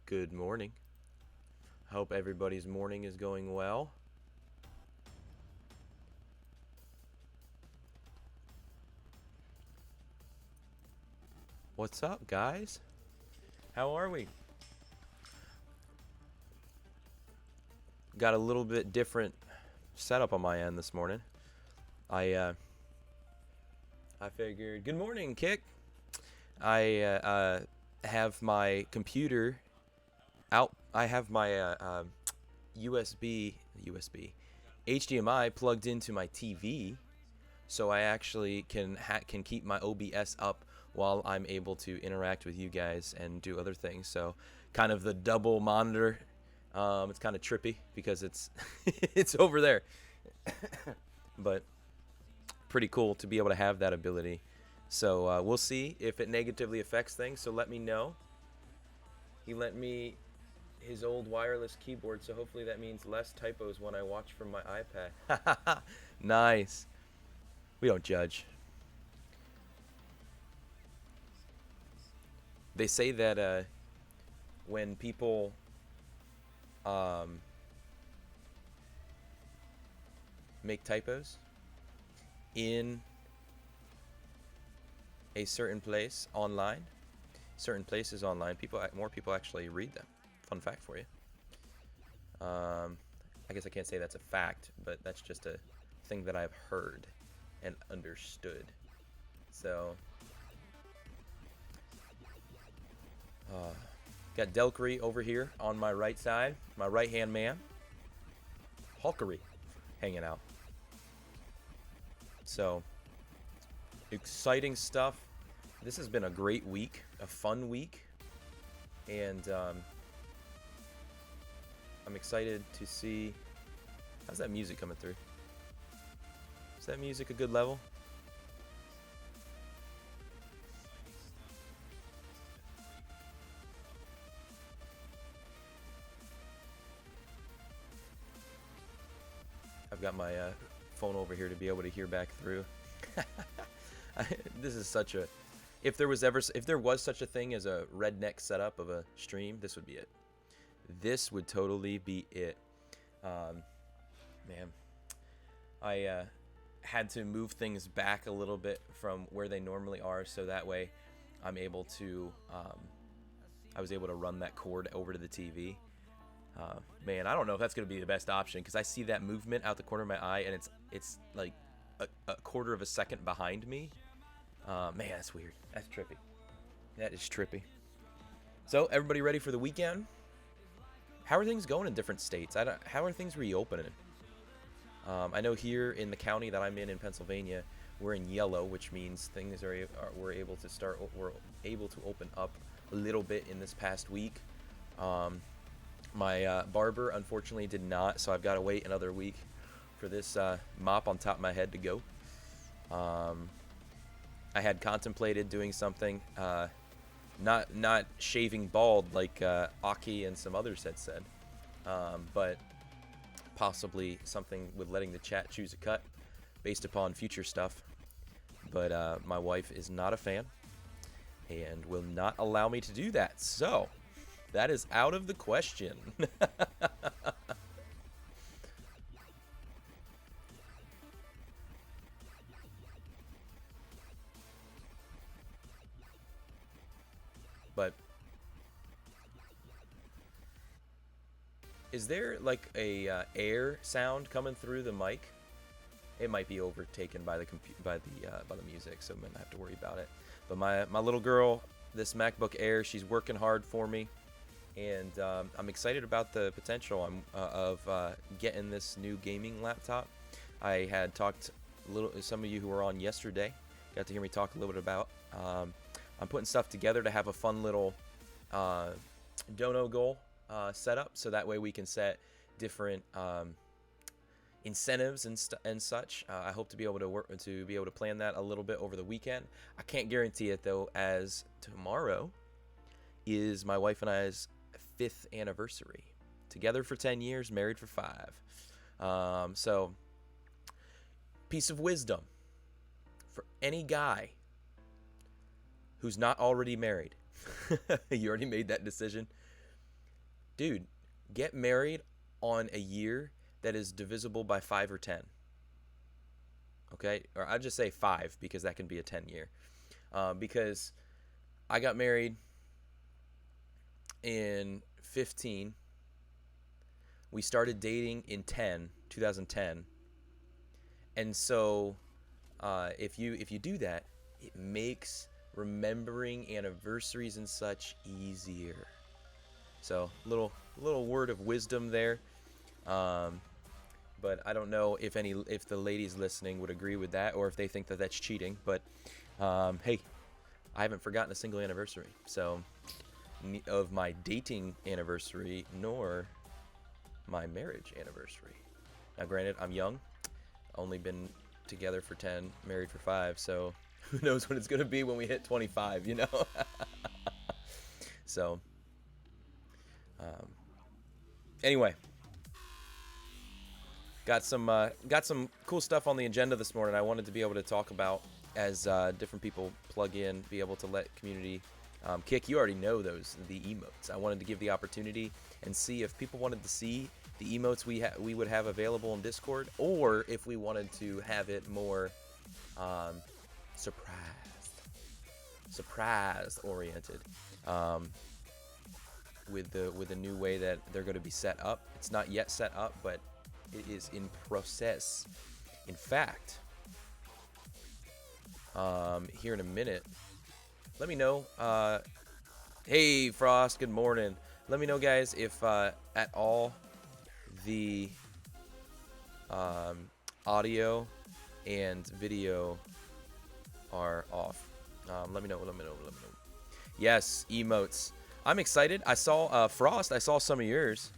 Good morning. Hope everybody's morning is going well. What's up, guys? How are we? Got a little bit different setup on my end this morning. I figured. Good morning, Kick. I have my computer out. I have my USB HDMI plugged into my TV, so I actually can keep my OBS up while I'm able to interact with you guys and do other things. So kind of the double monitor. It's kind of trippy because it's it's over there, but pretty cool to be able to have that ability. So we'll see if it negatively affects things. So let me know. He lent me his old wireless keyboard, so hopefully that means less typos when I watch from my iPad. Nice. We don't judge. They say that when people make typos in a certain place online, certain places online, more people actually read them. Fun fact for you. I guess I can't say that's a fact, but that's just a thing that I've heard and understood. So, got Delkery over here on my right side, my right-hand man. Hulkery hanging out. So, exciting stuff. This has been a great week, a fun week, and I'm excited to see. How's that music coming through? Is that music a good level? I've got my phone over here to be able to hear back through. This is such a. If there was such a thing as a redneck setup of a stream, this would be it. This would totally be it. Man, I had to move things back a little bit from where they normally are, so that way I'm able to. I was able to run that cord over to the TV. Man, I don't know if that's gonna be the best option because I see that movement out the corner of my eye, and it's like a quarter of a second behind me. Man, that's weird. That's trippy. That is trippy. So, everybody ready for the weekend? How are things going in different states? How are things reopening? I know here in the county that I'm in Pennsylvania, we're in yellow, which means things we're able to open up a little bit in this past week. My barber unfortunately did not, so I've got to wait another week for this mop on top of my head to go. I had contemplated doing something, not shaving bald like Aki and some others had said, but possibly something with letting the chat choose a cut based upon future stuff. But my wife is not a fan and will not allow me to do that. So that is out of the question. But is there like a air sound coming through the mic? It might be overtaken by the music, so I'm gonna have to worry about it. But my little girl, this MacBook Air, she's working hard for me, and I'm excited about the potential of getting this new gaming laptop. I had talked some of you who were on yesterday got to hear me talk a little bit about. I'm putting stuff together to have a fun little dono goal set up, so that way we can set different incentives and such. I hope to be able to plan that a little bit over the weekend. I can't guarantee it though, as tomorrow is my wife and I's 5th anniversary. Together for 10 years, married for 5. So, piece of wisdom for any guy who's not already married. You already made that decision. dude, get married on a year that is divisible by 5 or 10. Okay? Or I'd just say 5 because that can be a 10 year. Because I got married in 15. We started dating in 2010. And so if you do that, it makes remembering anniversaries and such easier. So little word of wisdom there. But I don't know if the ladies listening would agree with that, or if they think that that's cheating. But hey, I haven't forgotten a single anniversary, so of my dating anniversary nor my marriage anniversary. Now, granted, I'm young, only been together for 10, married for 5, so who knows what it's gonna be when we hit 25, you know? So, anyway, got some cool stuff on the agenda this morning. I wanted to be able to talk about as different people plug in, be able to let community kick. You already know the emotes. I wanted to give the opportunity and see if people wanted to see the emotes we would have available in Discord, or if we wanted to have it more surprise oriented. With the new way that they're going to be set up. It's not yet set up, but it is in process. In fact, here in a minute, let me know. Hey, Frost, good morning. Let me know, guys, if at all the audio and video are off. Let me know. Yes, emotes. I'm excited. I saw Frost. I saw some of yours.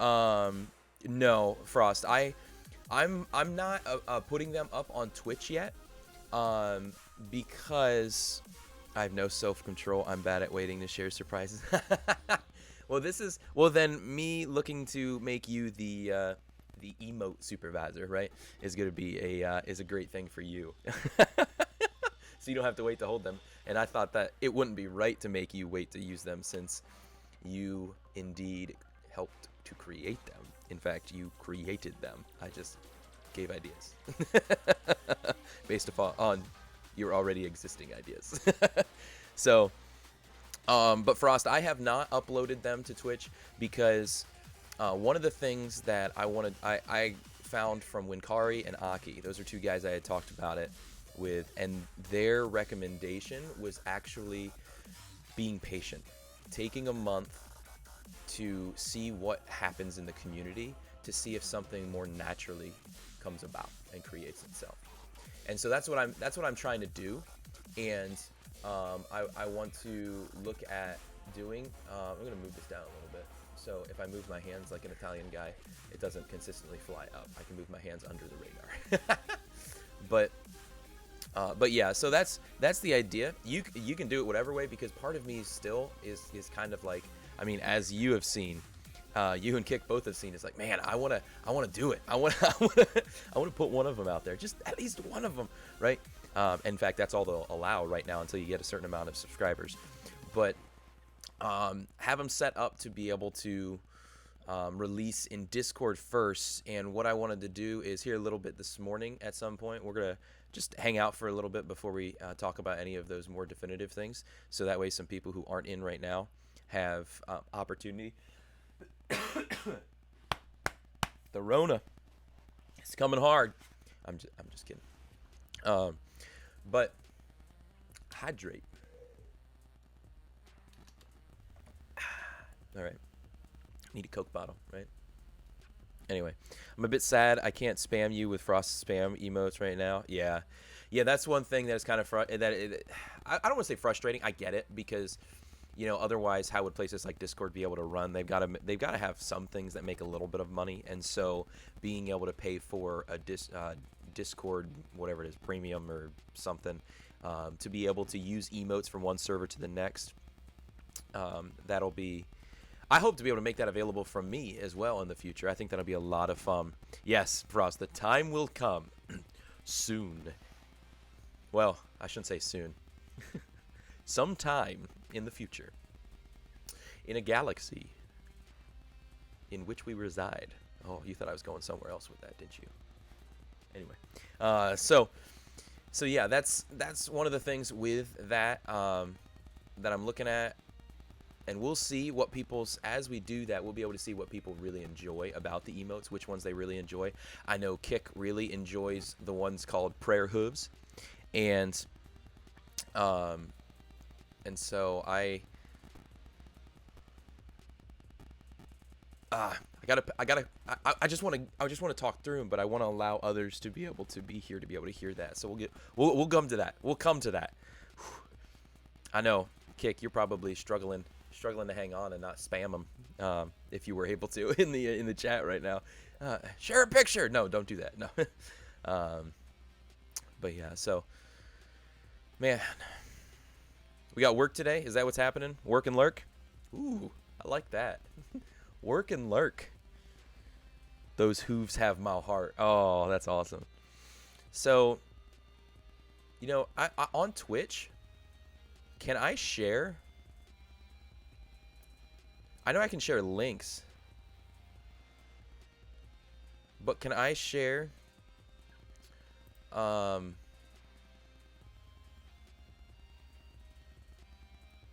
No, Frost. I'm not putting them up on Twitch yet. Because I have no self-control. I'm bad at waiting to share surprises. Well, then me looking to make you the emote supervisor, right, is gonna be is a great thing for you. So you don't have to wait to hold them. And I thought that it wouldn't be right to make you wait to use them, since you indeed helped to create them. In fact, you created them. I just gave ideas based upon your already existing ideas. So, but Frost, I have not uploaded them to Twitch because one of the things that I found from Winkari and Aki, those are two guys I had talked about it with, and their recommendation was actually being patient, taking a month to see what happens in the community, to see if something more naturally comes about and creates itself. And so that's what I'm trying to do. And I want to look at doing, I'm gonna move this down a little bit, so if I move my hands like an Italian guy, it doesn't consistently fly up. I can move my hands under the radar. But yeah, so that's the idea. You can do it whatever way, because part of me still is kind of like, I mean, as you have seen, you and Kick both have seen, it's like, man, I wanna do it. I wanna put one of them out there, just at least one of them, right? In fact, that's all they'll allow right now until you get a certain amount of subscribers. But have them set up to be able to release in Discord first. And what I wanted to do is here a little bit this morning at some point. We're gonna just hang out for a little bit before we talk about any of those more definitive things, so that way some people who aren't in right now have opportunity. The Rona, it's coming hard. I'm just kidding. But hydrate. All right. Need a Coke bottle, right? Anyway, I'm a bit sad I can't spam you with Frost spam emotes right now. Yeah, that's one thing that's kind of I don't want to say frustrating. I get it, because otherwise how would places like Discord be able to run? They've got to have some things that make a little bit of money, and so being able to pay for a Discord, whatever it is, premium or something, to be able to use emotes from one server to the next, that'll be. I hope to be able to make that available from me as well in the future. I think that'll be a lot of fun. Yes, Frost, the time will come soon. Well, I shouldn't say soon. Sometime in the future, in a galaxy in which we reside. Oh, you thought I was going somewhere else with that, didn't you? Anyway, so yeah, that's one of the things with that that I'm looking at, and we'll see what people's, as we do that, we'll be able to see what people really enjoy about the emotes, which ones they really enjoy. I know Kick really enjoys the ones called prayer hooves, and so I just want to talk through them, but I want to allow others to be able to be here to be able to hear that. So we'll come to that. We'll come to that. I know, Kick, you're probably struggling to hang on and not spam them, if you were able to in the chat right now. Share a picture. No, don't do that. No. But yeah, so man, we got work today. Is that what's happening? Work and lurk. Ooh, I like that. Work and lurk. Those hooves have my heart. Oh, that's awesome. So, you know, I on Twitch, can I share? I know I can share links, but can I share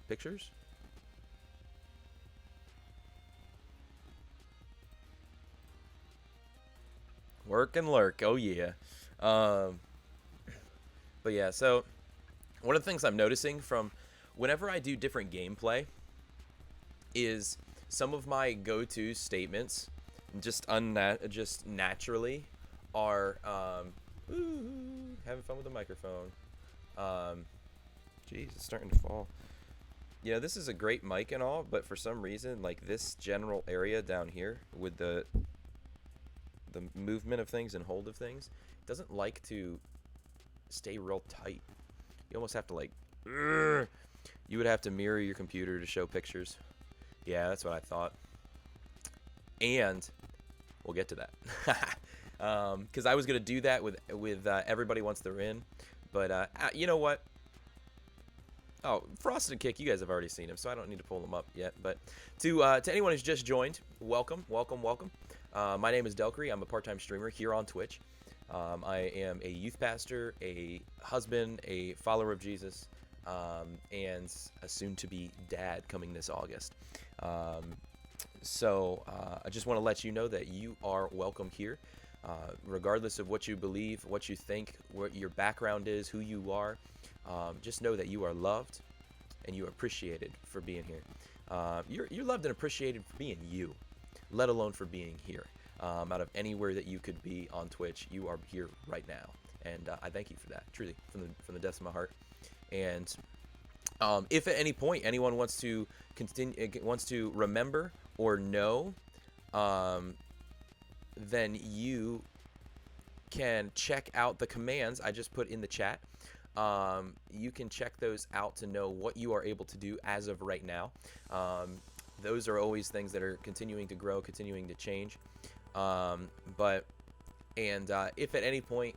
pictures? Work and lurk. Oh yeah. But yeah, so one of the things I'm noticing from whenever I do different gameplay is some of my go-to statements just naturally are having fun with the microphone. Jeez, it's starting to fall. You know, this is a great mic and all, but for some reason, like this general area down here with the movement of things and hold of things, it doesn't like to stay real tight. You almost have to like, you would have to mirror your computer to show pictures. Yeah, that's what I thought. And we'll get to that. Because I was gonna do that with everybody once they're in, but you know what? Oh, Frosted Kick, you guys have already seen him, so I don't need to pull him up yet. But to anyone who's just joined, welcome. My name is Delkery. I'm a part-time streamer here on Twitch. I am a youth pastor, a husband, a follower of Jesus, and a soon-to-be dad coming this August. So I just want to let you know that you are welcome here, regardless of what you believe, what you think, what your background is, who you are. Just know that you are loved and you are appreciated for being here. You're loved and appreciated for being you, let alone for being here. Out of anywhere that you could be on Twitch, you are here right now, and I thank you for that, truly, from the depths of my heart. And if at any point anyone wants to remember or know, then you can check out the commands I just put in the chat. You can check those out to know what you are able to do as of right now. Those are always things that are continuing to grow, continuing to change. If at any point,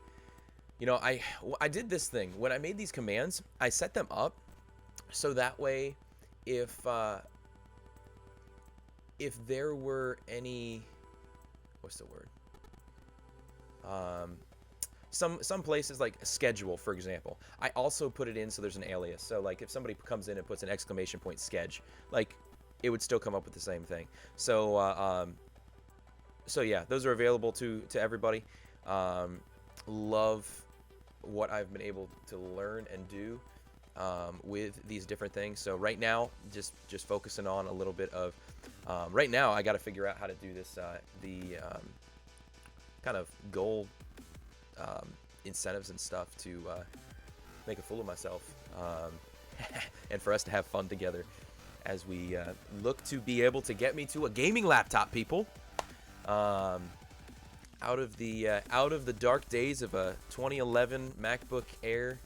you know, I did this thing when I made these commands, I set them up so that way if there were any, what's the word? Some places like schedule, for example, I also put it in so there's an alias. So like if somebody comes in and puts an exclamation point sketch, like it would still come up with the same thing. So so yeah, those are available to everybody. Love what I've been able to learn and do with these different things. So right now, just focusing on a little bit of right now, I got to figure out how to do this kind of goal incentives and stuff to make a fool of myself, and for us to have fun together as we look to be able to get me to a gaming laptop, people. Out of the dark days of a 2011 MacBook Air,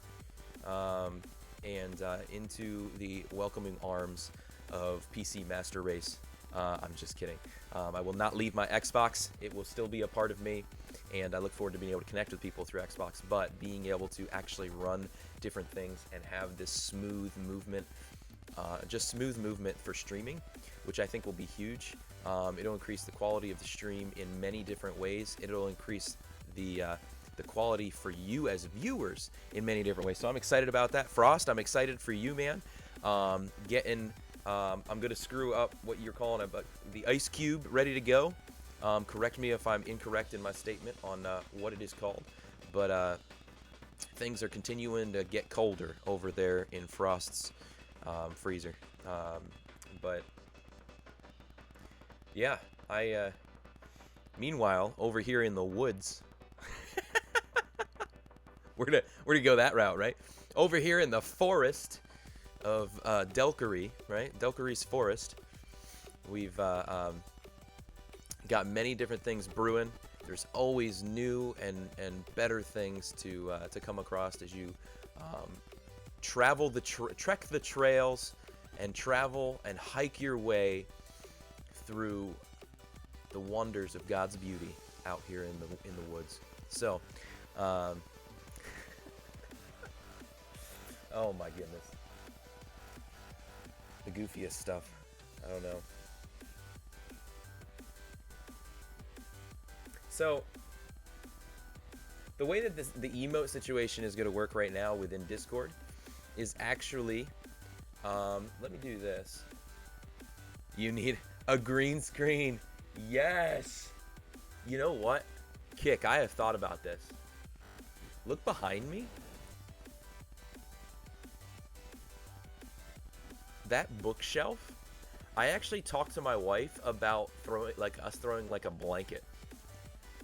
and into the welcoming arms of PC Master Race. I'm just kidding. I will not leave my Xbox. It will still be a part of me, and I look forward to being able to connect with people through Xbox, but being able to actually run different things and have this smooth movement, just smooth movement for streaming, which I think will be huge. It'll increase the quality of the stream in many different ways. It'll increase the quality for you as viewers in many different ways. So I'm excited about that. Frost, I'm excited for you, man. I'm gonna screw up what you're calling the ice cube ready to go. Correct me if I'm incorrect in my statement on what it is called, but things are continuing to get colder over there in Frost's freezer. But yeah, meanwhile, over here in the woods, we're gonna go that route, right? Over here in the forest of Delkery, right? Delkery's forest. We've got many different things brewing. There's always new and better things to come across as you trek the trails and travel and hike your way through the wonders of God's beauty out here in the woods. So, oh my goodness, the goofiest stuff. I don't know. So, the way that the emote situation is going to work right now within Discord is actually, let me do this. You need a green screen. Yes. You know what? Kick, I have thought about this. Look behind me. That bookshelf, I actually talked to my wife about throwing like a blanket.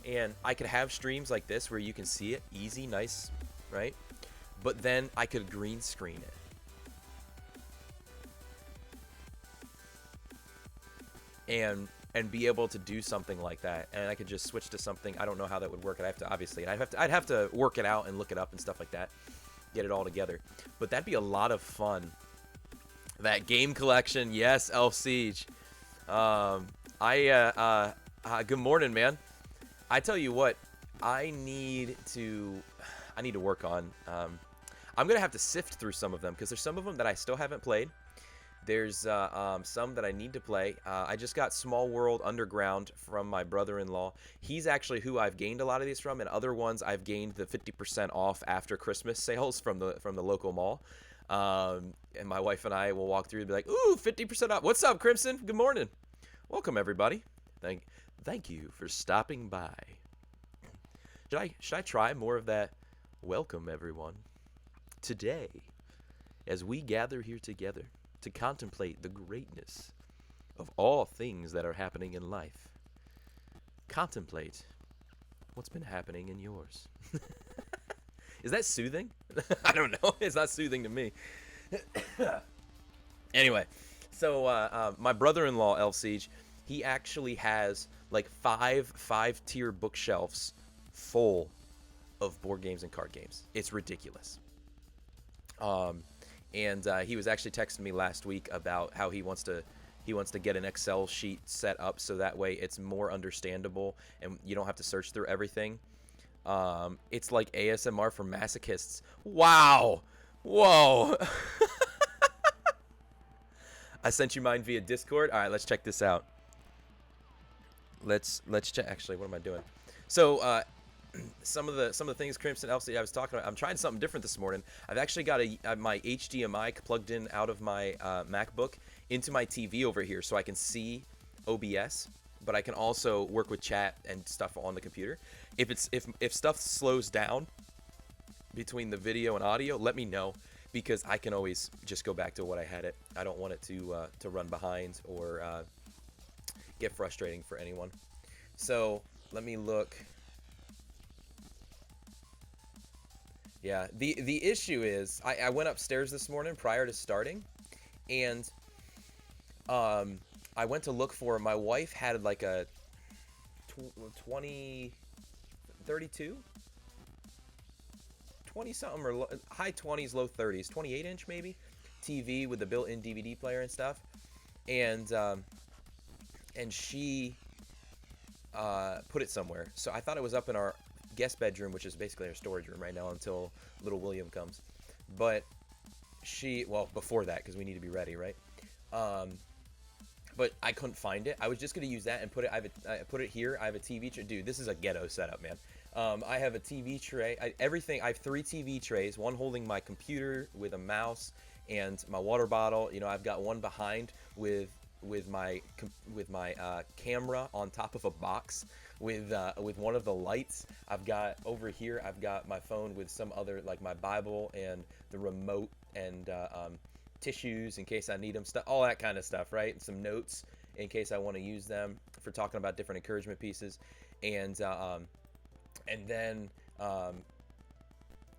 And I could have streams like this where you can see it easy, nice, right? But then I could green screen it. And be able to do something like that. And I could just switch to something. I don't know how that would work. I'd have to work it out and look it up and stuff like that. Get it all together. But that'd be a lot of fun. That game collection, yes, Elf Siege. Good morning, man. I tell you what, I need to work on. I'm gonna have to sift through some of them because there's some of them that I still haven't played. There's some that I need to play. I just got Small World Underground from my brother-in-law. He's actually who I've gained a lot of these from, and other ones I've gained the 50% off after Christmas sales from the local mall. And my wife and I will walk through and be like, "Ooh, 50% off! What's up, Crimson? Good morning. Welcome, everybody. Thank you for stopping by." Should I try more of that? Welcome, everyone. Today, as we gather here together to contemplate the greatness of all things that are happening in life, contemplate what's been happening in yours. Is that soothing? I don't know. It's not soothing to me. Anyway, so my brother-in-law, Elf Siege, he actually has like five-tier bookshelves full of board games and card games. It's ridiculous. And he was actually texting me last week about how he wants to get an Excel sheet set up so that way it's more understandable and you don't have to search through everything. It's like ASMR for masochists. Wow. Whoa. I sent you mine via Discord. All right, let's check this out. Let's check. Actually, what am I doing? So, some of the things Crimson Elf I was talking about. I'm trying something different this morning. I've actually got my HDMI plugged in out of my MacBook into my TV over here, so I can see OBS, but I can also work with chat and stuff on the computer. If stuff slows down between the video and audio, let me know, because I can always just go back to what I had it. I don't want it to run behind or get frustrating for anyone. So let me look. Yeah, the issue is I went upstairs this morning prior to starting, and I went to look for, my wife had like a 32 20 something or high 20s low 30s 28-inch maybe TV with the built-in DVD player and stuff, and she put it somewhere. So I thought it was up in our guest bedroom, which is basically our storage room right now until little William comes. But before that, because we need to be ready, right? but I couldn't find it. I was just gonna use that and put it. I put it here. I have a TV tray. Dude, this is a ghetto setup, man. I have a TV tray. Everything. I have 3 TV trays. One holding my computer with a mouse and my water bottle. You know, I've got one behind with my camera on top of a box with one of the lights. I've got over here. I've got my phone with some other, like my Bible and the remote and tissues in case I need them, stuff, all that kind of stuff, right? And some notes in case I want to use them for talking about different encouragement pieces, and then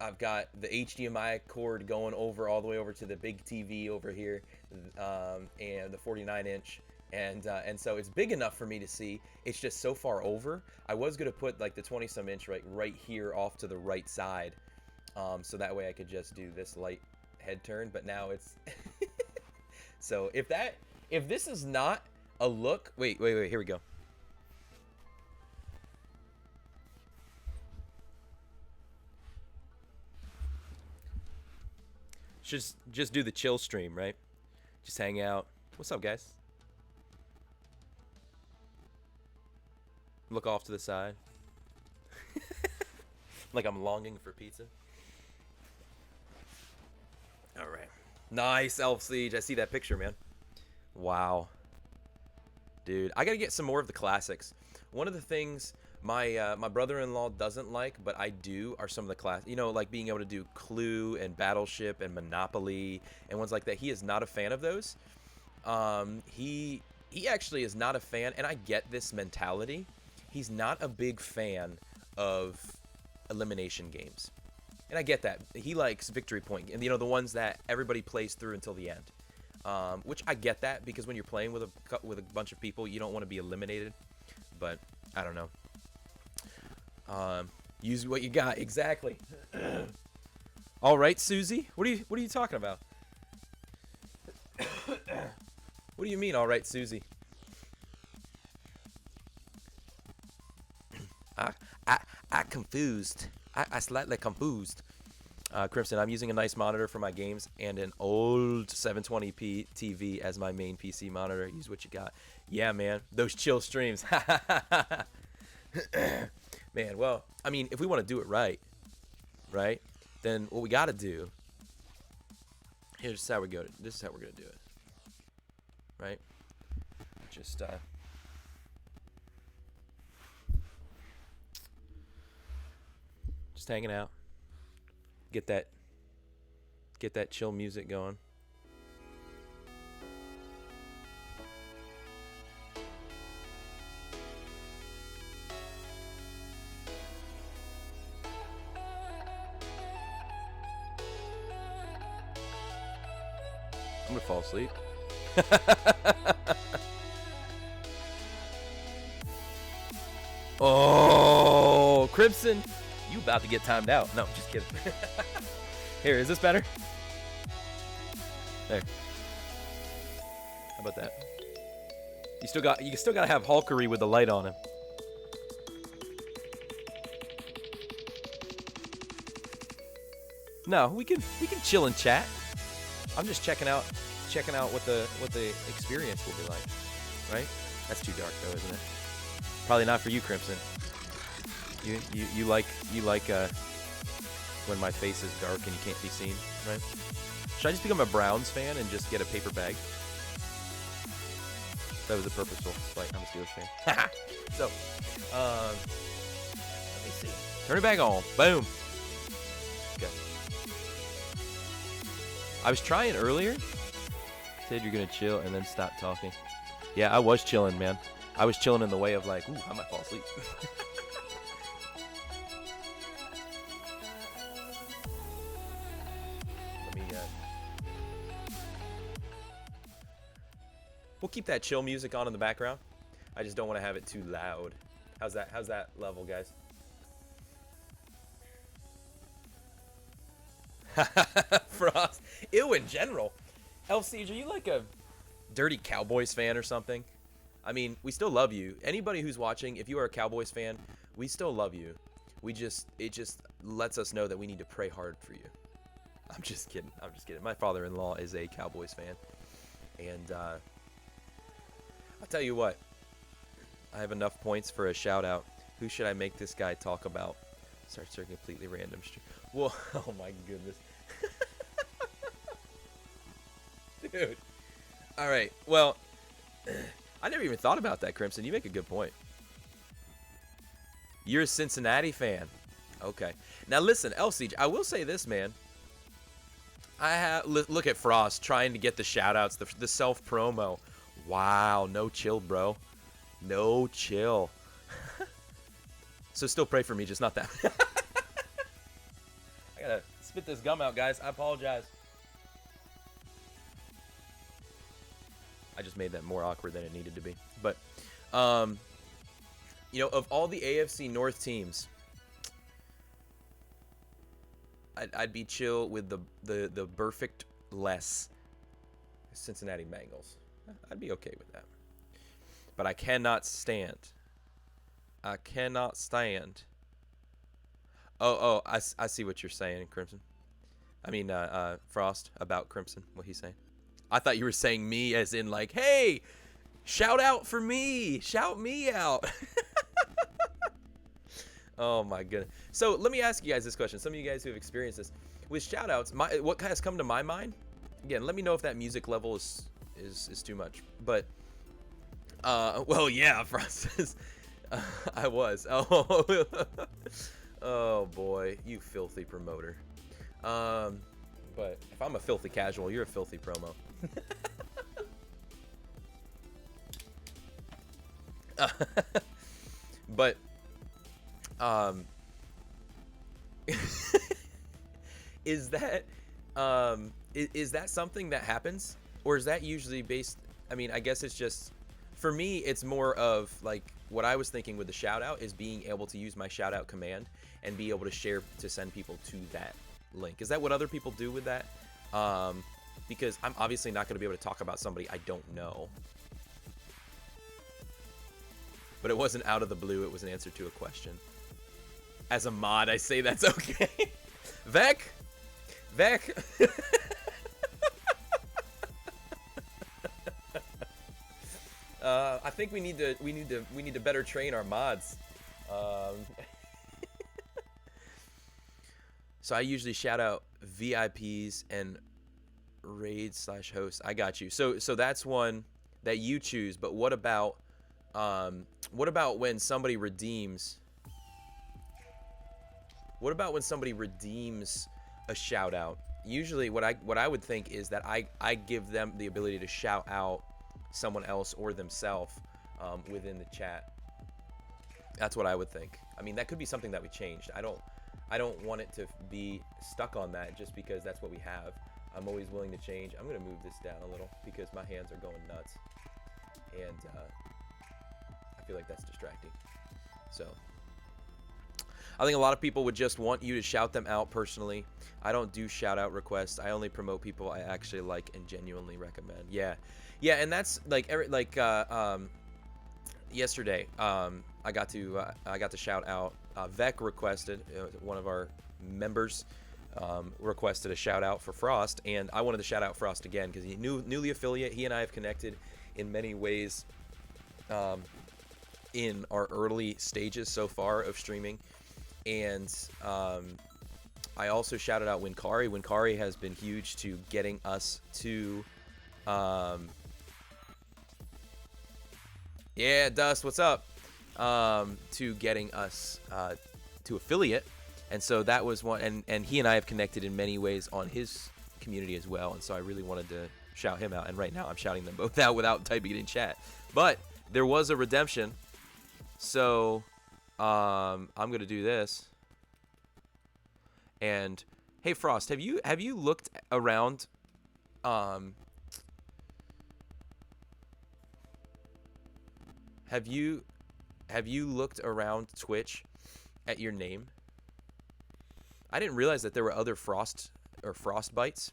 I've got the HDMI cord going over all the way over to the big TV over here, and the 49-inch, and so it's big enough for me to see. It's just so far over. I was gonna put like the 20-some inch right here off to the right side, so that way I could just do this light head turn. But now it's so if this is not a look, wait, here we go. Just do the chill stream, right? Just hang out. What's up, guys? Look off to the side. Like I'm longing for pizza. All right. Nice, Elf Siege. I see that picture, man. Wow. Dude, I got to get some more of the classics. One of the things my brother-in-law doesn't like, but I do, are some of the class, you know, like being able to do Clue and Battleship and Monopoly and ones like that. He is not a fan of those. He actually is not a fan, and I get this mentality. He's not a big fan of elimination games, and I get that. He likes victory point, and you know, the ones that everybody plays through until the end. Which I get that, because when you're playing with a bunch of people, you don't want to be eliminated. But I don't know. Use what you got, exactly. All right, Susie. What are you talking about? What do you mean, all right, Susie? I confused. I slightly confused. Crimson, I'm using a nice monitor for my games and an old 720p TV as my main PC monitor. Use what you got. Yeah, man. Those chill streams. Man, well, I mean, if we want to do it right, then what we got to do, here's how we go. This is how we're going to do it. Right? Just hanging out. Get that chill music going. I'm gonna fall asleep. Oh, Crimson, you about to get timed out. No, just kidding. Here, is this better? There. How about that? You still gotta have Hulkery with the light on him. No, we can chill and chat. I'm just checking out what the experience will be like, right? That's too dark though, isn't it? Probably not for you, Crimson. You like when my face is dark and you can't be seen, right? Should I just become a Browns fan and just get a paper bag? That was a purposeful fight. I'm a Steelers fan. So, let me see. Turn it back on. Boom. Okay. I was trying earlier. Said you're gonna chill and then stop talking. Yeah, I was chilling, man. I was chilling in the way of like, ooh, I might fall asleep. Let me. We'll keep that chill music on in the background. I just don't want to have it too loud. How's that level, guys? Frost. Ew, in general. Elf Siege, are you like a dirty Cowboys fan or something? I mean, we still love you. Anybody who's watching, if you are a Cowboys fan, we still love you. It just lets us know that we need to pray hard for you. I'm just kidding. My father-in-law is a Cowboys fan. And I'll tell you what. I have enough points for a shout out. Who should I make this guy talk about? Start searching completely random stream. Well, oh my goodness. Dude. All right. Well, I never even thought about that, Crimson. You make a good point. You're a Cincinnati fan. Okay. Now listen, Elsiege, I will say this, man. Look at Frost trying to get the shout-outs, the self-promo. Wow, no chill, bro. No chill. So still pray for me, just not that. I gotta spit this gum out, guys. I apologize. I just made that more awkward than it needed to be. But, you know, of all the AFC North teams, I'd be chill with the perfect less Cincinnati Bengals. I'd be okay with that. But I cannot stand. I cannot stand. Oh, I see what you're saying, Crimson. I mean, Frost, about Crimson, what he's saying. I thought you were saying me as in like, hey, shout out for me. Shout me out. Oh, my goodness. So let me ask you guys this question. Some of you guys who have experienced this. With shout outs, what has come to my mind? Again, let me know if that music level is too much. But, well, yeah, Frost says, I was. Oh, oh, boy. You filthy promoter. But if I'm a filthy casual, you're a filthy promo. But is that something that happens, or is that usually based? I mean, I guess it's just, for me, it's more of like what I was thinking with the shout out is being able to use my shout out command and be able to share to send people to that link. Is that what other people do with that? Because I'm obviously not going to be able to talk about somebody I don't know. But it wasn't out of the blue. It was an answer to a question. As a mod, I say that's okay. Vec. I think we need to better train our mods. So I usually shout out VIPs and raid/host. I got you. So that's one that you choose. But what about when somebody redeems? What about when somebody redeems a shout out? Usually what I would think is that I give them the ability to shout out someone else or themselves within the chat. That's what I would think. I mean, that could be something that we changed. I don't want it to be stuck on that just because that's what we have. I'm always willing to change. I'm going to move this down a little because my hands are going nuts. And I feel like that's distracting. So I think a lot of people would just want you to shout them out personally. I don't do shout out requests. I only promote people I actually like and genuinely recommend. Yeah, and that's like yesterday. I got to shout out. Vec requested, one of our members requested a shout out for Frost, and I wanted to shout out Frost again because he newly affiliate. He and I have connected in many ways in our early stages so far of streaming. And I also shouted out Winkari. Winkari has been huge to getting us to yeah, Dust, what's up? To getting us to affiliate. And so that was one, and he and I have connected in many ways on his community as well. And so I really wanted to shout him out. And right now I'm shouting them both out without typing it in chat. But there was a redemption. So I'm gonna do this. And hey, Frost, have you looked around? Have you looked around Twitch at your name? I didn't realize that there were other Frost bites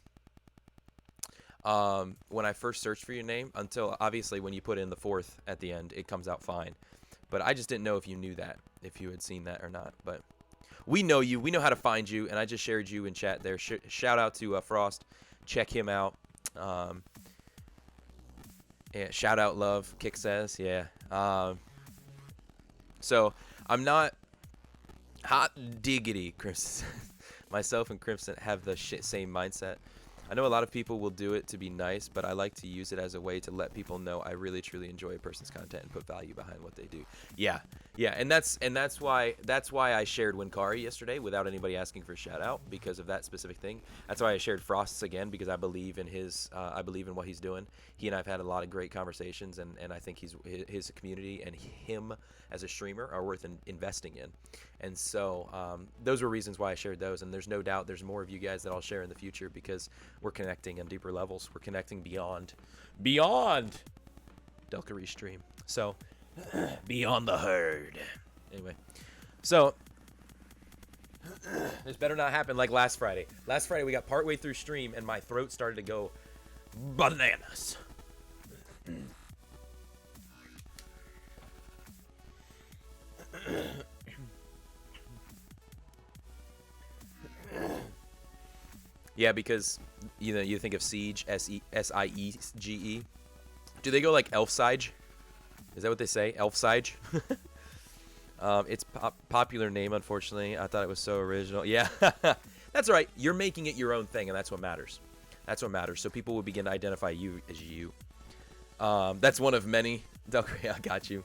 when I first searched for your name, until obviously when you put in the 4th at the end, it comes out fine. But I just didn't know if you knew that, if you had seen that or not. But we know you. We know how to find you, and I just shared you in chat there. Shout out to Frost. Check him out. Yeah, shout out love, Kick says. Yeah. So I'm not hot diggity, Chris. Myself and Crimson have the same mindset. I know a lot of people will do it to be nice, but I like to use it as a way to let people know I really truly enjoy a person's content and put value behind what they do. Yeah, and that's why I shared Winkari yesterday without anybody asking for a shout out because of that specific thing. That's why I shared Frost's again because I believe in I believe in what he's doing. He and I've had a lot of great conversations, and I think his community and him as a streamer are worth investing in. And so those were reasons why I shared those, and there's no doubt there's more of you guys that I'll share in the future because we're connecting on deeper levels. We're connecting beyond Delkery stream. So beyond the herd. Anyway, so this better not happen like last Friday. Last Friday we got partway through stream and my throat started to go bananas. Yeah, because you think of Siege, S-I-E-G-E. Do they go like Elfsige? Is that what they say? Elfsige? It's popular name, unfortunately. I thought it was so original. Yeah, that's right. You're making it your own thing, and that's what matters. That's what matters. So people will begin to identify you as you. That's one of many. Delkery, I got you.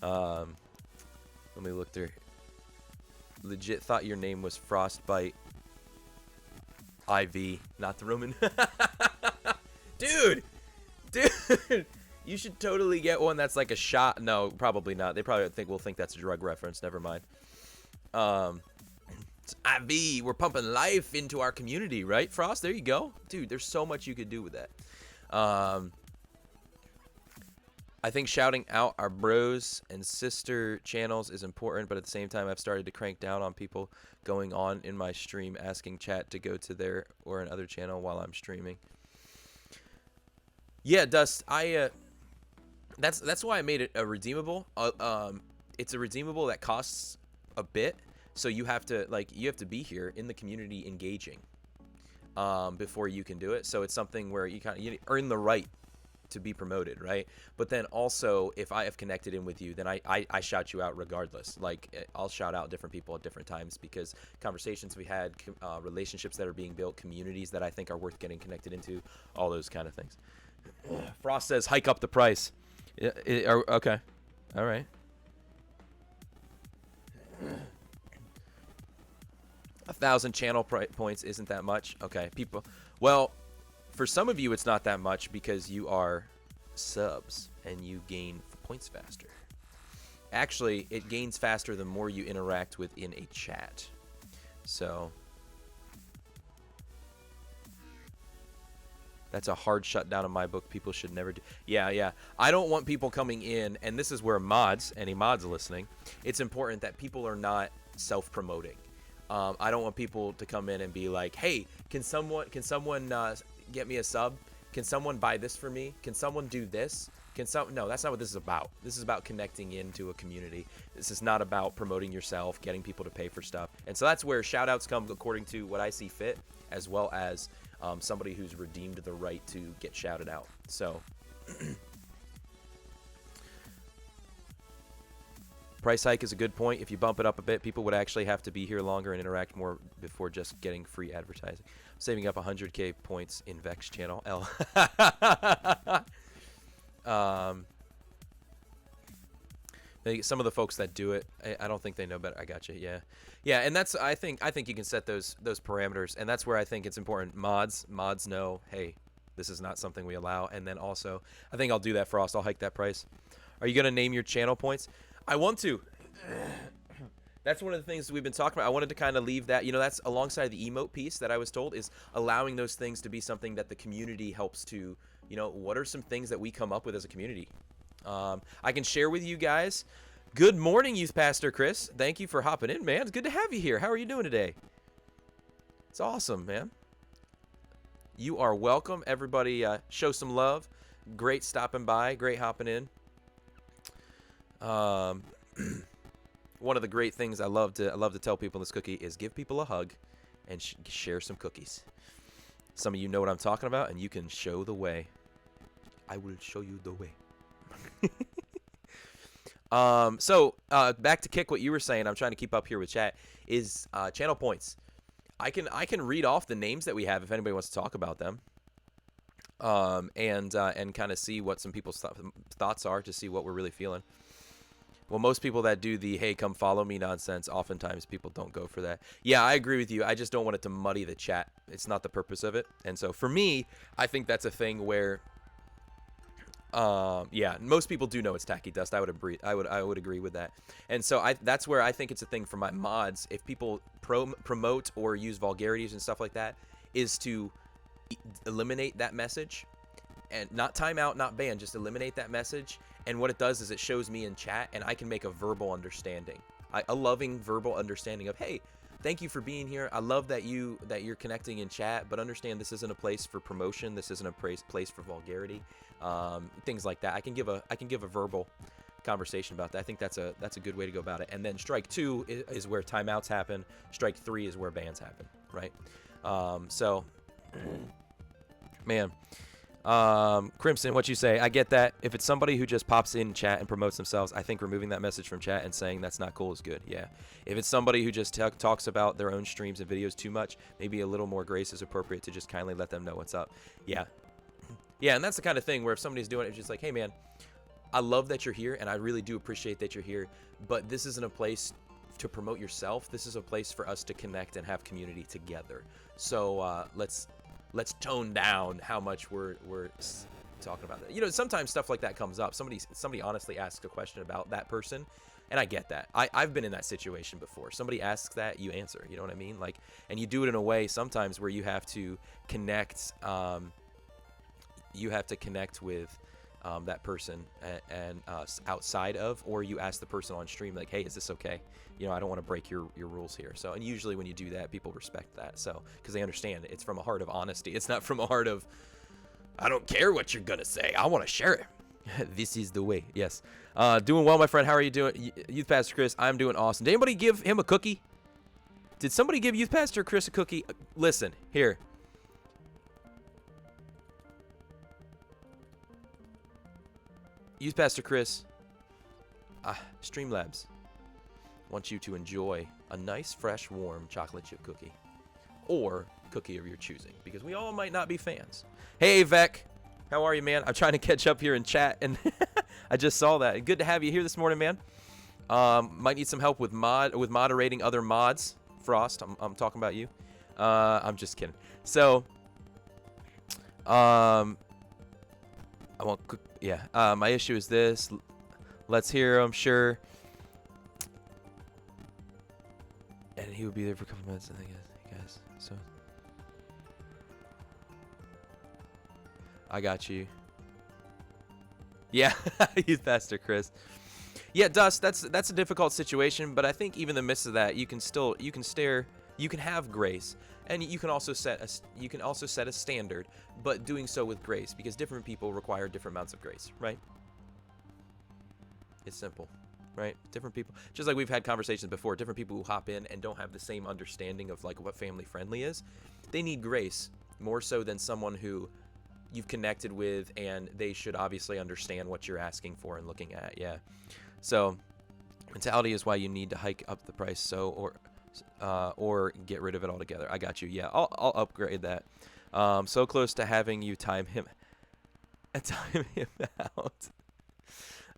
Let me look through. Legit thought your name was Frostbite IV, not the Roman. Dude, you should totally get one that's like a shot. No, probably not. They probably will think that's a drug reference. Never mind. It's IV. We're pumping life into our community, right, Frost? There you go, dude. There's so much you could do with that. I think shouting out our bros and sister channels is important, but at the same time, I've started to crank down on people going on in my stream asking chat to go to their or another channel while I'm streaming. Yeah, Dust, that's why I made it a redeemable. It's a redeemable that costs a bit, so you have to be here in the community engaging before you can do it. So it's something where you earn the right to be promoted, right? But then also, if I have connected in with you, then I shout you out regardless. Like, I'll shout out different people at different times because conversations we had, relationships that are being built, communities that I think are worth getting connected into, all those kind of things. Frost says, hike up the price. Okay. All right. A 1,000 channel points isn't that much. Okay, people. Well, for some of you, it's not that much because you are subs and you gain points faster. Actually, it gains faster the more you interact within a chat. So that's a hard shutdown in my book. People should never do. Yeah. I don't want people coming in, and this is where any mods listening, it's important that people are not self-promoting. I don't want people to come in and be like, hey, can someone get me a sub? Can someone buy this for me? Can someone do this? No, that's not what this is about. This is about connecting into a community. This is not about promoting yourself, getting people to pay for stuff. And so that's where shout outs come according to what I see fit, as well as somebody who's redeemed the right to get shouted out. So price hike is a good point. If you bump it up a bit, people would actually have to be here longer and interact more before just getting free advertising. Saving up 100k points in Vex channel. Some of the folks that do it, I don't think they know better. I got you. Yeah, and that's I think you can set those parameters, and that's where I think it's important. Mods know, hey, this is not something we allow. And then also, I think I'll do that, Frost. I'll hike that price. Are you gonna name your channel points? I want to. That's one of the things we've been talking about. I wanted to kind of leave that, that's alongside the emote piece that I was told, is allowing those things to be something that the community helps to, what are some things that we come up with as a community? I can share with you guys. Good morning, Youth Pastor Chris. Thank you for hopping in, man. It's good to have you here. How are you doing today? It's awesome, man. You are welcome. Everybody show some love. Great stopping by. Great hopping in. One of the great things I love to tell people in this cookie is give people a hug and share some cookies. Some of you know what I'm talking about, and you can show the way. I will show you the way. So back to Kick, what you were saying, I'm trying to keep up here with chat, is channel points. I can read off the names that we have if anybody wants to talk about them. And kind of see what some people's thoughts are, to see what we're really feeling. Well, most people that do the "hey, come follow me" nonsense, oftentimes people don't go for that. Yeah, I agree with you. I just don't want it to muddy the chat. It's not the purpose of it. And so for me, I think that's a thing where yeah, most people do know it's tacky dust. I would agree with that. And so that's where I think it's a thing for my mods. If people promote or use vulgarities and stuff like that, is to eliminate that message, and not timeout, not ban, just eliminate that message. And what it does is it shows me in chat, and I can make a verbal understanding, a loving verbal understanding of, hey, thank you for being here. I love that you're connecting in chat, but understand this isn't a place for promotion. This isn't a place for vulgarity, things like that. I can give a verbal conversation about that. I think that's a good way to go about it. And then strike 2 is where timeouts happen. Strike 3 is where bans happen, right? So, man. Crimson, what you say? I get that. If it's somebody who just pops in chat and promotes themselves, I think removing that message from chat and saying that's not cool is good. Yeah. If it's somebody who just talks about their own streams and videos too much, maybe a little more grace is appropriate to just kindly let them know what's up. Yeah. Yeah, and that's the kind of thing where if somebody's doing it, it's just like, hey, man, I love that you're here, and I really do appreciate that you're here, but this isn't a place to promote yourself. This is a place for us to connect and have community together. So let's tone down how much we're talking about that. You know, sometimes stuff like that comes up. Somebody honestly asks a question about that person, and I get that. I've been in that situation before. Somebody asks that, you answer. You know what I mean? Like, and you do it in a way sometimes where you have to connect. You have to connect with that person and outside of, or you ask the person on stream, like, hey, is this okay? You know, I don't want to break your rules here. So, and usually when you do that, people respect that. So, because they understand it's from a heart of honesty. It's not from a heart of, I don't care what you're going to say. I want to share it. This is the way. Yes. Doing well, my friend. How are you doing? Youth Pastor Chris, I'm doing awesome. Did anybody give him a cookie? Did somebody give Youth Pastor Chris a cookie? Listen, here. Youth Pastor Chris, Streamlabs wants you to enjoy a nice, fresh, warm chocolate chip cookie, or cookie of your choosing, because we all might not be fans. Hey, Vec, how are you, man? I'm trying to catch up here in chat, and I just saw that. Good to have you here this morning, man. Might need some help with moderating other mods. Frost, I'm talking about you. I'm just kidding. So, I won't. Yeah. My issue is this. Let's hear him. Sure. And he would be there for a couple minutes, I think, guys. So I got you. Yeah, Youth Pastor Chris. Yeah, Dust. That's a difficult situation, but I think even in the midst of that, you can have grace, and you can also set a standard, but doing so with grace, because different people require different amounts of grace, right? It's simple, right? Different people, just like we've had conversations before, different people who hop in and don't have the same understanding of like what family friendly is, they need grace more so than someone who you've connected with, and they should obviously understand what you're asking for and looking at. Yeah. So mentality is why you need to hike up the price, or get rid of it altogether. I got you. Yeah, I'll upgrade that. So close to having you time him out.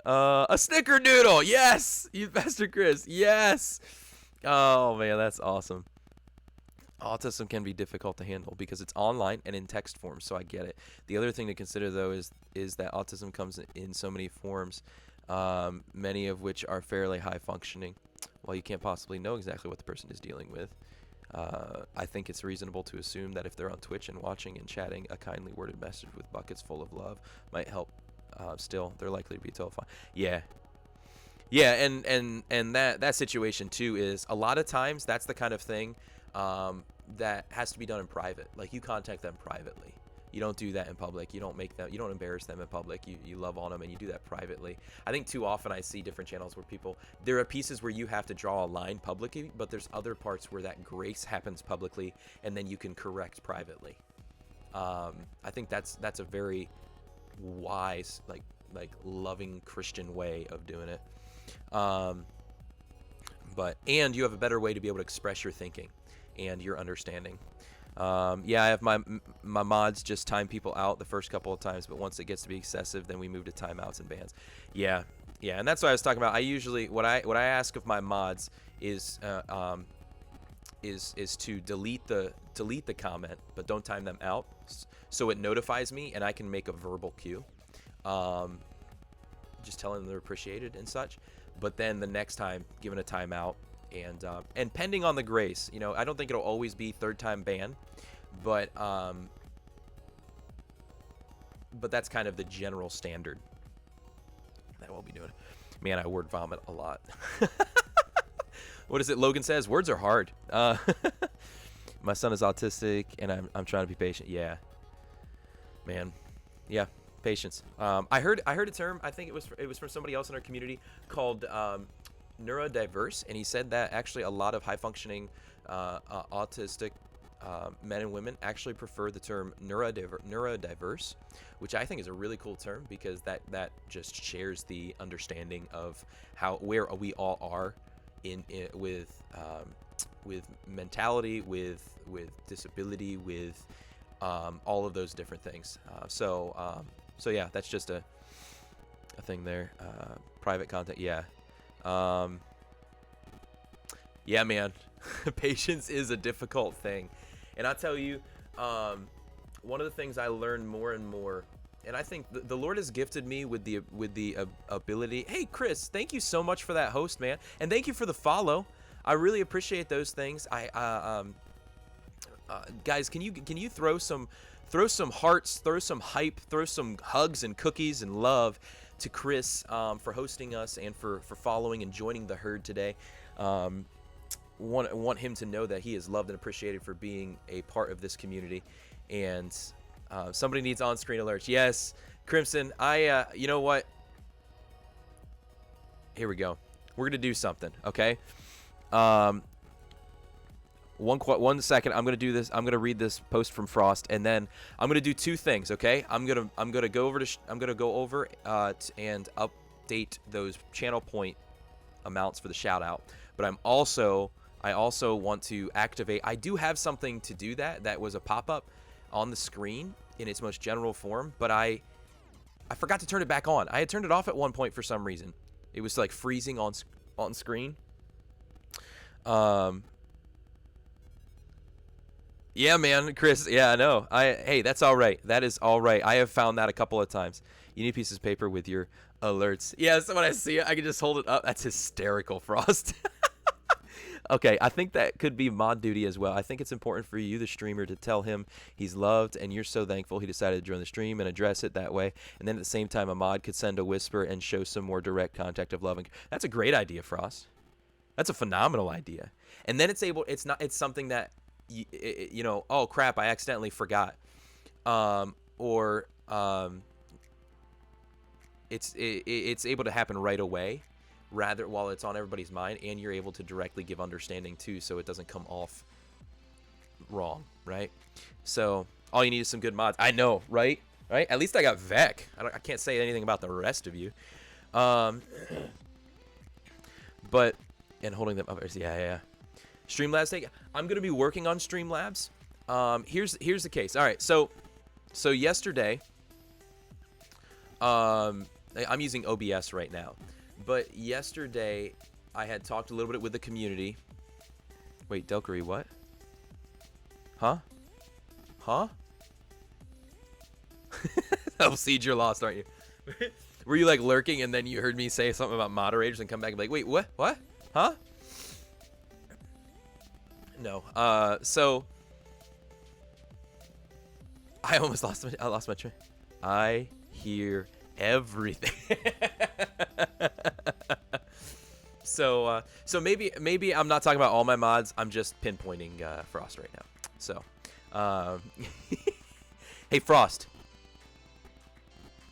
A snickerdoodle. Yes, you bastard, Chris. Yes. Oh man, that's awesome. Autism can be difficult to handle because it's online and in text form, so I get it. The other thing to consider, though, is that autism comes in so many forms, many of which are fairly high functioning. While you can't possibly know exactly what the person is dealing with, I think it's reasonable to assume that if they're on Twitch and watching and chatting, a kindly worded message with buckets full of love might help. Still, they're likely to be totally fine. Yeah. Yeah, and that situation, too, is a lot of times that's the kind of thing that has to be done in private. Like, you contact them privately. You don't do that in public. You don't embarrass them in public. You love on them, and you do that privately. I think too often I see different channels where there are pieces where you have to draw a line publicly, but there's other parts where that grace happens publicly, and then you can correct privately. I think that's a very wise, like loving Christian way of doing it. Um, and you have a better way to be able to express your thinking and your understanding. Yeah, I have my mods just time people out the first couple of times, but once it gets to be excessive, then we move to timeouts and bans. Yeah, and that's what I was talking about. I usually what I ask of my mods is to delete the comment, but don't time them out, so it notifies me and I can make a verbal cue, just telling them they're appreciated and such. But then the next time, given a timeout, and pending on the grace, you know, I don't think it'll always be third time ban, but that's kind of the general standard that we'll be doing. Man, I word vomit a lot. What is it? Logan says words are hard. My son is autistic, and I'm trying to be patient. Yeah, man. Yeah, patience. I heard a term. I think it was from somebody else in our community called neurodiverse, and he said that actually a lot of high functioning autistic men and women actually prefer the term neurodiverse, which I think is a really cool term, because that just shares the understanding of where we all are in with mentality, with disability, with all of those different things. So yeah, that's just a thing there. Private content, yeah. Yeah, man. Patience is a difficult thing, and I'll tell you, one of the things I learned more and more, and I think the Lord has gifted me with the ability. Hey, Chris, thank you so much for that host, man, and thank you for the follow. I really appreciate those things. Guys, can you throw some hearts, throw some hype, throw some hugs and cookies and love to Chris for hosting us and for following and joining the herd today. Want him to know that he is loved and appreciated for being a part of this community. And somebody needs on-screen alerts. Yes, Crimson. You know what? Here we go. We're gonna do something. Okay. One second. I'm gonna do this. I'm gonna read this post from Frost, and then I'm gonna do two things. Okay. I'm gonna go over and update those channel point amounts for the shout out. But I also want to activate. I do have something to do that was a pop-up on the screen in its most general form, but I forgot to turn it back on. I had turned it off at one point for some reason. It was like freezing on screen. Yeah, man, Chris. Yeah, I know. Hey, that's all right. That is all right. I have found that a couple of times. You need pieces of paper with your alerts. Yeah, so when I see it, I can just hold it up. That's hysterical, Frost. Okay, I think that could be mod duty as well. I think it's important for you, the streamer, to tell him he's loved, and you're so thankful he decided to join the stream and address it that way. And then at the same time, a mod could send a whisper and show some more direct contact of loving. That's a great idea, Frost. That's a phenomenal idea. And then it's something that, you know, oh crap, I accidentally forgot. It's able to happen right away, rather while it's on everybody's mind, and you're able to directly give understanding too, so it doesn't come off wrong, right? So all you need is some good mods. I know, right? At least I got Vec. I can't say anything about the rest of you. But and holding them up. Yeah. Streamlabs take. I'm gonna be working on Streamlabs. Here's the case. All right, so yesterday, I'm using OBS right now. But yesterday, I had talked a little bit with the community. Wait, Delkery, what? Huh? Oh, Siege, you're lost, aren't you? Were you like lurking and then you heard me say something about moderators and come back and be like, wait, what? Huh? No. So I almost lost my train. I hear everything. So maybe I'm not talking about all my mods. I'm just pinpointing Frost right now. So, hey Frost,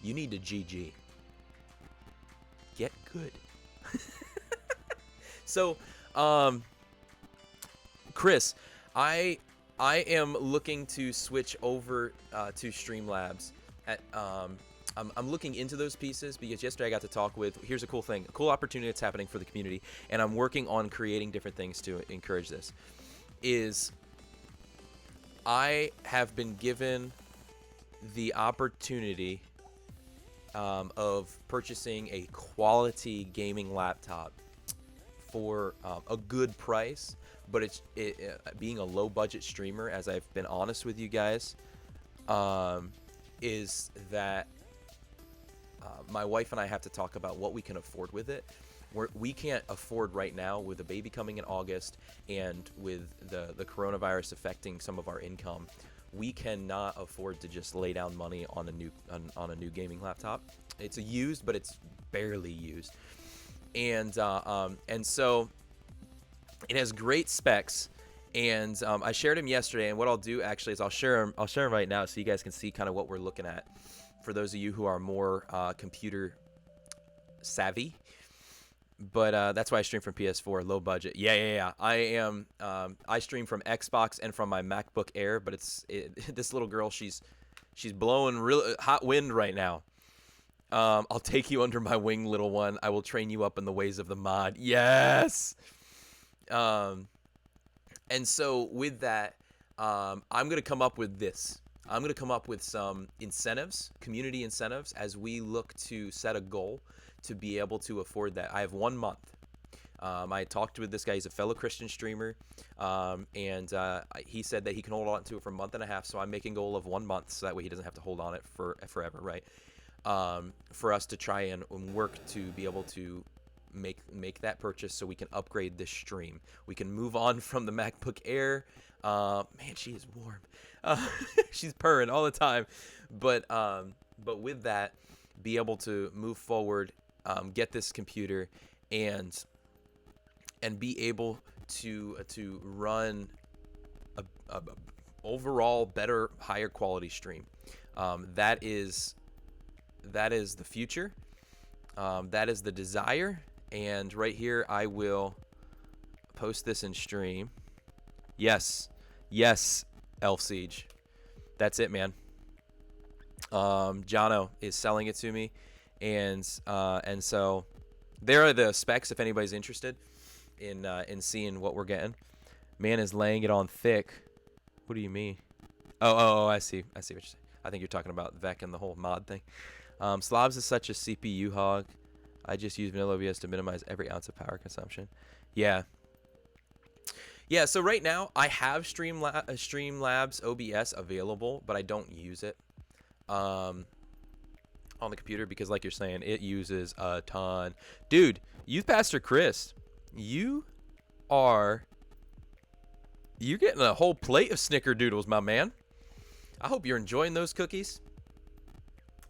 you need to GG. Get good. So, Chris, I am looking to switch over to Streamlabs at I'm looking into those pieces because yesterday I got to talk with. Here's a cool thing, a cool opportunity that's happening for the community, and I'm working on creating different things to encourage this. Is I have been given the opportunity of purchasing a quality gaming laptop for a good price, but being a low budget streamer, as I've been honest with you guys, is that my wife and I have to talk about what we can afford with it. We can't afford right now, with a baby coming in August and with the coronavirus affecting some of our income. We cannot afford to just lay down money on a new gaming laptop. It's a used, but it's barely used, and so it has great specs. And I shared him yesterday, and what I'll do actually is I'll share him right now so you guys can see kind of what we're looking at. For those of you who are more computer savvy, but that's why I stream from PS4, low budget. Yeah. I am. I stream from Xbox and from my MacBook Air, but this little girl, she's blowing real hot wind right now. I'll take you under my wing, little one. I will train you up in the ways of the mod. Yes. And so with that, I'm gonna come up with this. I'm going to come up with some incentives, community incentives, as we look to set a goal to be able to afford that. I have 1 month. I talked with this guy. He's a fellow Christian streamer, and he said that he can hold on to it for a month and a half, so I'm making a goal of 1 month, so that way he doesn't have to hold on it for forever, right? For us to try and work to be able to make that purchase so we can upgrade this stream. We can move on from the MacBook Air. Man, she is warm. She's purring all the time, but with that, be able to move forward, get this computer, and be able to run a overall better, higher quality stream. That is the future. That is the desire. And right here, I will post this in stream. Yes, Elf Siege. That's it, man. Jono is selling it to me, and so there are the specs if anybody's interested in seeing what we're getting. Man is laying it on thick. What do you mean? Oh, I see what you're saying. I think you're talking about Vec and the whole mod thing. Slobs is such a CPU hog. I just use vanilla OBS to minimize every ounce of power consumption. Yeah, so right now I have Streamlabs OBS available, but I don't use it on the computer because, like you're saying, it uses a ton. Dude, Youth Pastor Chris, you're getting a whole plate of snickerdoodles, my man. I hope you're enjoying those cookies.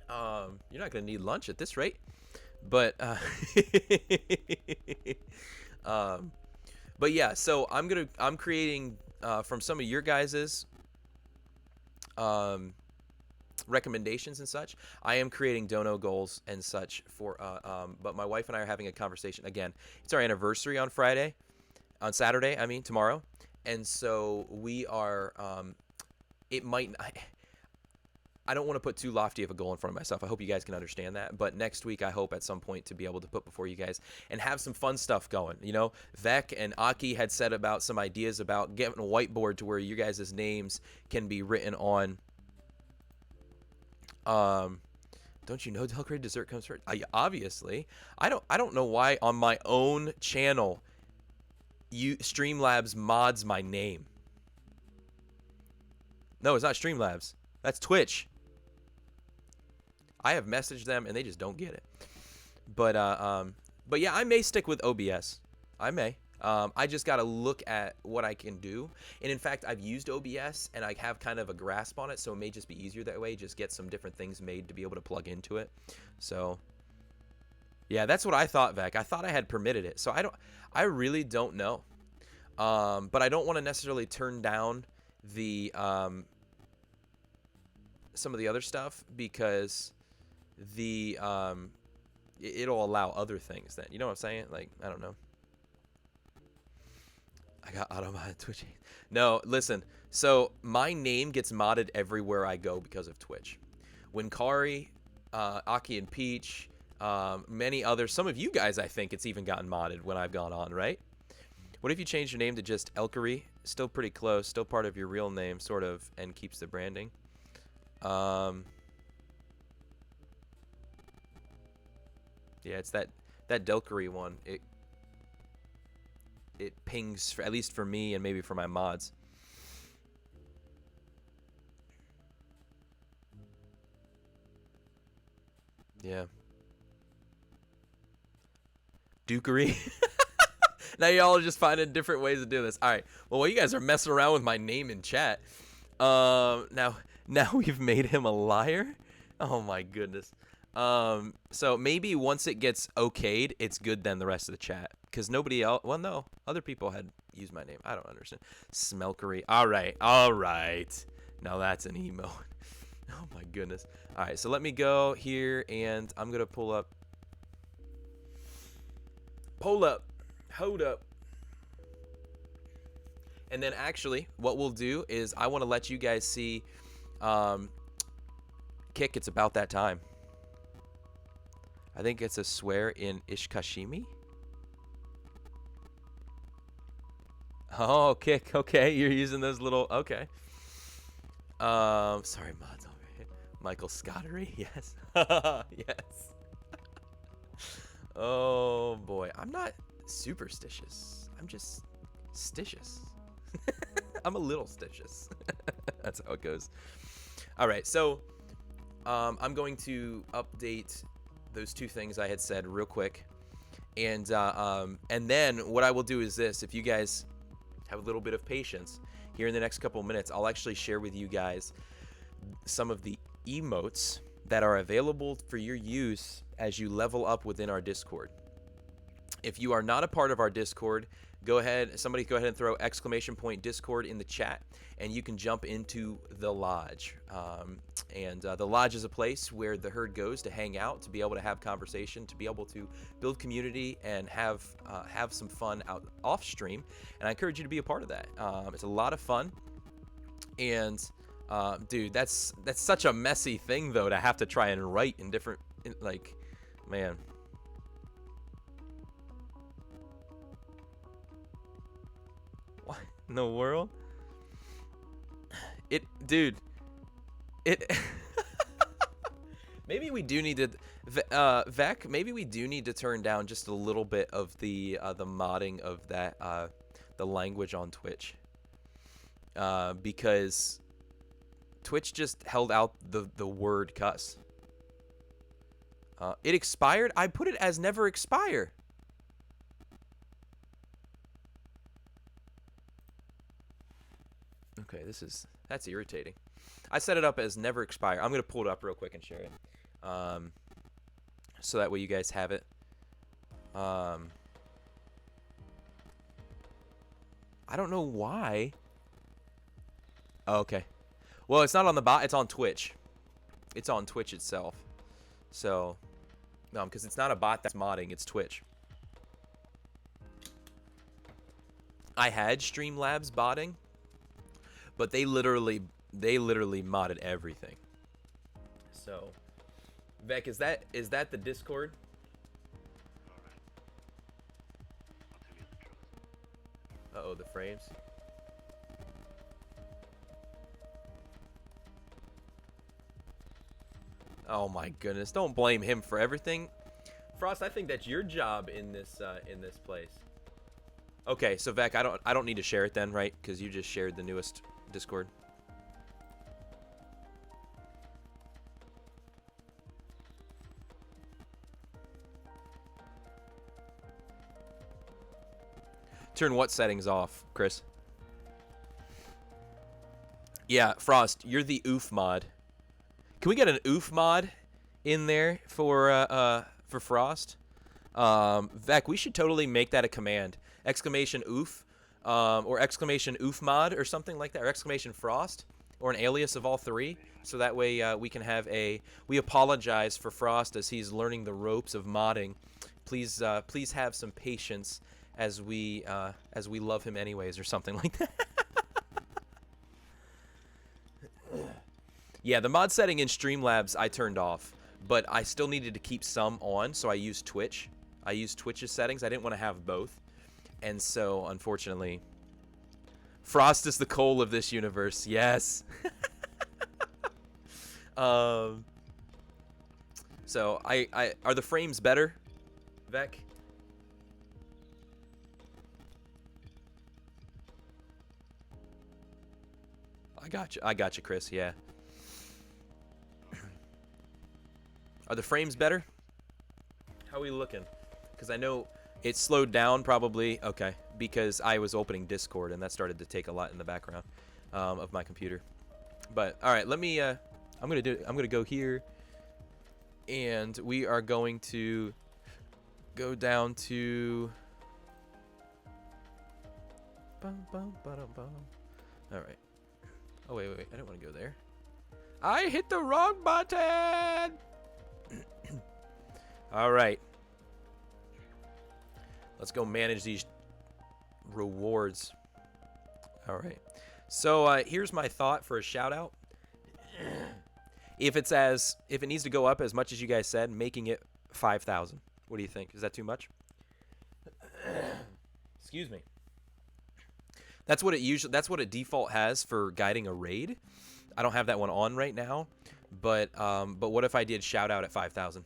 You're not going to need lunch at this rate. But but yeah, so I'm creating from some of your guys's recommendations and such. I am creating dono goals and such for but my wife and I are having a conversation again. It's our anniversary on Saturday, tomorrow. And so we are I don't want to put too lofty of a goal in front of myself. I hope you guys can understand that. But next week, I hope at some point to be able to put before you guys and have some fun stuff going. You know, Vec and Aki had said about some ideas about getting a whiteboard to where you guys' names can be written on. Don't you know Delkery dessert comes first? Obviously. I don't know why on my own channel, Streamlabs mods my name. No, it's not Streamlabs. That's Twitch. I have messaged them and they just don't get it. But yeah, I may stick with OBS. I may. I just got to look at what I can do. And in fact, I've used OBS and I have kind of a grasp on it, so it may just be easier that way. Just get some different things made to be able to plug into it. So yeah, that's what I thought, Vec. I thought I had permitted it. So I really don't know. But I don't want to necessarily turn down the some of the other stuff because it'll allow other things then. You know what I'm saying? Like, I don't know. I got auto-modded Twitch. No, listen. So my name gets modded everywhere I go because of Twitch. When Kari Aki and Peach, many others. Some of you guys, I think, it's even gotten modded when I've gone on, right? What if you change your name to just Delkery? Still pretty close, still part of your real name, sort of, and keeps the branding. Yeah, it's that Delkery one. It pings, for, at least for me and maybe for my mods. Yeah. Dukery. Now y'all are just finding different ways of doing this. All right. Well, while you guys are messing around with my name in chat, now we've made him a liar. Oh my goodness. So maybe once it gets okayed, it's good then the rest of the chat, because nobody else. Well, no, other people had used my name. I don't understand. Smelkery. All right. Now that's an emo. Oh my goodness. All right. So let me go here, and I'm gonna pull up. Hold up. And then actually, what we'll do is I want to let you guys see. Kick. It's about that time. I think it's a swear in Ishkashimi. Oh, Kick. Okay, you're using those little. Okay. Sorry, mods over here. Michael Scottery. Yes. Yes. Oh boy, I'm not superstitious. I'm just stitious. I'm a little stitious. That's how it goes. All right, so I'm going to update those two things I had said real quick, and then what I will do is this: if you guys have a little bit of patience, here in the next couple of minutes, I'll actually share with you guys some of the emotes that are available for your use as you level up within our Discord. If you are not a part of our Discord, somebody go ahead and throw !Discord in the chat, and you can jump into the lodge. The lodge is a place where the herd goes to hang out, to be able to have conversation, to be able to build community and have some fun off stream. And I encourage you to be a part of that. It's a lot of fun. And dude, that's such a messy thing though, to have to try and write in different, like, man. What in the world? Maybe we do need to, Vec, maybe we do need to turn down just a little bit of the modding of that, the language on Twitch. Because Twitch just held out the word cuss. It expired? I put it as never expire. Okay, that's irritating. I set it up as never expire. I'm going to pull it up real quick and share it. So that way you guys have it. I don't know why. Oh, okay. Well, it's not on the bot. It's on Twitch. It's on Twitch itself. So, no, because it's not a bot that's modding. It's Twitch. I had Streamlabs botting, but they literally modded everything. So, Vec, is that the Discord? Uh-oh, the frames. Oh my goodness! Don't blame him for everything, Frost. I think that's your job in this place. Okay, so Vec, I don't need to share it then, right? Because you just shared the newest Discord. Turn what settings off, Chris? Yeah, Frost, you're the oof mod. Can we get an oof mod in there for Frost? Vec, we should totally make that a command. Exclamation oof, or exclamation oof mod or something like that, or exclamation Frost, or an alias of all three. So that way we can have we apologize for Frost as he's learning the ropes of modding. Please have some patience as we love him anyways, or something like that. Yeah, the mod setting in Streamlabs I turned off. but I still needed to keep some on, so I used Twitch. I used Twitch's settings. I didn't want to have both. And so, unfortunately, Frost is the coal of this universe. Yes. So, I are the frames better, Vec? I got you, Chris. Yeah. Are the frames better? How are we looking? Because I know it slowed down probably. Okay, because I was opening Discord and that started to take a lot in the background of my computer. But all right, let me. I'm gonna go here, and we are going to go down to. All right. Oh wait, I didn't want to go there. I hit the wrong button. All right. Let's go manage these rewards. All right. So here's my thought for a shout out. If it needs to go up as much as you guys said, making it 5,000. What do you think? Is that too much? Excuse me. That's what it default has for guiding a raid. I don't have that one on right now, but what if I did shout out at 5,000?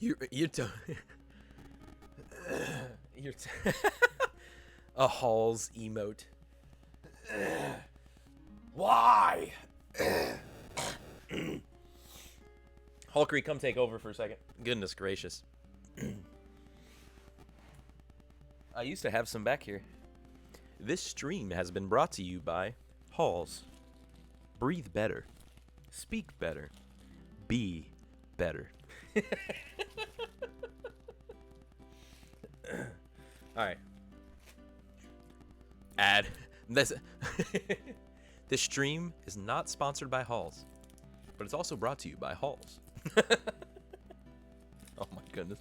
You're a Halls emote. Why? Hulkery, come take over for a second. Goodness gracious. I used to have some back here. This stream has been brought to you by Halls. Breathe better. Speak better. Be better. Alright. Ad. This stream is not sponsored by Halls, but it's also brought to you by Halls. Oh my goodness.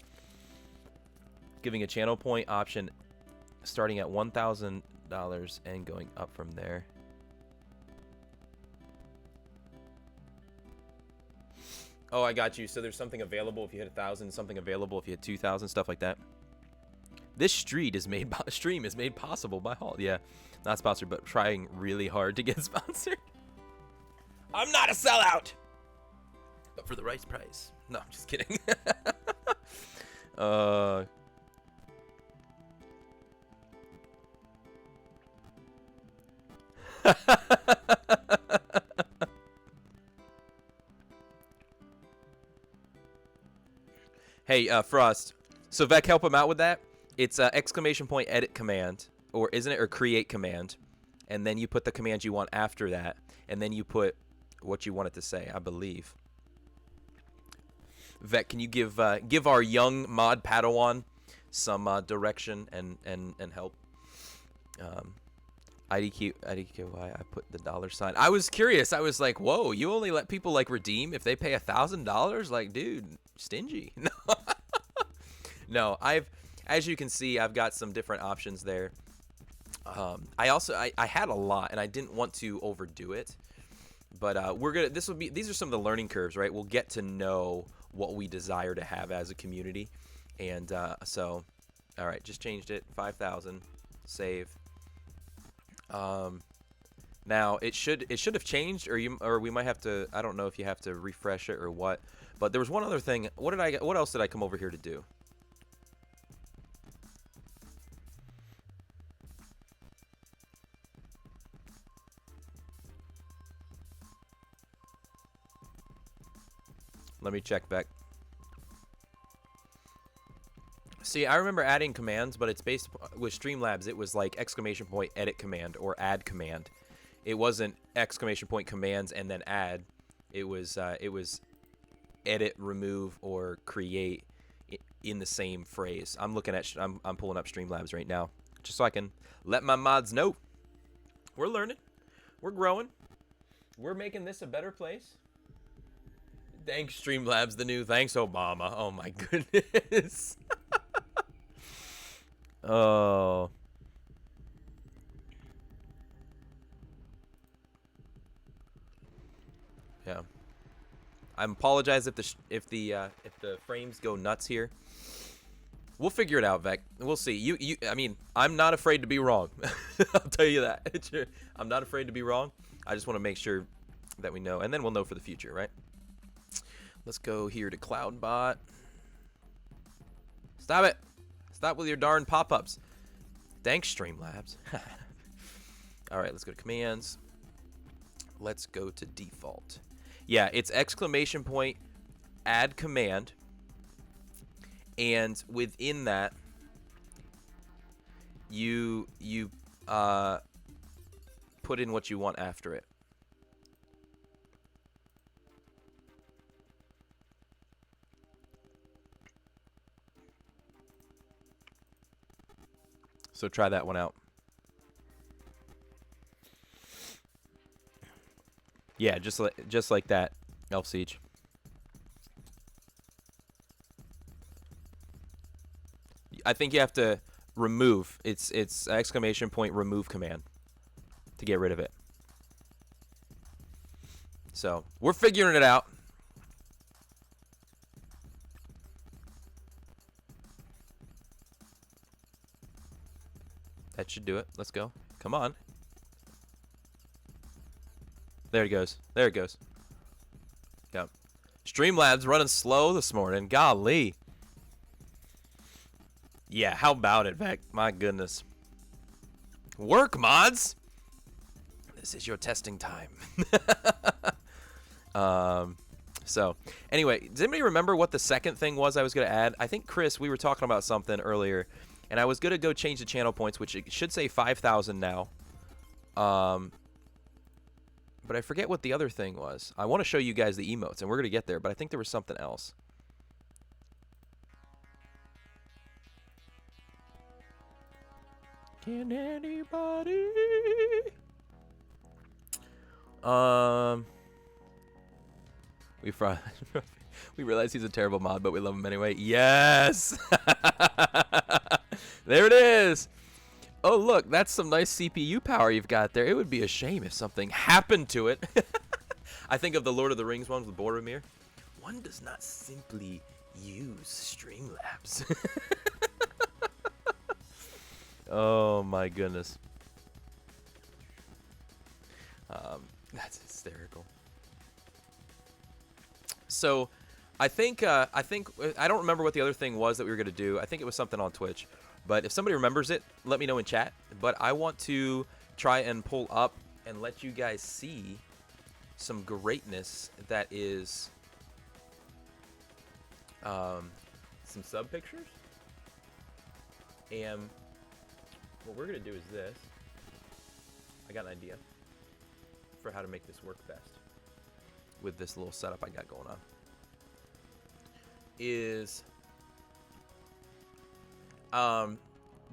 Giving a channel point option starting at $1,000 and going up from there. Oh, I got you. So there's something available if you hit 1,000, something available if you hit 2,000, stuff like that. This stream is made possible by Hall. Yeah, not sponsored, but trying really hard to get sponsored. I'm not a sellout, but for the right price. No, I'm just kidding. Hey, Frost. So Vec, help him out with that. It's exclamation point edit command, or isn't it, or create command, and then you put the command you want after that, and then you put what you want it to say, I believe. Vec, can you give our young mod Padawan some direction and help? IDQY, I put the $. I was curious. I was like, whoa, you only let people like redeem if they pay $1,000? Like, dude, stingy. No, no. As you can see, I've got some different options there. I had a lot, and I didn't want to overdo it. But these are some of the learning curves, right? We'll get to know what we desire to have as a community, and so, all right, just changed it. 5,000, save. Now it should have changed, or we might have to. I don't know if you have to refresh it or what. But there was one other thing. What else did I come over here to do? Let me check back. See, I remember adding commands, but it's based with Streamlabs. It was like exclamation point edit command or add command. It wasn't exclamation point commands and then add. It was edit, remove, or create in the same phrase. I'm pulling up Streamlabs right now just so I can let my mods know. We're learning. We're growing. We're making this a better place. Thanks, Streamlabs, the new. Thanks, Obama. Oh, my goodness. Oh. Yeah. I apologize if the frames go nuts here. We'll figure it out, Vec. We'll see. I mean, I'm not afraid to be wrong. I'll tell you that. I'm not afraid to be wrong. I just want to make sure that we know, and then we'll know for the future, right? Let's go here to CloudBot. Stop it. Stop with your darn pop-ups. Thanks, Streamlabs. All right, let's go to commands. Let's go to default. Yeah, it's exclamation point, add command, and within that, you put in what you want after it. So try that one out. Yeah, just like that, Elf Siege. I think you have to remove. It's exclamation point remove command to get rid of it. So we're figuring it out. That should do it. Let's go. Come on. There it goes. There it goes. Yep. Streamlabs running slow this morning. Golly. Yeah, how about it, Vec? My goodness. Work, mods! This is your testing time. So, anyway, does anybody remember what the second thing was I was going to add? I think, Chris, we were talking about something earlier, and I was going to go change the channel points, which it should say 5,000 now. But I forget what the other thing was. I want to show you guys the emotes, and we're going to get there, but I think there was something else. Can anybody? We realize he's a terrible mod, but we love him anyway. Yes! There it is! Oh, look, that's some nice CPU power you've got there. It would be a shame if something happened to it. I think of the Lord of the Rings ones with Boromir. One does not simply use Streamlabs. Oh, my goodness. That's hysterical. So, I don't remember what the other thing was that we were going to do. I think it was something on Twitch. But if somebody remembers it, let me know in chat. But I want to try and pull up and let you guys see some greatness that is some sub pictures. And what we're going to do is this. I got an idea for how to make this work best with this little setup I got going on.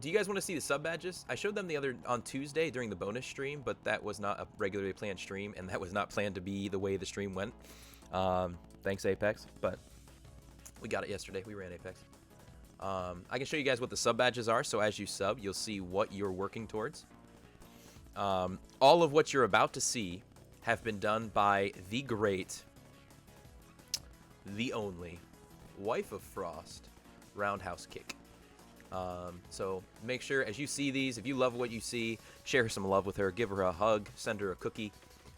Do you guys want to see the sub badges? I showed them on Tuesday during the bonus stream, but that was not a regularly planned stream, and that was not planned to be the way the stream went. Thanks, Apex, but we got it yesterday. We ran Apex. I can show you guys what the sub badges are, so as you sub, you'll see what you're working towards. All of what you're about to see have been done by the great, the only, Wife of Frost, Roundhouse Kick. So make sure as you see these, if you love what you see, share some love with her, give her a hug, send her a cookie,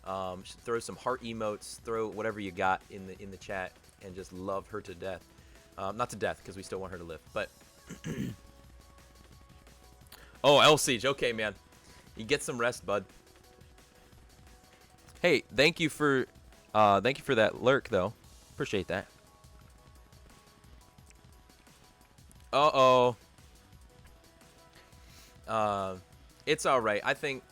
throw some heart emotes, throw whatever you got in the chat, and just love her to death. Not to death, because we still want her to live, but oh, L Siege, okay, man, you get some rest, bud. Hey, thank you for that lurk, though. Appreciate that. Uh-oh. It's all right. I think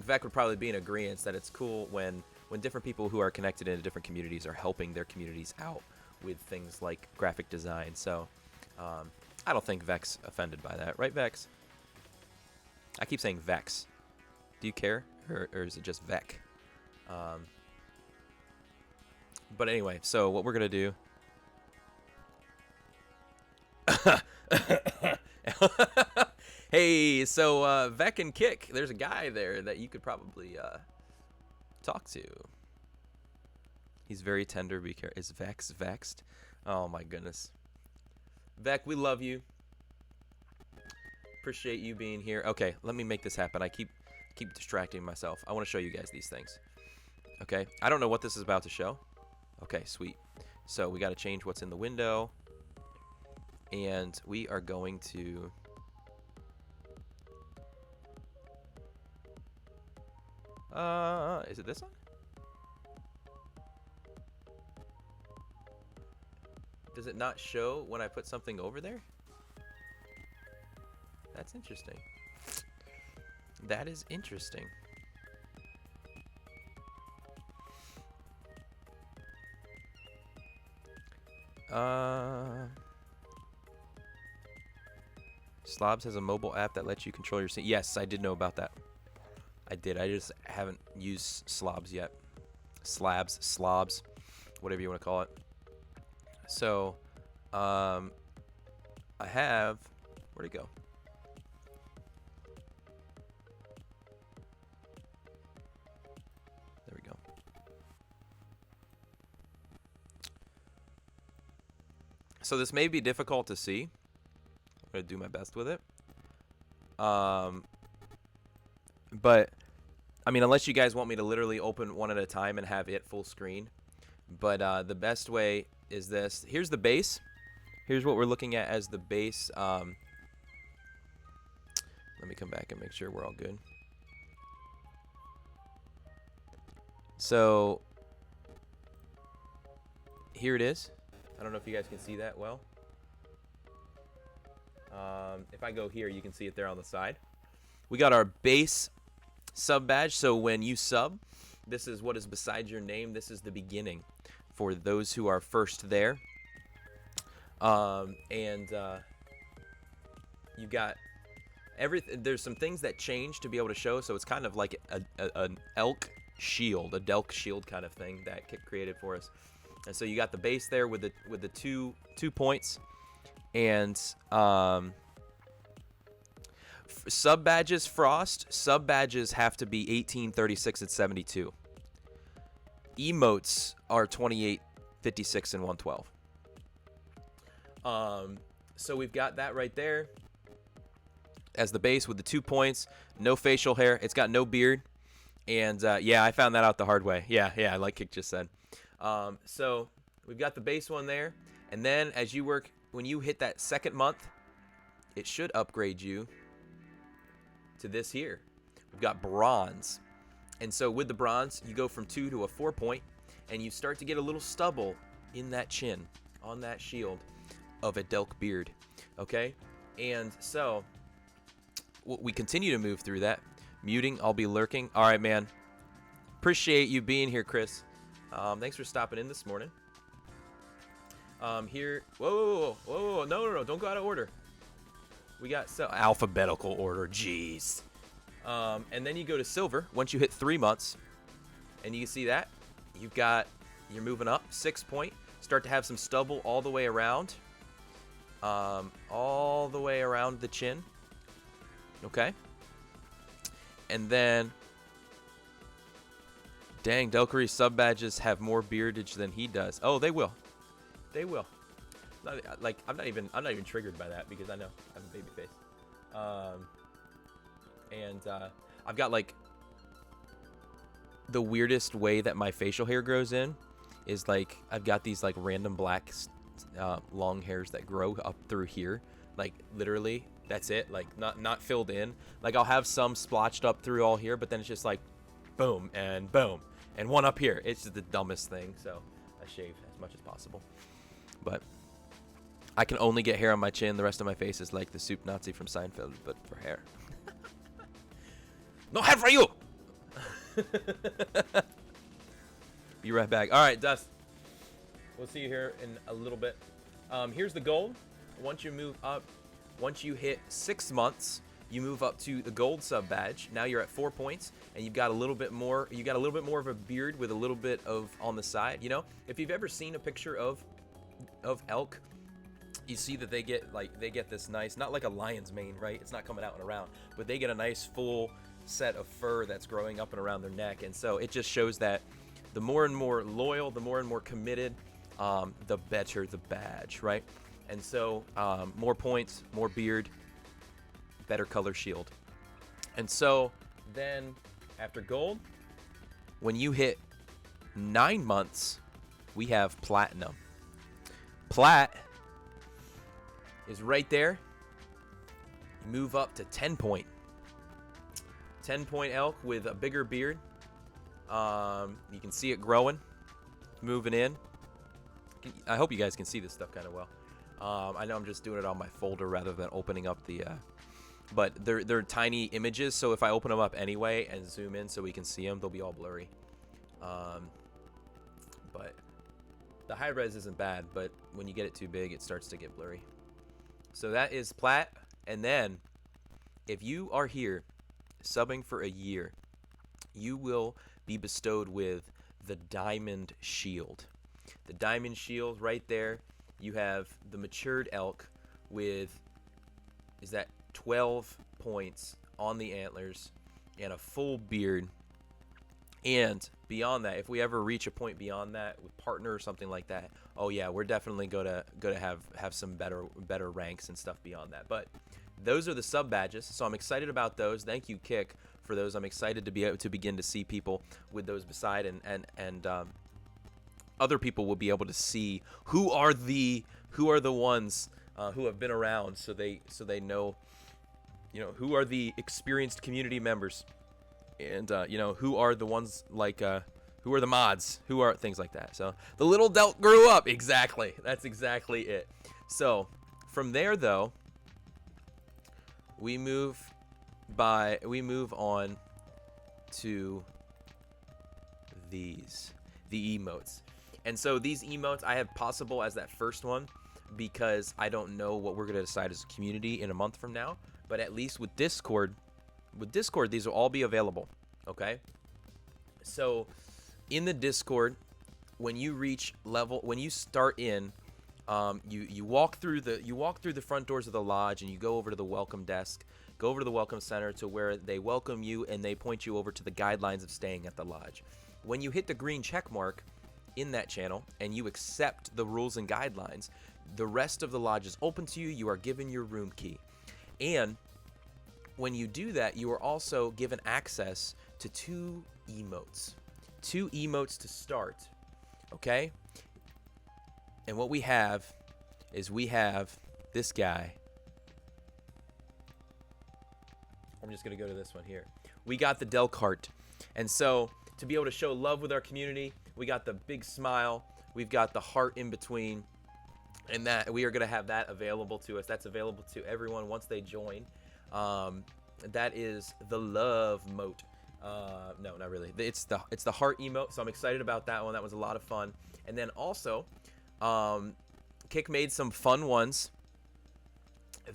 Vec would probably be in agreement that it's cool when different people who are connected into different communities are helping their communities out with things like graphic design. So, I don't think Vec's offended by that, right, Vex? I keep saying Vex. Do you care, or is it just Vec? But anyway, so what we're gonna do. Hey, so Vec and Kick, there's a guy there that you could probably talk to. He's very tender. Be careful. Is Vex vexed? Oh my goodness. Vec, we love you. Appreciate you being here. Okay, let me make this happen. I keep distracting myself. I want to show you guys these things. Okay, I don't know what this is about to show. Okay, sweet. So we got to change what's in the window, and we are going to. Is it this one? Does it not show when I put something over there? That's interesting. That is interesting. Slobs has a mobile app that lets you control your scene. Yes, I did know about that. I did. I just haven't used Slobs yet. Slobs, whatever you want to call it. So, I have. Where'd it go? There we go. So this may be difficult to see. I'm gonna do my best with it. But I mean, unless you guys want me to literally open one at a time and have it full screen. But the best way is this. Here's the base. Here's what we're looking at as the base. Let me come back and make sure we're all good. So here it is. I don't know if you guys can see that well. If I go here, you can see it there on the side. We got our base sub badge. So when you sub, this is what is beside your name. This is the beginning for those who are first there. You got everything. There's some things that change to be able to show. So it's kind of like an elk shield, a Delk shield kind of thing that Kit created for us. And so you got the base there with the two points, and sub badges. Frost sub badges have to be 18, 36, and 72. Emotes are 28, 56, and 112. So we've got that right there as the base with the 2 points. No facial hair. It's got no beard. And yeah, I found that out the hard way. Yeah, like Kick just said. So we've got the base one there, and then as you work, when you hit that second month, it should upgrade you to this here. We've got bronze, and so with the bronze, you go from 2 to a 4 point, and you start to get a little stubble in that chin, on that shield of a Delk beard. Okay, and so we continue to move through that. Muting, I'll be lurking. All right, man. Appreciate you being here, Chris. Thanks for stopping in this morning. Here, whoa, no, don't go out of order. We got alphabetical order, jeez. And then you go to silver once you hit 3 months, and you can see that you're moving up 6 point. Start to have some stubble all the way around, the chin. Okay, and then. Dang, Delkery sub badges have more beardage than he does. Oh, they will. They will. Like I'm not even triggered by that because I know I have a baby face. I've got like the weirdest way that my facial hair grows in is like I've got these like random black long hairs that grow up through here. Like literally, that's it. Like not filled in. Like I'll have some splotched up through all here, but then it's just like boom and boom. And one up here. It's just the dumbest thing. So I shave as much as possible. But I can only get hair on my chin. The rest of my face is like the soup Nazi from Seinfeld, but for hair. No hair for you! Be right back. All right, Dust. We'll see you here in a little bit. Here's the goal. Once you move up, once you hit 6 months, you move up to the gold sub badge. Now you're at 4 points, and you've got a little bit more. You got a little bit more of a beard with a little bit of on the side. You know, if you've ever seen a picture of elk, you see that they get this nice, not like a lion's mane, right? It's not coming out and around, but they get a nice full set of fur that's growing up and around their neck, and so it just shows that The more and more loyal, the more and more committed, the better the badge, right? And so more points, more beard, better color shield. And so then after gold, when you hit 9 months, we have platinum. Plat is right there. Move up to 10 point. 10 point elk with a bigger beard. You can see it growing, moving in. I hope you guys can see this stuff kind of well. I know I'm just doing it on my folder rather than opening up the but they're tiny images, so if I open them up anyway and zoom in so we can see them, they'll be all blurry. But the high res isn't bad, but when you get it too big, it starts to get blurry. So that is plat. And then if you are here subbing for a year, you will be bestowed with the diamond shield. The diamond shield right there. You have the matured elk with, is that 12 points on the antlers and a full beard. And beyond that, if we ever reach a point beyond that with partner or something like that, oh yeah, we're definitely gonna have some better ranks and stuff beyond that. But those are the sub badges, so I'm excited about those. Thank you, Kick, for those. I'm excited to be able to begin to see people with those beside, and other people will be able to see who are the ones who have been around, so they know, who are the experienced community members, and who are the ones like who are the mods, who are things like that. So the little Delk grew up. Exactly, that's exactly it. So from there though, we move on to the emotes. And so these emotes I have possible as that first one because I don't know what we're going to decide as a community in a month from now. But at least with Discord, these will all be available. Okay? So in the Discord, when you start in, you walk through the front doors of the lodge and you go over to the welcome desk, go over to the welcome center to where they welcome you and they point you over to the guidelines of staying at the lodge. When you hit the green check mark in that channel and you accept the rules and guidelines, the rest of the lodge is open to you. You are given your room key. And when you do that, you are also given access to 2 emotes. 2 emotes to start. Okay? And what we have is this guy. I'm just going to go to this one here. We got the Delkery. And so to be able to show love with our community, we got the big smile. We've got the heart in between. And that we are going to have that available to us. That's available to everyone once they join. That is the love mote. No, not really. It's the heart emote. So I'm excited about that one. That was a lot of fun. And then also, Kick made some fun ones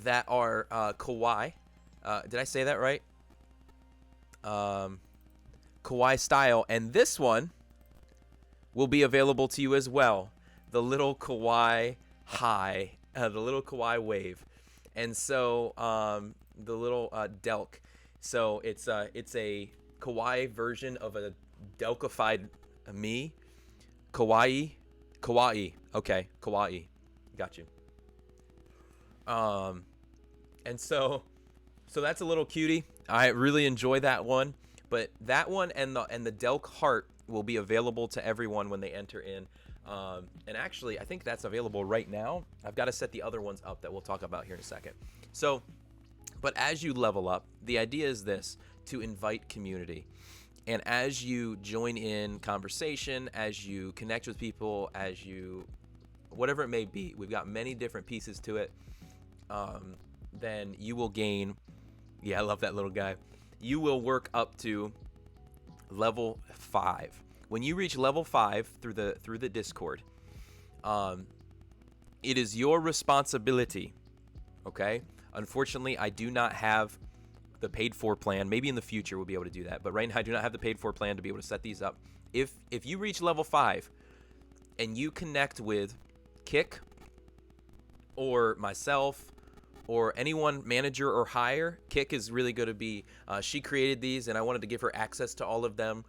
that are kawaii. Did I say that right? Kawaii style. And this one will be available to you as well. The little kawaii high, the little kawaii wave. And so the little Delk. So it's a kawaii version of a Delkified me. Kawaii. Okay, kawaii. Got you. And so that's a little cutie. I really enjoy that one. But that one and the Delk heart will be available to everyone when they enter in. And actually, I think that's available right now. I've got to set the other ones up that we'll talk about here in a second. So, but as you level up, the idea is this: to invite community. And as you join in conversation, as you connect with people, as you, whatever it may be, we've got many different pieces to it. Then you will gain, yeah, I love that little guy. You will work up to level 5. When you reach level 5 through the Discord, it is your responsibility. Okay. Unfortunately, I do not have the paid for plan. Maybe in the future we'll be able to do that, but right now I do not have the paid for plan to be able to set these up. If you reach level 5 and you connect with Kick or myself or anyone manager or higher, Kick is really going to be, she created these and I wanted to give her access to all of them.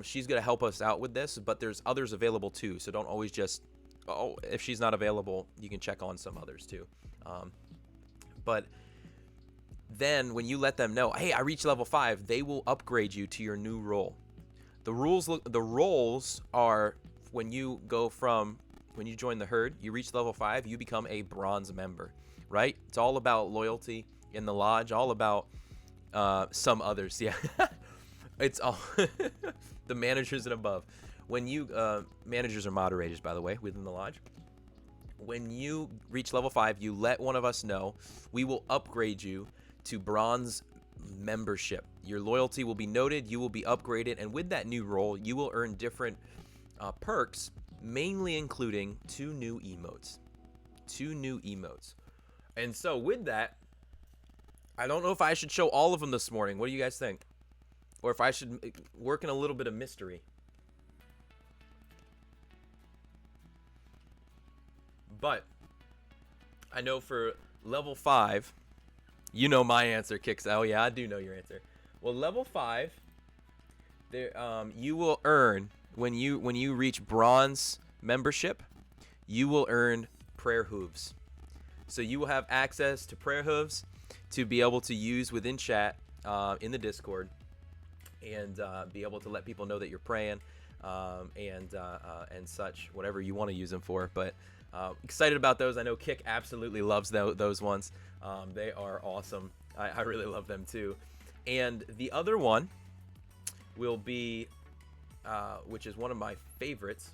She's going to help us out with this, but there's others available too. So don't always just, oh, if she's not available, you can check on some others too. But then when you let them know, hey, I reached level 5, they will upgrade you to your new role. The roles are when you join the herd, you reach level 5, you become a bronze member, right? It's all about loyalty in the lodge, all about some others. Yeah, it's all the managers and above. When you managers are moderators, by the way, within the lodge. When you reach level 5, you let one of us know. We will upgrade you to bronze membership. Your loyalty will be noted, you will be upgraded, and with that new role, you will earn different perks, mainly including 2 new emotes. 2 new emotes. And so with that, I don't know if I should show all of them this morning. What do you guys think? Or if I should work in a little bit of mystery. But I know for level 5, you know my answer, Kicks. Oh yeah, I do know your answer. Well, level 5, there you will earn when you reach bronze membership, you will earn prayer hooves. So you will have access to prayer hooves to be able to use within chat in the Discord, and be able to let people know that you're praying, and such, whatever you want to use them for. But excited about those. I know Kick absolutely loves those ones. They are awesome. I really love them too. And the other one will be, which is one of my favorites.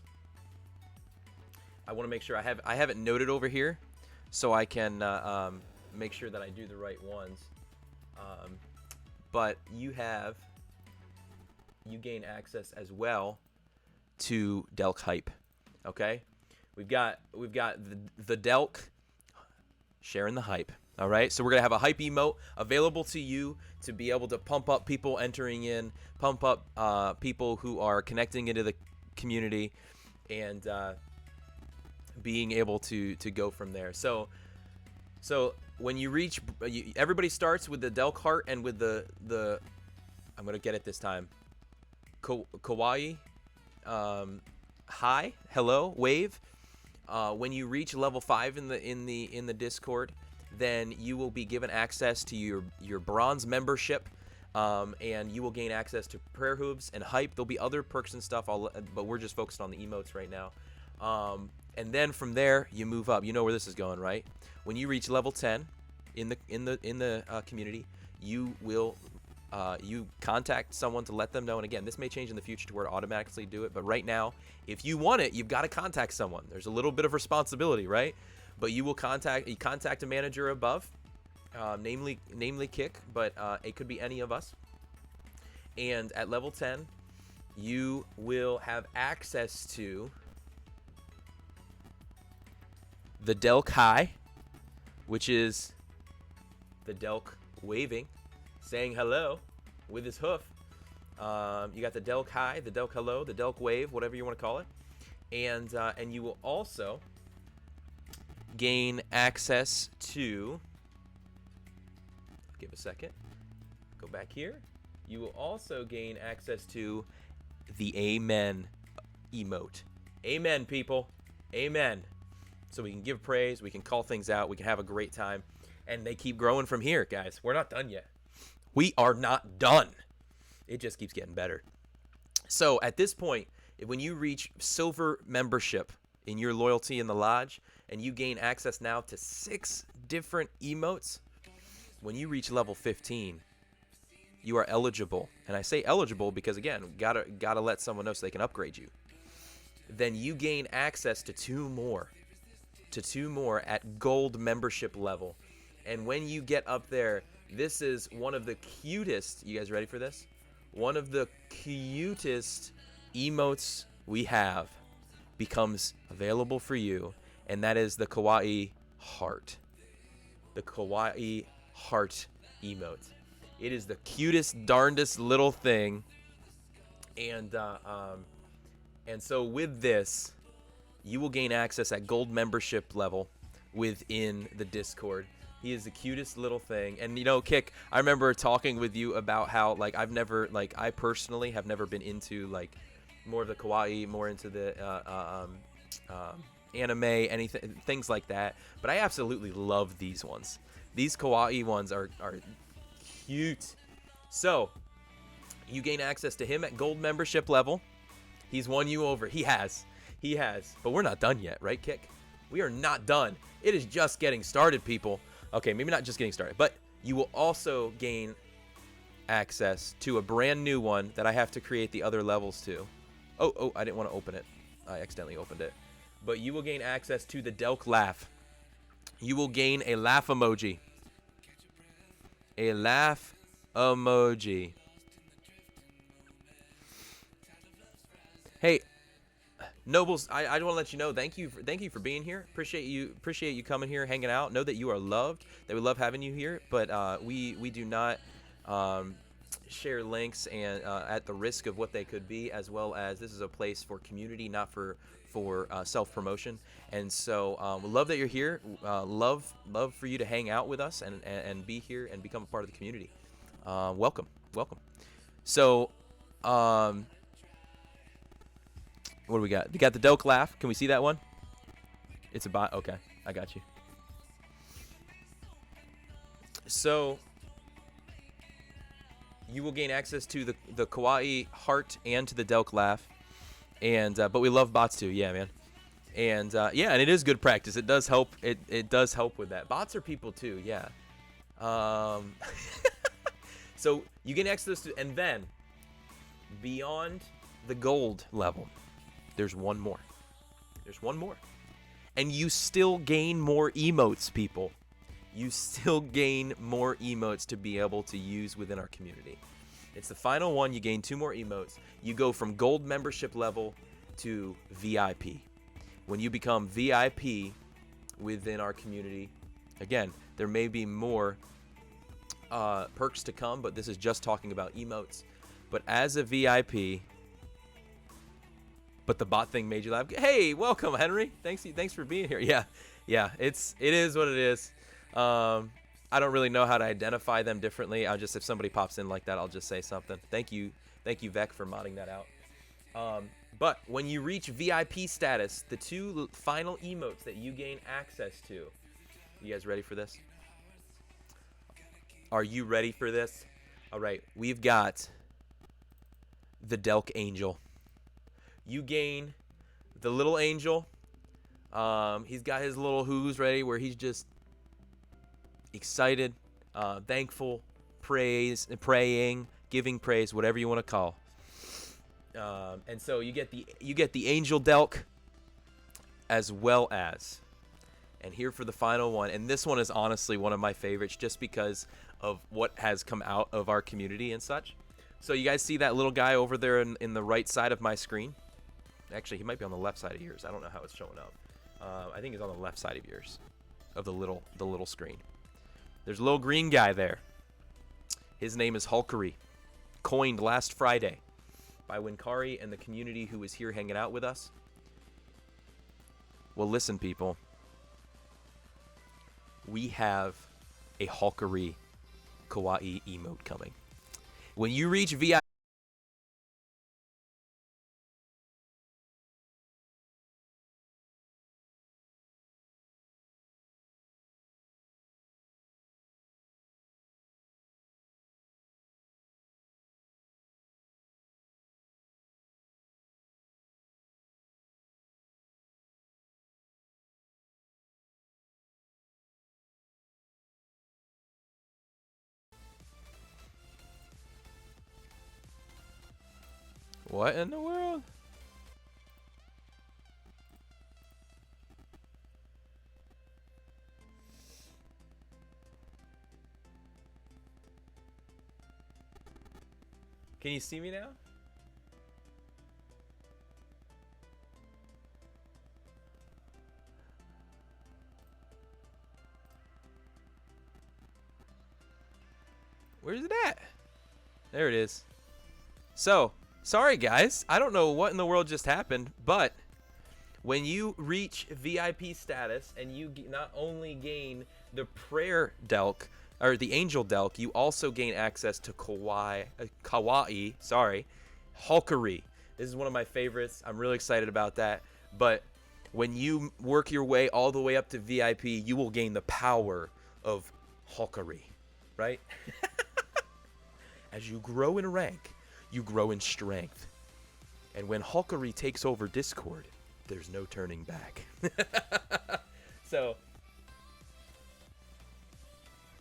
I want to make sure I have it noted over here, so I can make sure that I do the right ones. But you gain access as well to Delk hype. Okay, we've got the Delk sharing the hype. All right, so we're gonna have a hype emote available to you to be able to pump up people entering in, pump up people who are connecting into the community, and being able to go from there. So when you reach, everybody starts with the Delk heart and with the I'm gonna get it this time. Kawaii, hi, hello, wave. When you reach level 5 in the Discord, then you will be given access to your bronze membership, and you will gain access to prayer hooves and hype. There'll be other perks and stuff, but we're just focused on the emotes right now. And then from there you move up. You know where this is going, right? When you reach level 10 in the community, you will you contact someone to let them know. And again, this may change in the future to where it automatically do it, but right now, if you want it, you've got to contact someone. There's a little bit of responsibility, right? But you will contact a manager above, namely Kick, but it could be any of us. And at level 10, you will have access to the Delk high, which is the Delk waving, saying hello with his hoof. You got the Delk high, the Delk hello, the Delk wave, whatever you want to call it, and you will also gain access to. Give a second. Go back here. You will also gain access to the Amen emote. Amen, people. Amen. So we can give praise, we can call things out, we can have a great time, and they keep growing from here, guys. We're not done yet. We are not done. It just keeps getting better. So at this point, when you reach silver membership in your loyalty in the lodge, and you gain access now to 6 different emotes, when you reach level 15, you are eligible. And I say eligible because, again, gotta let someone know so they can upgrade you. Then you gain access to 2 more. At gold membership level. And when you get up there, this is one of the cutest, you guys ready for this? One of the cutest emotes we have becomes available for you, and that is the Kawaii heart. The Kawaii heart emote. It is the cutest, darndest little thing. And so with this, you will gain access at gold membership level within the Discord. He is the cutest little thing. And you know, Kick, I remember talking with you about how like I personally have never been into like more of the kawaii, more into the anime, anything, things like that. But I absolutely love these ones. These kawaii ones are cute. So you gain access to him at gold membership level. He's won you over. He has. But we're not done yet, right, Kick? We are not done. It is just getting started, people. Okay, maybe not just getting started, but you will also gain access to a brand new one that I have to create the other levels to. Oh, I didn't want to open it. I accidentally opened it. But you will gain access to the Delk laugh. You will gain a laugh emoji. A laugh emoji. Hey, Nobles, I want to let you know, thank you for being here. Appreciate you coming here, hanging out. Know that you are loved, that we love having you here, but we do not share links and at the risk of what they could be, as well as this is a place for community, not for self-promotion. And so we love that you're here. Love for you to hang out with us and be here and become a part of the community. Welcome. So what do we got? We got the Delk laugh. Can we see that one? It's a bot. Okay, I got you. So you will gain access to the kawaii heart and to the Delk laugh, and but we love bots too. Yeah, man. And yeah, and it is good practice. It does help. It does help with that. Bots are people too. Yeah. So you gain access to, and then beyond the gold level, there's one more. And you still gain more emotes, people. You still gain more emotes to be able to use within our community. It's the final one. You gain 2 more emotes. You go from gold membership level to VIP. When you become VIP within our community, again, there may be more perks to come, but this is just talking about emotes. But as a VIP, but the bot thing made you laugh. Hey, welcome, Henry. Thanks for being here. Yeah. It is what it is. I don't really know how to identify them differently. I'll just, if somebody pops in like that, I'll just say something. Thank you, Vec, for modding that out. But when you reach VIP status, the 2 final emotes that you gain access to. You guys ready for this? Are you ready for this? All right, we've got the Delk Angel. You gain the little angel. He's got his little whoos ready where he's just excited, thankful, praying, giving praise, whatever you want to call. And so you get the angel Delk, as well as, and here for the final one, and this one is honestly one of my favorites just because of what has come out of our community and such. So you guys see that little guy over there in the right side of my screen? Actually, he might be on the left side of yours. I don't know how it's showing up. I think he's on the left side of yours, of the little screen. There's a little green guy there. His name is Delkery, coined last Friday by Winkari and the community who was here hanging out with us. Well, listen, people. We have a Delkery kawaii emote coming. When you reach VIP. What in the world? Can you see me now? Where's it at? There it is. So, sorry guys. I don't know what in the world just happened, but When you reach VIP status and you not only gain the prayer Delk, or the angel Delk, you also gain access to Kawaii, Hulkery. This is one of my favorites. I'm really excited about that. But when you work your way all the way up to VIP, you will gain the power of Hulkery, right? As you grow in rank, you grow in strength. And when Hulkery takes over Discord, there's no turning back. So,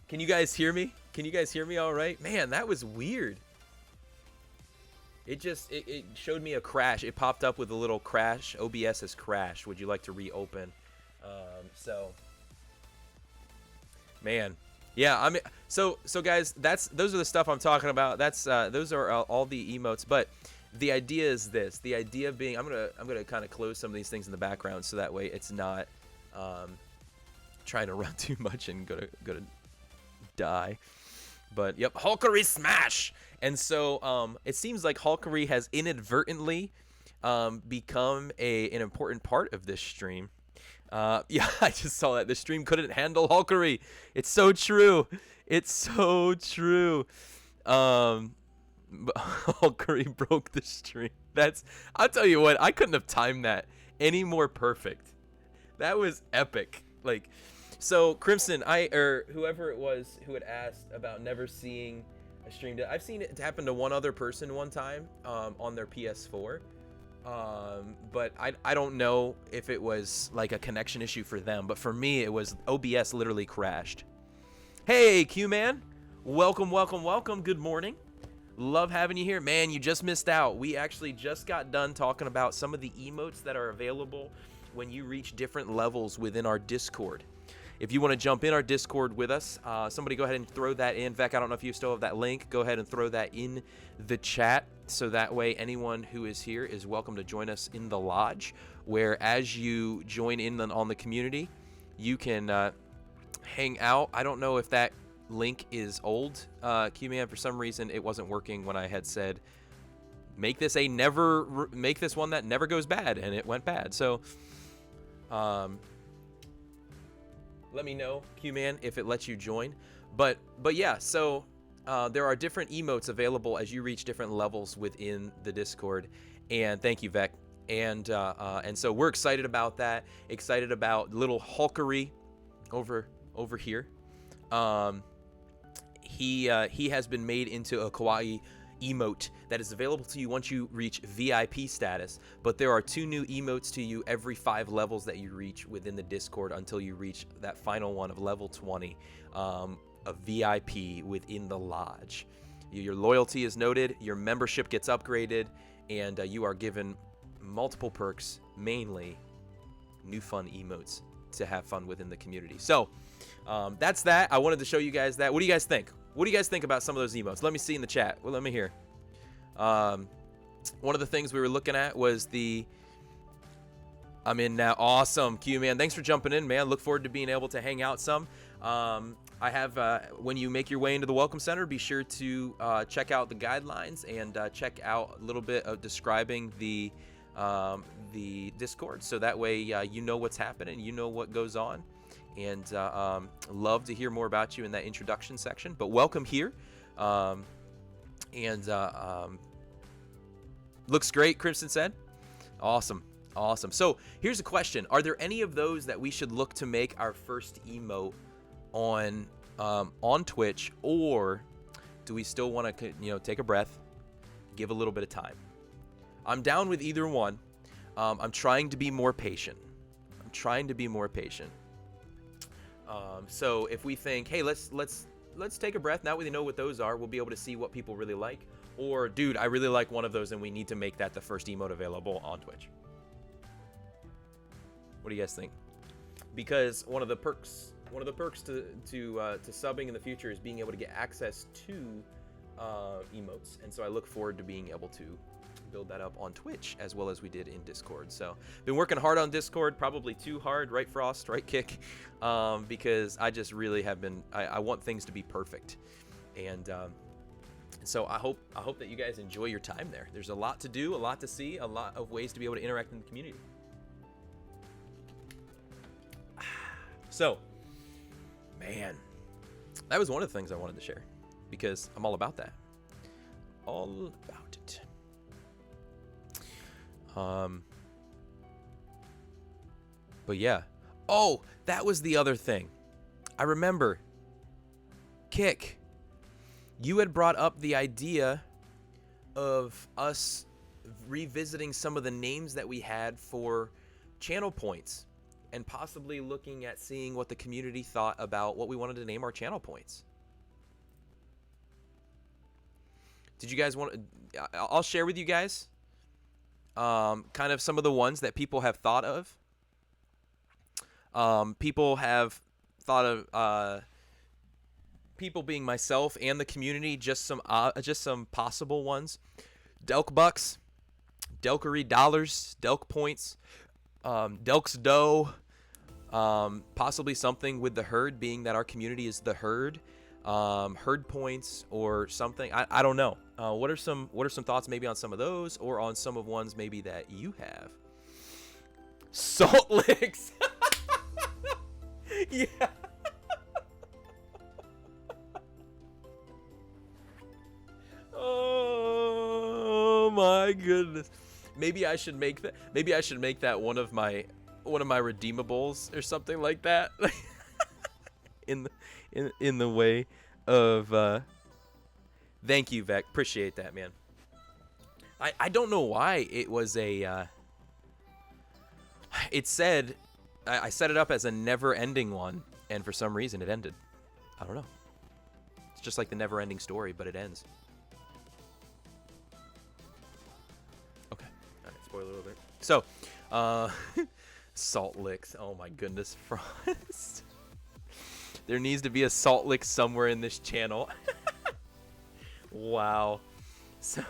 can you guys hear me? Can you guys hear me all right? Man, that was weird. It showed me a crash. It popped up with a little crash. OBS has crashed. Would you like to reopen? Man, yeah. I mean, so guys, those are the stuff I'm talking about. Those are all the emotes. But the idea is this. The idea being, I'm gonna kind of close some of these things in the background so that way it's not trying to run too much and gonna die. But yep, Hulkery smash. And so it seems like Hulkery has inadvertently become an important part of this stream. Yeah, I just saw that the stream couldn't handle Hulkery. It's so true. It's so true. Hulkery broke the stream. I'll tell you what, I couldn't have timed that any more perfect. That was epic. Like, so Crimson, or whoever it was who had asked about never seeing a stream, I've seen it happen to one other person one time on their PS4. But I don't know if it was like a connection issue for them, but for me it was OBS literally crashed. Hey Q-Man, welcome. Good morning. Love having you here. Man, you just missed out. We actually just got done talking about some of the emotes that are available when you reach different levels within our Discord. If you want to jump in our Discord with us, somebody go ahead and throw that in. Vec, I don't know if you still have that link. Go ahead and throw that in the chat, so that way anyone who is here is welcome to join us in the lodge, where as you join in on the community, you can hang out. I don't know if that link is old, Q-Man. For some reason, it wasn't working when I had said, make this one that never goes bad, and it went bad. So, let me know, Q-Man, if it lets you join. But yeah, so there are different emotes available as you reach different levels within the Discord. And thank you, Vec. And so we're excited about that. Excited about little Hulkery over here. He has been made into a kawaii emote that is available to you once you reach VIP status, but there are 2 new emotes to you every 5 levels that you reach within the Discord until you reach that final one of level 20 of VIP within the lodge. Your loyalty is noted, your membership gets upgraded, and you are given multiple perks, mainly new fun emotes to have fun within the community. So that's that. I wanted to show you guys that. What do you guys think? What do you guys think about some of those emotes? Let me see in the chat. Well, let me hear. One of the things we were looking at was I'm in now. Awesome, Q-Man. Thanks for jumping in, man. Look forward to being able to hang out some. I have, when you make your way into the Welcome Center, be sure to check out the guidelines and check out a little bit of describing the Discord, so that way you know what's happening, you know what goes on. And love to hear more about you in that introduction section. But welcome here. Looks great, Crimson said. Awesome. So here's a question. Are there any of those that we should look to make our first emote on Twitch, or do we still want to take a breath, give a little bit of time? I'm down with either one. I'm trying to be more patient. So if we think, hey, let's take a breath. Now we know what those are. We'll be able to see what people really like. Or, dude, I really like one of those, and we need to make that the first emote available on Twitch. What do you guys think? Because one of the perks to subbing in the future is being able to get access to emotes, and so I look forward to being able to build that up on Twitch as well as we did in Discord. So been working hard on Discord, probably too hard, right, Frost, right, Kick, because I just really have been, I want things to be perfect. And so I hope that you guys enjoy your time there. There's a lot to do, a lot to see, a lot of ways to be able to interact in the community. So, man, that was one of the things I wanted to share because I'm all about that. All about it. But yeah. Oh, that was the other thing. I remember. Kick. You had brought up the idea of us revisiting some of the names that we had for channel points and possibly looking at seeing what the community thought about what we wanted to name our channel points. Did you guys want to, I'll share with you guys kind of some of the ones that people have thought of. People have thought of people being myself and the community, just some possible ones. Delk bucks, Delkery dollars, Delk points, Delk's dough, possibly something with the herd, being that our community is the herd, herd points or something. I don't know. What are some thoughts maybe on some of those, or on some of ones maybe that you have? Salt licks. Yeah. Oh my goodness. Maybe I should make that. Maybe I should make that one of my redeemables or something like that. in the way of. Thank you, Vec. Appreciate that, man. I don't know why it was a. It said, I set it up as a never-ending one, and for some reason it ended. I don't know. It's just like the never-ending story, but it ends. Okay. All right, spoiler a little bit. So, salt licks. Oh my goodness, Frost. There needs to be a salt lick somewhere in this channel. Wow. So,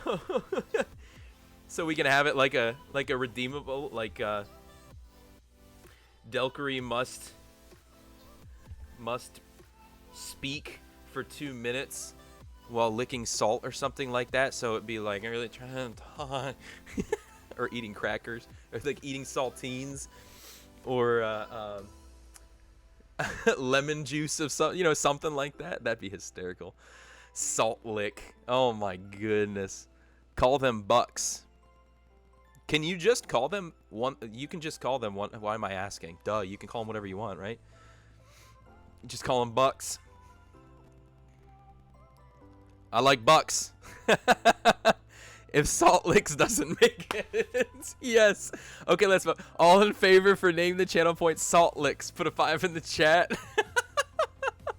so we can have it like a redeemable, like Delkery must speak for 2 minutes while licking salt or something like that. So it'd be like, I'm really trying to talk. Or eating crackers, or like eating saltines, or lemon juice of some, something like that. That'd be hysterical. Salt lick. Oh my goodness. Call them bucks. Can you just call them one? You can just call them one. Why am I asking? Duh, you can call them whatever you want, right? Just call them bucks. I like bucks. If salt licks doesn't make it. Yes. Okay, let's vote. All in favor for name the channel point salt licks. Put a 5 in the chat.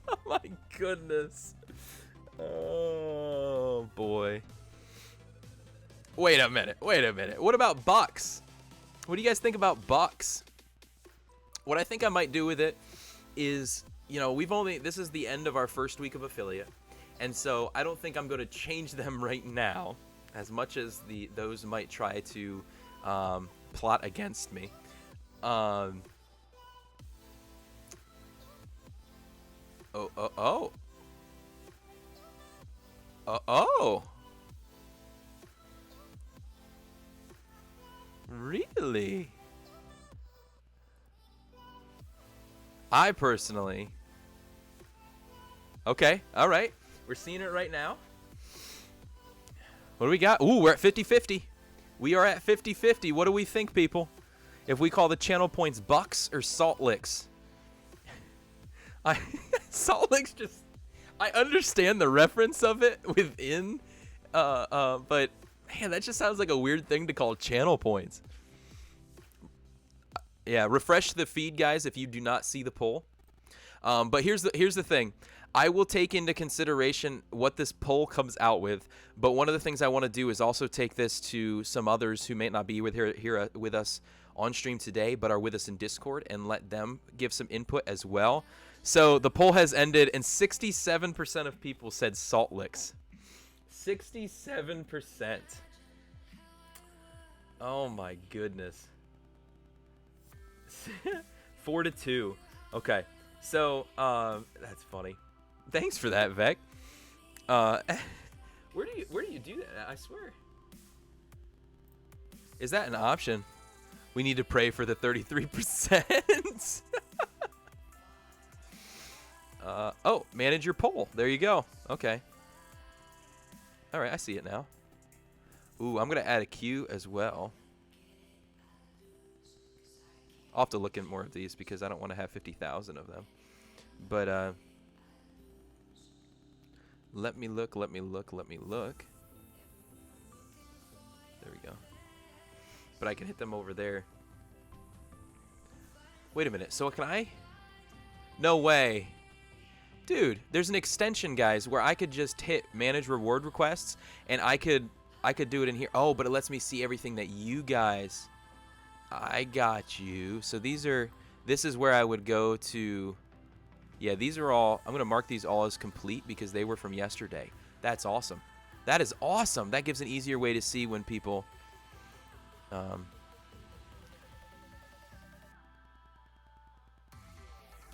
Oh my goodness. Oh boy. Wait a minute. What about bucks? What do you guys think about bucks? What I think I might do with it is, this is the end of our first week of affiliate. And so I don't think I'm going to change them right now, as much as those might try to plot against me. Oh. Really? I personally... Okay, all right. We're seeing it right now. What do we got? Ooh, we're at 50-50. We are at 50-50. What do we think, people? If we call the channel points bucks or salt licks? Salt licks just... I understand the reference of it within, but man, that just sounds like a weird thing to call channel points. Yeah, refresh the feed, guys, if you do not see the poll. But here's the thing. I will take into consideration what this poll comes out with, but one of the things I want to do is also take this to some others who may not be here with us on stream today, but are with us in Discord, and let them give some input as well. So the poll has ended, and 67% of people said salt licks. 67%. Oh my goodness. 4-2. Okay. So, that's funny. Thanks for that, Vec. Where do you do that? I swear. Is that an option? We need to pray for the 33%. Oh, manage your poll. There you go. Okay. All right, I see it now. Ooh, I'm going to add a queue as well. I'll have to look at more of these because I don't want to have 50,000 of them. But let me look. There we go. But I can hit them over there. Wait a minute. So can I? No way. Dude, there's an extension, guys, where I could just hit manage reward requests and I could do it in here. Oh, but it lets me see everything that you guys. I got you. So this is where I would go to. Yeah, these are all, I'm going to mark these all as complete because they were from yesterday. That's awesome. That is awesome. That gives an easier way to see when people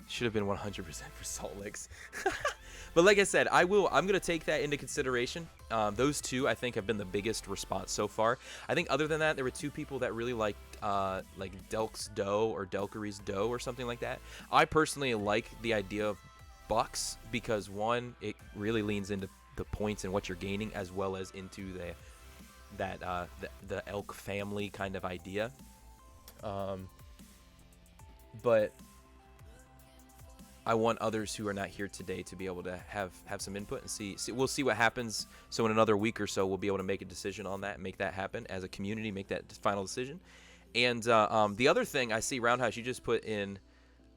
should have been 100% for salt licks. But like I said, I'm going to take that into consideration. Those two, I think, have been the biggest response so far. I think other than that, there were two people that really liked Delk's dough or Delkery's dough or something like that. I personally like the idea of bucks because, one, it really leans into the points and what you're gaining as well as into the elk family kind of idea. But I want others who are not here today to be able to have some input and see. We'll see what happens. So in another week or so, we'll be able to make a decision on that and make that happen as a community, make that final decision. And the other thing I see, Roundhouse, you just put in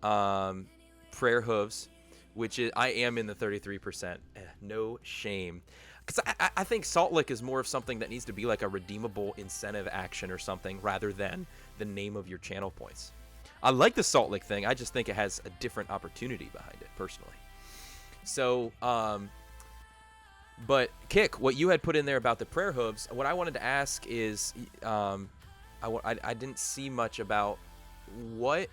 prayer hooves, which is, I am in the 33%. No shame. Because I think Salt Lick is more of something that needs to be like a redeemable incentive action or something rather than the name of your channel points. I like the Salt Lick thing. I just think it has a different opportunity behind it, personally. So, but Kick, what you had put in there about the prayer hooves, what I wanted to ask is, I didn't see much about what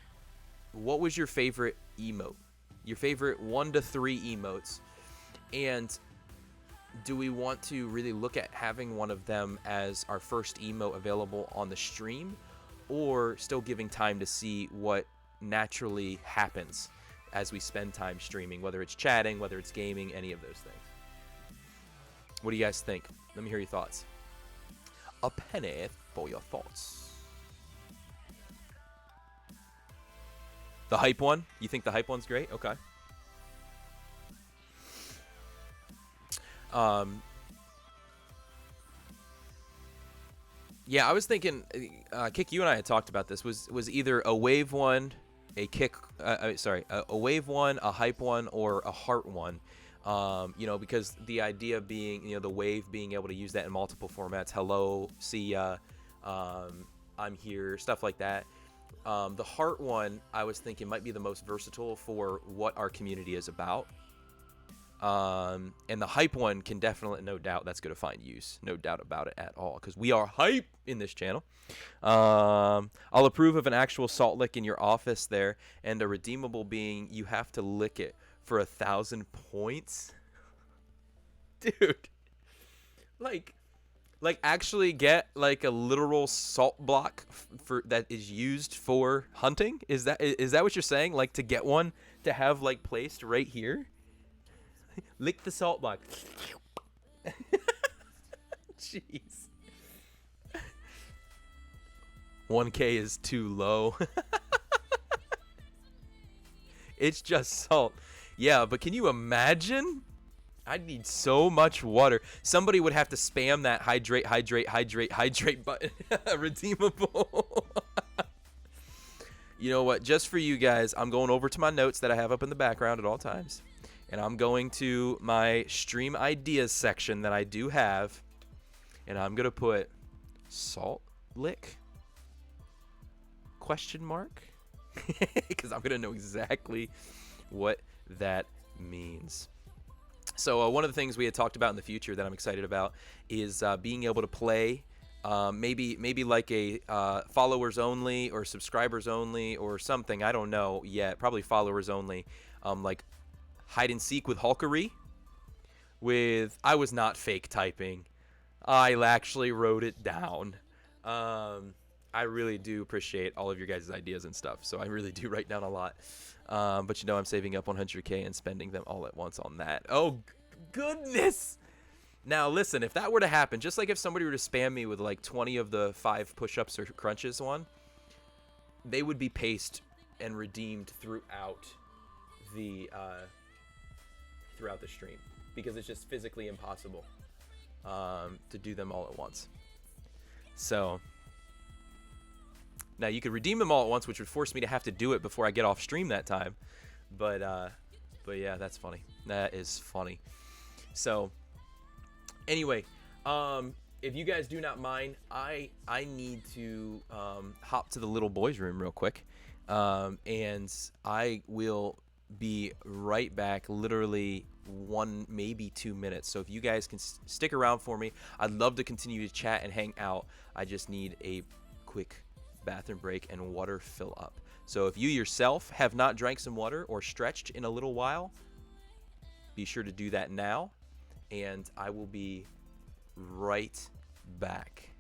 was your favorite emote, your favorite 1 to 3 emotes, and do we want to really look at having one of them as our first emote available on the stream? Or still giving time to see what naturally happens as we spend time streaming, whether it's chatting, whether it's gaming, any of those things. What do you guys think? Let me hear your thoughts. A penny for your thoughts. The hype one? You think the hype one's great? Okay. Yeah, I was thinking, Kick, you and I had talked about this, was either a wave one, a kick, a wave one, a hype one, or a heart one. Because the idea being, the wave being able to use that in multiple formats. Hello, see ya, I'm here, stuff like that. The heart one, I was thinking might be the most versatile for what our community is about. And the hype one can definitely, no doubt, that's going to find use. No doubt about it at all, because we are hype in this channel. I'll approve of an actual salt lick in your office there, and a redeemable being you have to lick it for 1,000 points. Dude, like actually get like a literal salt block for that is used for hunting. Is that what you're saying? Like to get one to have like placed right here? Lick the salt block. Jeez. 1K is too low. It's just salt. Yeah, but can you imagine? I'd need so much water. Somebody would have to spam that hydrate button. Redeemable. You know what? Just for you guys, I'm going over to my notes that I have up in the background at all times. And I'm going to my stream ideas section that I do have. And I'm going to put salt lick? Question mark? Because I'm going to know exactly what that means. So one of the things we had talked about in the future that I'm excited about is being able to play maybe like a followers only or subscribers only or something. I don't know yet. Probably followers only. Like hide and seek with Hulkery. I was not fake typing. I actually wrote it down. I really do appreciate all of your guys' ideas and stuff. So I really do write down a lot. But you know I'm saving up 100K and spending them all at once on that. Oh, goodness. Now, listen, if that were to happen, just like if somebody were to spam me with like 20 of the 5 push-ups or crunches one, they would be paced and redeemed throughout the stream, because it's just physically impossible to do them all at once. So now you could redeem them all at once, which would force me to have to do it before I get off stream that time. But yeah, that's funny. That is funny. So anyway, if you guys do not mind, I need to hop to the little boys' room real quick, and I will be right back, literally 1, maybe 2 minutes. So if you guys can stick around for me, I'd love to continue to chat and hang out. I just need a quick bathroom break and water fill up. So if you yourself have not drank some water or stretched in a little while, be sure to do that now, and I will be right back.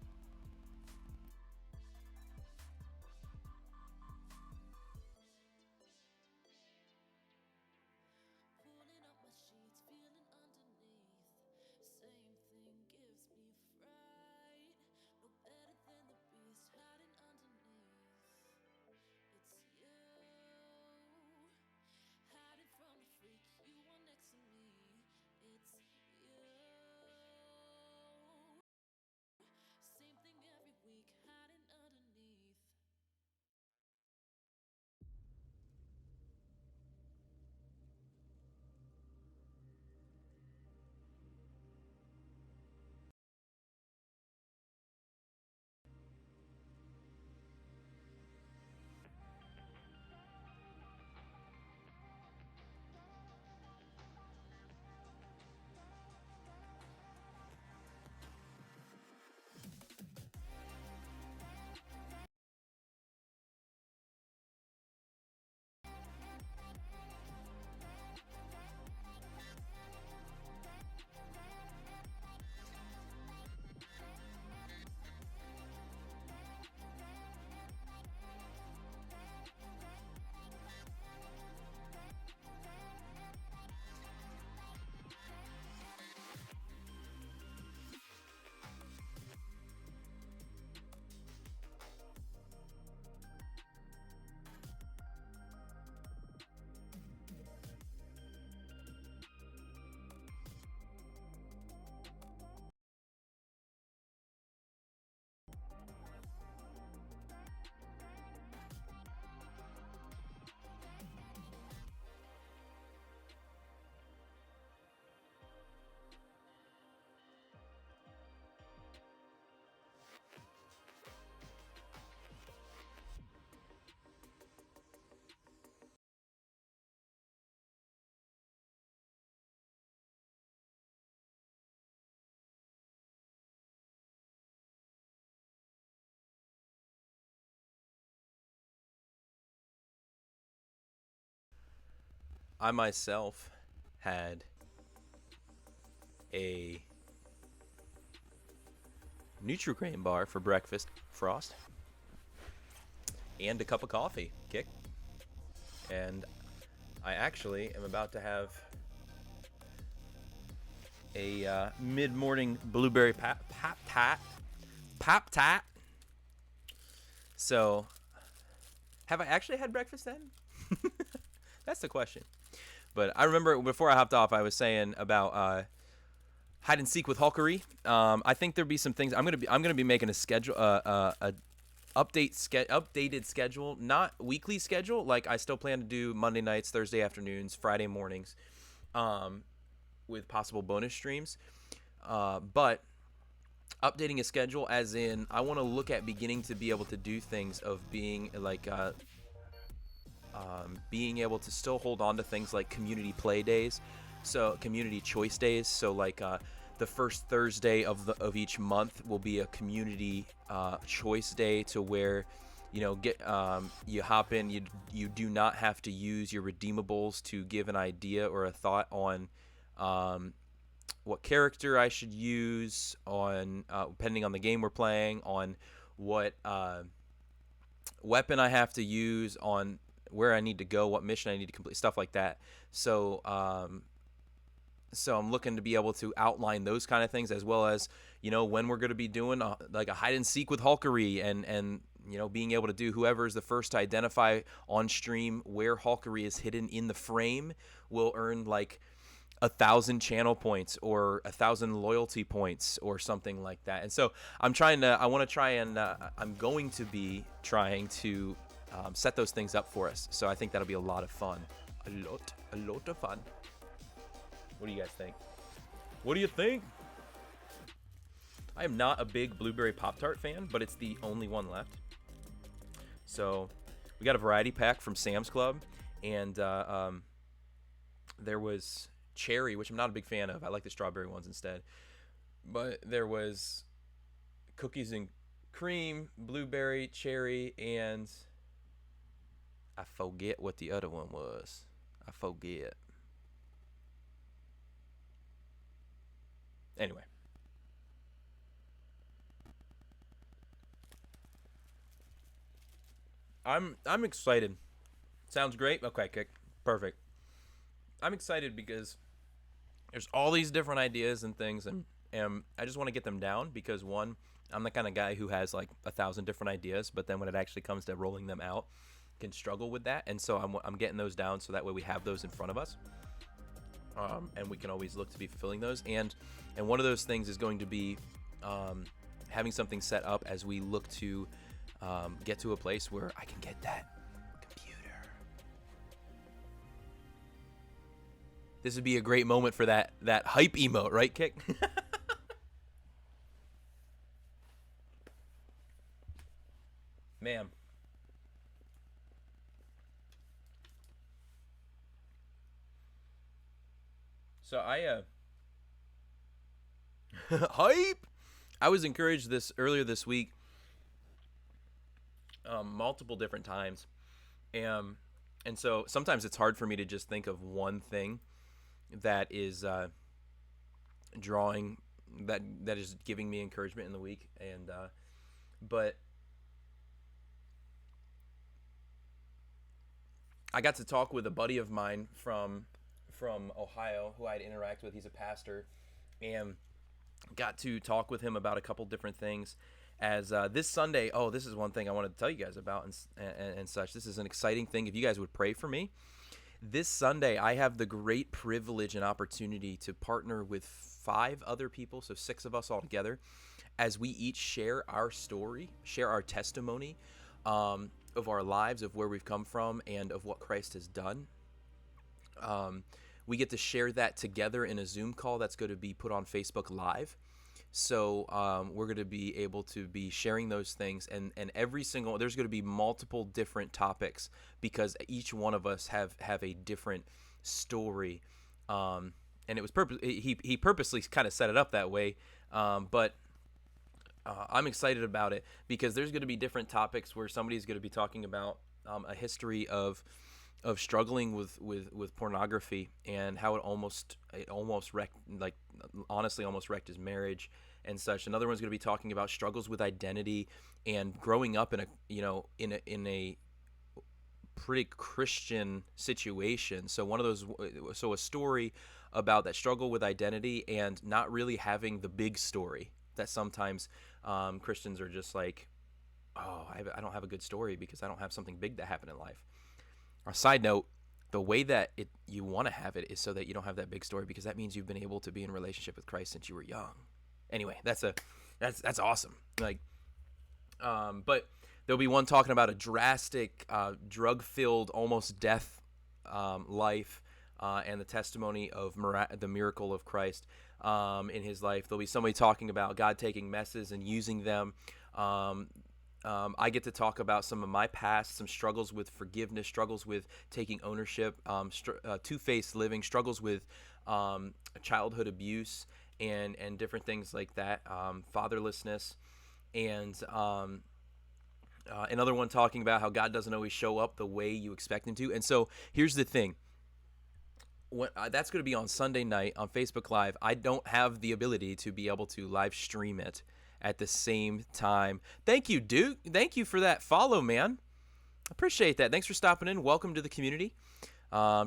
I myself had a Nutri-Grain bar for breakfast, Frost, and a cup of coffee, Kick. And I actually am about to have a mid-morning blueberry pop tat. So, have I actually had breakfast then? That's the question. But I remember before I hopped off, I was saying about hide and seek with Delkery. I think there'll be some things I'm gonna be making a schedule, updated schedule, not weekly schedule. Like I still plan to do Monday nights, Thursday afternoons, Friday mornings, with possible bonus streams. But updating a schedule, as in I want to look at beginning to be able to do things of being like. Being able to still hold on to things like community play days, so community choice days. So like the first Thursday of each month will be a community choice day, to where you hop in. You do not have to use your redeemables to give an idea or a thought on what character I should use, on depending on the game we're playing, on what weapon I have to use, on where I need to go, what mission I need to complete, stuff like that. So so I'm looking to be able to outline those kind of things, as well as, when we're going to be doing like a hide and seek with Hulkery, and being able to do, whoever is the first to identify on stream where Hulkery is hidden in the frame will earn like 1,000 channel points or 1,000 loyalty points or something like that. And so I'm going to be trying to set those things up for us. So I think that'll be a lot of fun. A lot of fun. What do you guys think? What do you think? I am not a big blueberry Pop-Tart fan, but it's the only one left. So we got a variety pack from Sam's Club, and there was cherry, which I'm not a big fan of. I like the strawberry ones instead. But there was cookies and cream, blueberry, cherry, and I forget what the other one was. I forget. Anyway. I'm excited. Sounds great. Okay, kick. Perfect. I'm excited because there's all these different ideas and things, and I just want to get them down because, one, I'm the kind of guy who has like 1,000 different ideas, but then when it actually comes to rolling them out, can struggle with that. And so I'm getting those down so that way we have those in front of us. And we can always look to be fulfilling those. And one of those things is going to be having something set up as we look to get to a place where I can get that computer. This would be a great moment for that hype emote, right, Kick? Man. So hype. I was encouraged earlier this week, multiple different times, and so sometimes it's hard for me to just think of one thing that is drawing that is giving me encouragement in the week, and but I got to talk with a buddy of mine from Ohio who I'd interact with. He's a pastor, and got to talk with him about a couple different things. As this Sunday, this is one thing I wanted to tell you guys about and such. This is an exciting thing. If you guys would pray for me, this Sunday I have the great privilege and opportunity to partner with 5 other people, so 6 of us all together, as we each share our story, share our testimony of our lives, of where we've come from, and of what Christ has done. We get to share that together in a Zoom call that's going to be put on Facebook Live. So we're going to be able to be sharing those things, and there's going to be multiple different topics because each one of us have a different story. And it was he purposely kind of set it up that way, but I'm excited about it because there's going to be different topics where somebody's going to be talking about a history of struggling with pornography and how it almost wrecked, like honestly almost wrecked his marriage and such. Another one's going to be talking about struggles with identity and growing up in a pretty Christian situation. So a story about that struggle with identity and not really having the big story that sometimes Christians are just like, I don't have a good story because I don't have something big that happened in life. On a side note, the way that you want to have it is so that you don't have that big story, because that means you've been able to be in relationship with Christ since you were young. Anyway, that's awesome. Like, but there'll be one talking about a drastic, drug-filled, almost death life, and the testimony of the miracle of Christ in his life. There'll be somebody talking about God taking messes and using them. I get to talk about some of my past, some struggles with forgiveness, struggles with taking ownership, two-faced living, struggles with childhood abuse, and different things like that, fatherlessness, and another one talking about how God doesn't always show up the way you expect him to. And so here's the thing. That's going to be on Sunday night on Facebook Live. I don't have the ability to be able to live stream it at the same time. Thank you, Duke. Thank you for that follow, man. Appreciate that. Thanks for stopping in. Welcome to the community.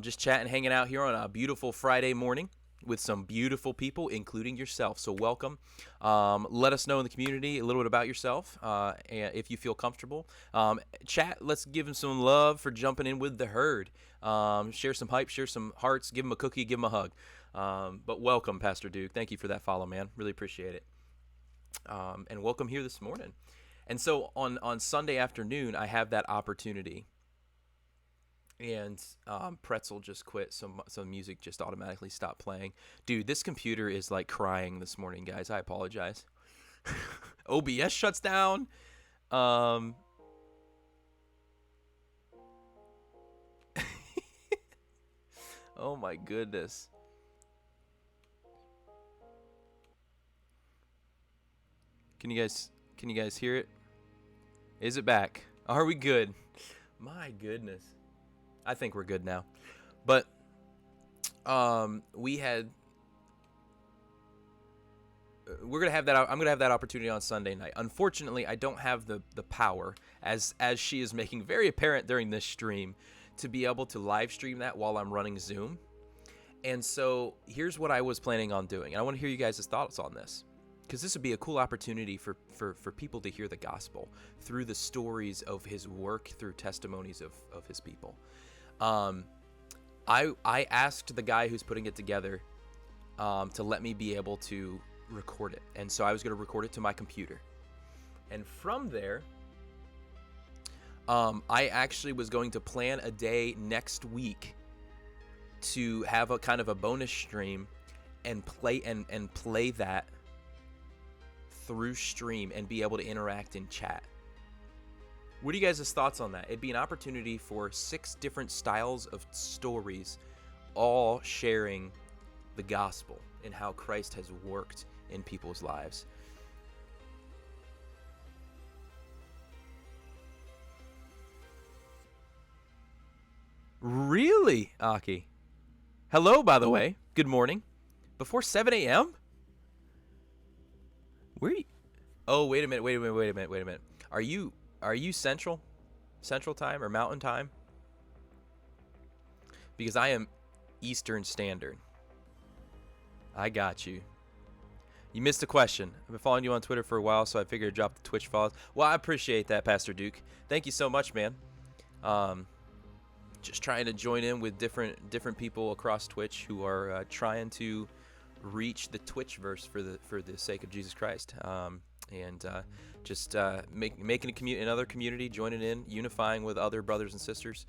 Just chatting, hanging out here on a beautiful Friday morning with some beautiful people, including yourself. So welcome. Let us know in the community a little bit about yourself, and if you feel comfortable. Chat. Let's give them some love for jumping in with the herd. Share some hype, share some hearts, give them a cookie, give them a hug. But welcome, Pastor Duke. Thank you for that follow, man. Really appreciate it. And welcome here this morning. And so on Sunday afternoon, I have that opportunity. And Pretzel just quit, so music just automatically stopped playing. Dude, this computer is like crying this morning, guys. I apologize. OBS shuts down. Um, oh my goodness. Can you guys hear it? Is it back? Are we good? My goodness. I think we're good now. But we're gonna have that. I'm gonna have that opportunity on Sunday night. Unfortunately, I don't have the power, as she is making very apparent during this stream, to be able to live stream that while I'm running Zoom. And so here's what I was planning on doing. I want to hear you guys' thoughts on this, because this would be a cool opportunity for people to hear the gospel through the stories of his work, through testimonies of his people. I asked the guy who's putting it together to let me be able to record it. And so I was going to record it to my computer. And from there, I actually was going to plan a day next week to have a kind of a bonus stream and play that through stream and be able to interact in chat. What are you guys' thoughts on that? It'd be an opportunity for 6 different styles of stories, all sharing the gospel and how Christ has worked in people's lives. Really, Aki? Hello, by the way. Good morning. Before 7 a.m.? Where are you? Oh, wait a minute. Are you Central Time or Mountain Time? Because I am Eastern Standard. I got you. You missed a question. I've been following you on Twitter for a while, so I figured I'd drop the Twitch follows. Well, I appreciate that, Pastor Duke. Thank you so much, man. Just trying to join in with different people across Twitch who are trying to reach the Twitchverse for the sake of Jesus Christ. Making another community, joining in, unifying with other brothers and sisters,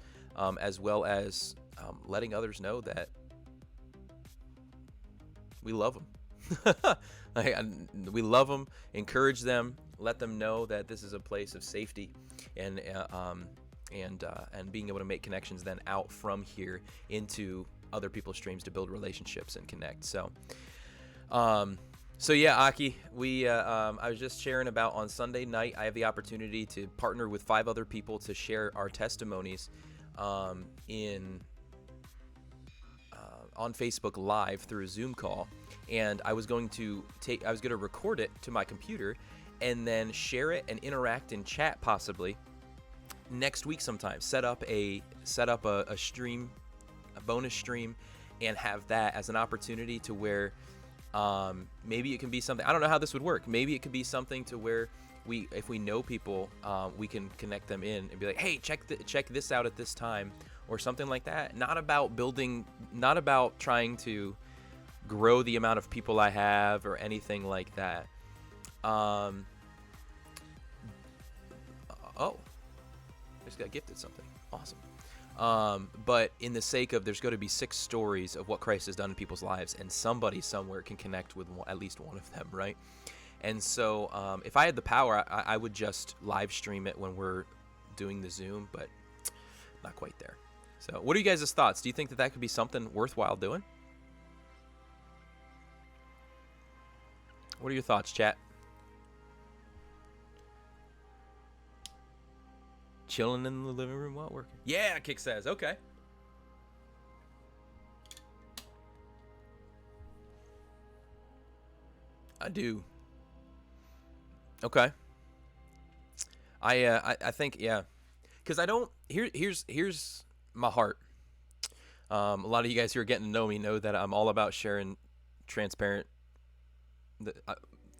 as well as letting others know that we love them. We love them, encourage them, let them know that this is a place of safety, and being able to make connections then out from here into other people's streams to build relationships and connect. So yeah, Aki, I was just sharing about on Sunday night, I have the opportunity to partner with 5 other people to share our testimonies on Facebook Live through a Zoom call. And I was going to record it to my computer and then share it and interact in chat possibly next week sometime. Set up a stream, a bonus stream, and have that as an opportunity to where maybe it can be something. I don't know how this would work. Maybe it could be something to where if we know people, we can connect them in and be like, hey, check this out at this time, or something like that. Not about trying to grow the amount of people I have or anything like that. Oh, I just got gifted something. Awesome. But in the sake of, there's going to be 6 stories of what Christ has done in people's lives, and somebody somewhere can connect with at least one of them, right? And so if I had the power, I would just live stream it when we're doing the Zoom, but not quite there. So what are you guys' thoughts? Do you think that could be something worthwhile doing? What are your thoughts, chat? Chilling in the living room while working. Yeah, Kick says. Okay. I do. Okay. I think, yeah. Because here's my heart. A lot of you guys who are getting to know me know that I'm all about sharing transparent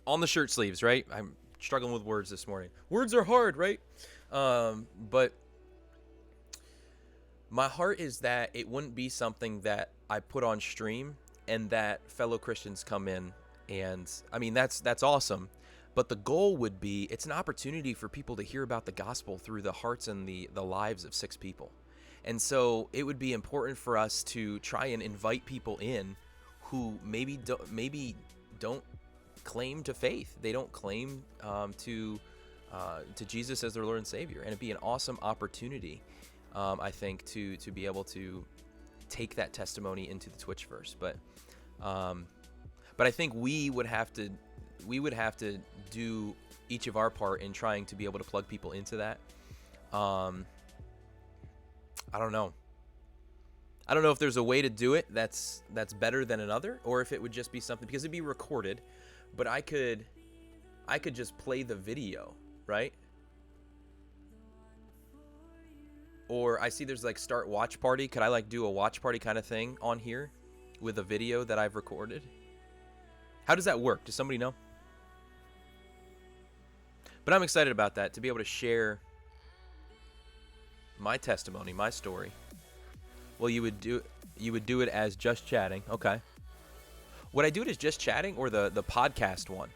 on the shirt sleeves, right? I'm struggling with words this morning. Words are hard, right? But my heart is that it wouldn't be something that I put on stream and that fellow Christians come in, and I mean that's awesome. But the goal would be it's an opportunity for people to hear about the gospel through the hearts and the lives of 6 people. And so it would be important for us to try and invite people in who maybe don't claim to faith. They don't claim to Jesus as their Lord and Savior. And it'd be an awesome opportunity, I think, to be able to take that testimony into the Twitchverse. But I think we would have to do each of our part in trying to be able to plug people into that. I don't know. I don't know if there's a way to do it that's better than another, or if it would just be something, because it'd be recorded, but I could just play the video, right? Or I see there's like start watch party. Could I like do a watch party kind of thing on here with a video that I've recorded? How does that work? Does somebody know? But I'm excited about that, to be able to share my testimony, my story. Well, you would do it as just chatting. Okay. Would I do it as just chatting or the podcast one?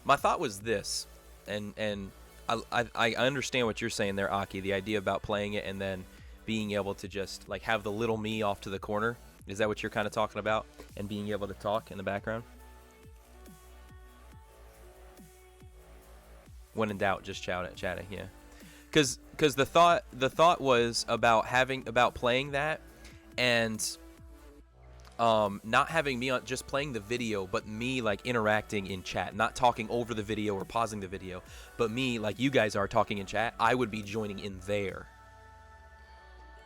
My thought was this, and I understand what you're saying there, Aki. The idea about playing it and then being able to just like have the little me off to the corner. Is that what you're kind of talking about? And being able to talk in the background? When in doubt, just chatting, yeah. Because the thought was about playing that, and not having me on, just playing the video, but me like interacting in chat, not talking over the video or pausing the video, but me like you guys are talking in chat. I would be joining in there,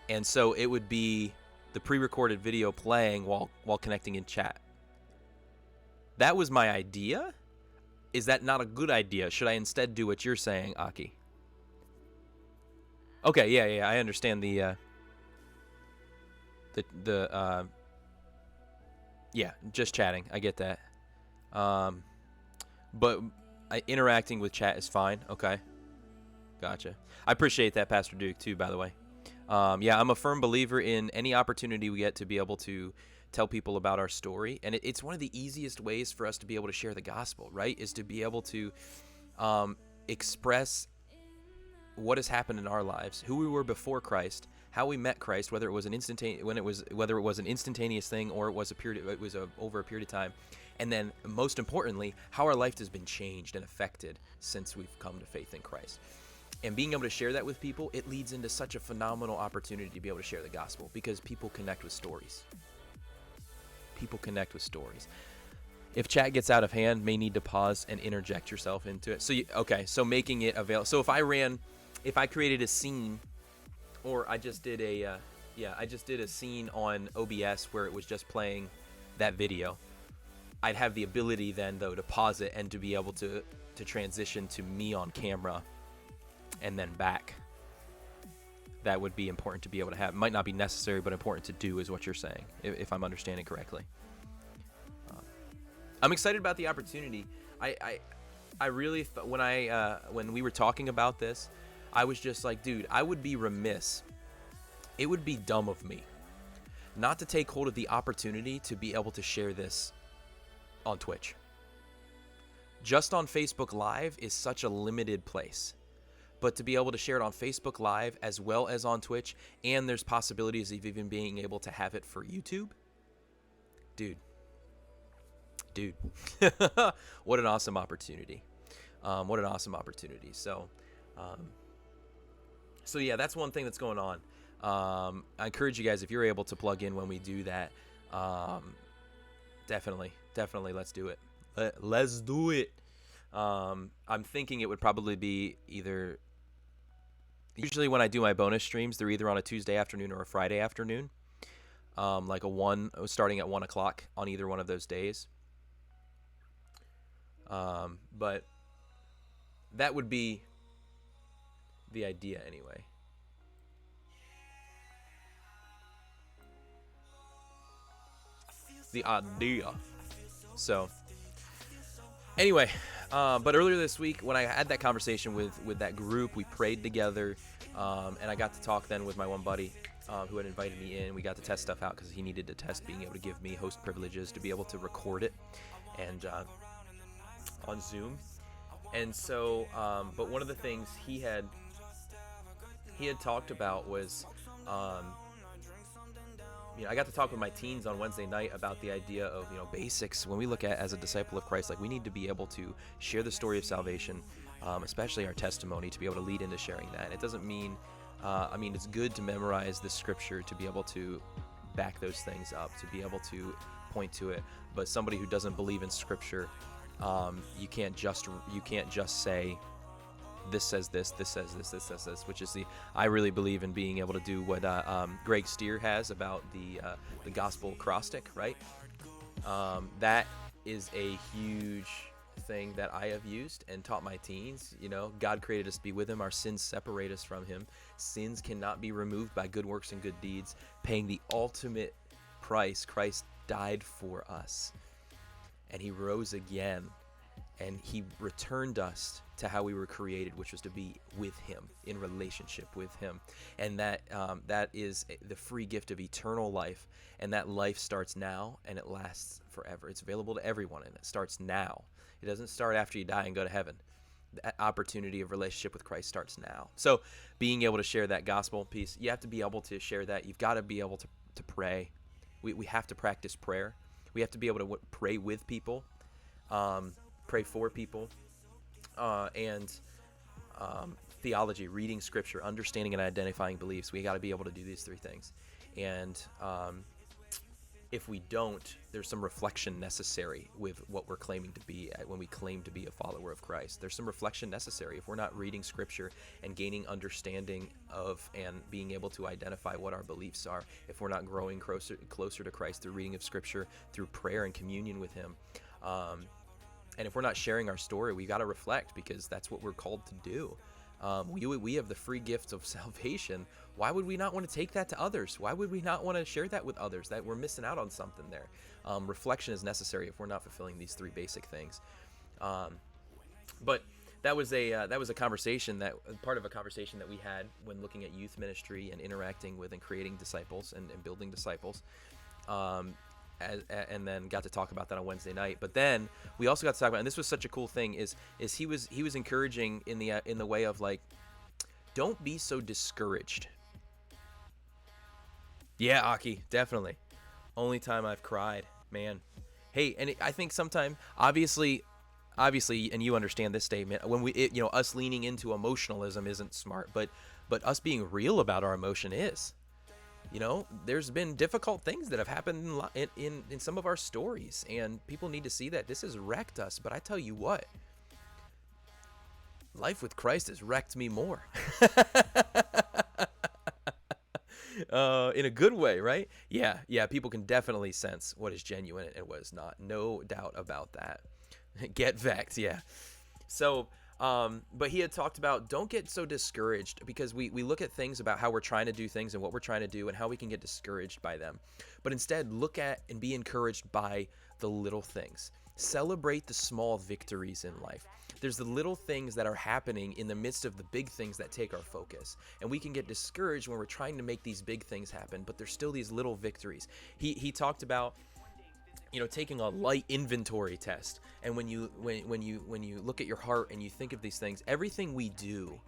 and so it would be the pre-recorded video playing while connecting in chat. That was my idea. Is that not a good idea? Should I instead do what you're saying, Aki? Okay, yeah, I understand yeah, just chatting. I get that. But interacting with chat is fine. Okay, gotcha. I appreciate that, Pastor Duke, too, by the way. Yeah, I'm a firm believer in any opportunity we get to be able to tell people about our story, and it's one of the easiest ways for us to be able to share the gospel, right? Is to be able to express what has happened in our lives, who we were before Christ, how we met Christ, whether it was an instantaneous thing or it was over a period of time, and then most importantly, how our life has been changed and affected since we've come to faith in Christ. And being able to share that with people, it leads into such a phenomenal opportunity to be able to share the gospel, because people connect with stories. People connect with stories. If chat gets out of hand, may need to pause and interject yourself into it. So making it available. So if I created a scene, or I just did a scene on OBS where it was just playing that video, I'd have the ability then though to pause it and to be able to transition to me on camera and then back. That would be important to be able to have. It might not be necessary, but important to do is what you're saying, if I'm understanding correctly. I'm excited about the opportunity. I really when we were talking about this, I was just like, dude, I would be remiss. It would be dumb of me not to take hold of the opportunity to be able to share this on Twitch. Just on Facebook Live is such a limited place. But to be able to share it on Facebook Live as well as on Twitch, and there's possibilities of even being able to have it for YouTube. Dude. What an awesome opportunity. So yeah, that's one thing that's going on. I encourage you guys, if you're able to plug in when we do that, definitely let's do it. Let's do it. I'm thinking it would probably be either... Usually when I do my bonus streams, they're either on a Tuesday afternoon or a Friday afternoon. Starting at 1 o'clock on either one of those days. But that would be the idea anyway. The idea. So anyway, but earlier this week when I had that conversation with that group, we prayed together, and I got to talk then with my one buddy who had invited me in. We got to test stuff out because he needed to test being able to give me host privileges to be able to record it and on Zoom. And so, but one of the things he had talked about was, I got to talk with my teens on Wednesday night about the idea of, basics. When we look at as a disciple of Christ, like we need to be able to share the story of salvation, especially our testimony, to be able to lead into sharing that. And it doesn't mean, it's good to memorize the scripture to be able to back those things up, to be able to point to it. But somebody who doesn't believe in scripture, you can't just say, this says this, this says this, this says this, which is I really believe in being able to do what Greg Steer has about the gospel acrostic, right? That is a huge thing that I have used and taught my teens. God created us to be with him. Our sins separate us from him. Sins cannot be removed by good works and good deeds. Paying the ultimate price, Christ died for us. And he rose again. And he returned us to how we were created, which was to be with him, in relationship with him. And that is the free gift of eternal life. And that life starts now, and it lasts forever. It's available to everyone, and it starts now. It doesn't start after you die and go to heaven. The opportunity of relationship with Christ starts now. So being able to share that gospel piece, you have to be able to share that. You've got to be able to pray. We have to practice prayer. We have to be able to pray with people. Pray for people, and theology, reading scripture, understanding and identifying beliefs. We got to be able to do these three things. And if we don't, there's some reflection necessary with what we're claiming to be when we claim to be a follower of Christ. There's some reflection necessary if we're not reading scripture and gaining understanding of and being able to identify what our beliefs are. If we're not growing closer to Christ through reading of scripture, through prayer and communion with him. And if we're not sharing our story, we got to reflect, because that's what we're called to do. We have the free gift of salvation. Why would we not want to take that to others? Why would we not want to share that with others? That we're missing out on something there. Reflection is necessary if we're not fulfilling these three basic things. But that was a conversation part of a conversation that we had when looking at youth ministry and interacting with and creating disciples and building disciples. And then got to talk about that on Wednesday night. But then we also got to talk about, and this was such a cool thing, is he was encouraging in the way of like, don't be so discouraged. Yeah, Aki, definitely. Only time I've cried, man. Hey, and I think sometime, obviously, and you understand this statement, when us leaning into emotionalism isn't smart, but us being real about our emotion is. There's been difficult things that have happened in some of our stories, and people need to see that this has wrecked us. But I tell you what, life with Christ has wrecked me more. In a good way, right? Yeah, people can definitely sense what is genuine and what is not. No doubt about that. Get vexed, yeah. So, but he had talked about, don't get so discouraged, because we look at things about how we're trying to do things and what we're trying to do and how we can get discouraged by them. But instead, look at and be encouraged by the little things. Celebrate the small victories in life. There's the little things that are happening in the midst of the big things that take our focus. And we can get discouraged when we're trying to make these big things happen, but there's still these little victories. He talked about taking a light inventory test. And when you look at your heart and you think of these things, everything we do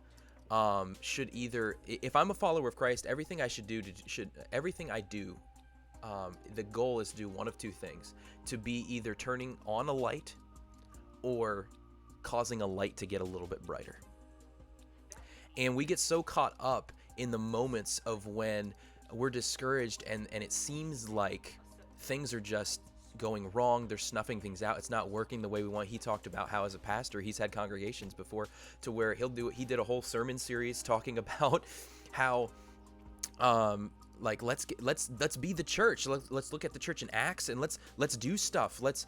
should either, if I'm a follower of Christ, everything I do, the goal is to do one of two things: to be either turning on a light or causing a light to get a little bit brighter. And we get so caught up in the moments of when we're discouraged and it seems like things are just going wrong, they're snuffing things out, it's not working the way we want. He talked about how as a pastor he's had congregations before to where he did a whole sermon series talking about how like let's be the church. Let's look at the church in Acts, and let's do stuff. Let's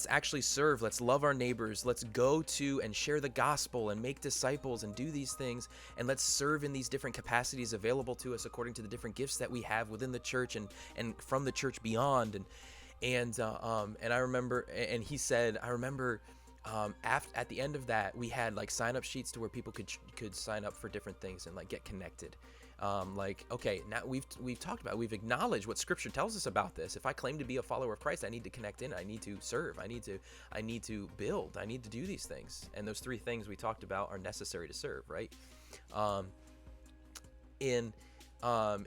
actually serve. Let's love our neighbors. Let's go to and share the gospel and make disciples and do these things, and let's serve in these different capacities available to us according to the different gifts that we have within the church and from the church beyond. And I remember, and he said, I remember, at the end of that, we had like sign up sheets to where people could sign up for different things and like get connected. Like, okay, now we've talked about, we've acknowledged what Scripture tells us about this. If I claim to be a follower of Christ, I need to connect in. I need to serve. I need to build. I need to do these things. And those three things we talked about are necessary to serve, right? And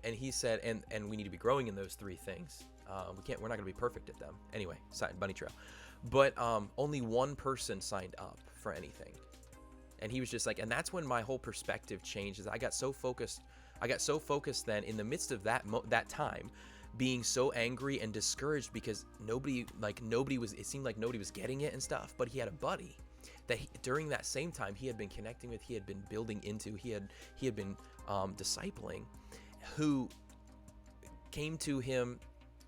he said, and we need to be growing in those three things. We're not going to be perfect at them. Anyway, bunny trail. But only one person signed up for anything. And he was just like, and that's when my whole perspective changed. Is I got so focused then in the midst of that time, being so angry and discouraged because it seemed like nobody was getting it and stuff. But he had a buddy that during that same time he had been connecting with, he had been building into, he had been discipling, who came to him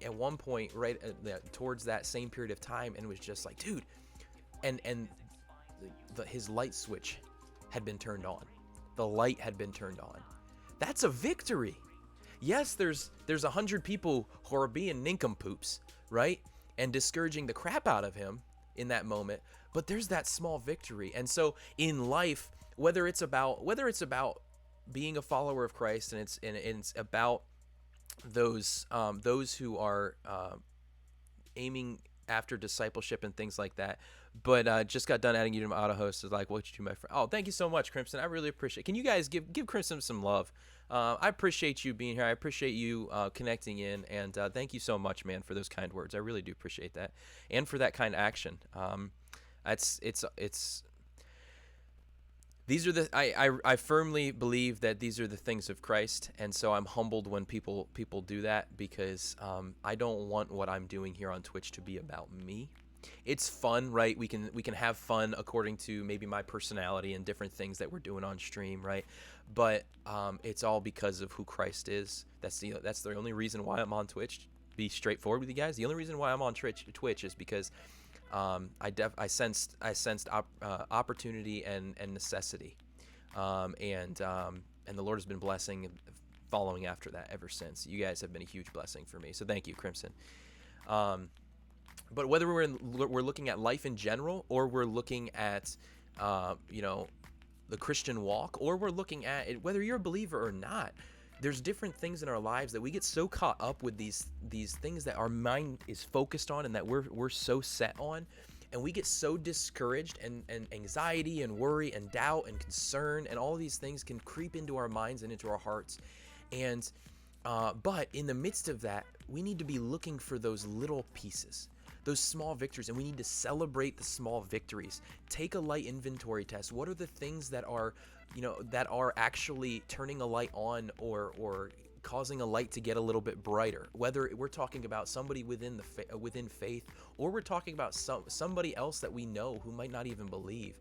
at one point right towards that same period of time and was just like, dude, and his light switch had been turned on. The light had been turned on. That's a victory. Yes, there's 100 people who are being nincompoops, right? And discouraging the crap out of him in that moment, but there's that small victory. And so in life, whether it's about being a follower of Christ, and it's about those who are aiming after discipleship and things like that. But just got done adding you to my auto host. Is like, what you do, my friend? Oh, thank you so much, Crimson. I really appreciate it. Can you guys give Crimson some love? I appreciate you being here. I appreciate you connecting in, and thank you so much, man, for those kind words. I really do appreciate that, and for that kind of action. These are the I firmly believe that these are the things of Christ, and so I'm humbled when people do that, because I don't want what I'm doing here on Twitch to be about me. It's fun, right? We can have fun according to maybe my personality and different things that we're doing on stream, right? But it's all because of who Christ is. That's the only reason why I'm on Twitch. Be straightforward with you guys. The only reason why I'm on Twitch is because I sensed opportunity and necessity, and the Lord has been blessing and following after that ever since. You guys have been a huge blessing for me, so thank you, Crimson. But whether we're looking at life in general, or we're looking at the Christian walk, or we're looking at it, whether you're a believer or not, there's different things in our lives that we get so caught up with, these things that our mind is focused on and that we're so set on, and we get so discouraged, and anxiety and worry and doubt and concern and all these things can creep into our minds and into our hearts. And but in the midst of that, we need to be looking for those little pieces, those small victories, and we need to celebrate the small victories. Take a light inventory test. What are the things that are actually turning a light on, or causing a light to get a little bit brighter? Whether we're talking about somebody within faith, or we're talking about somebody else that we know who might not even believe.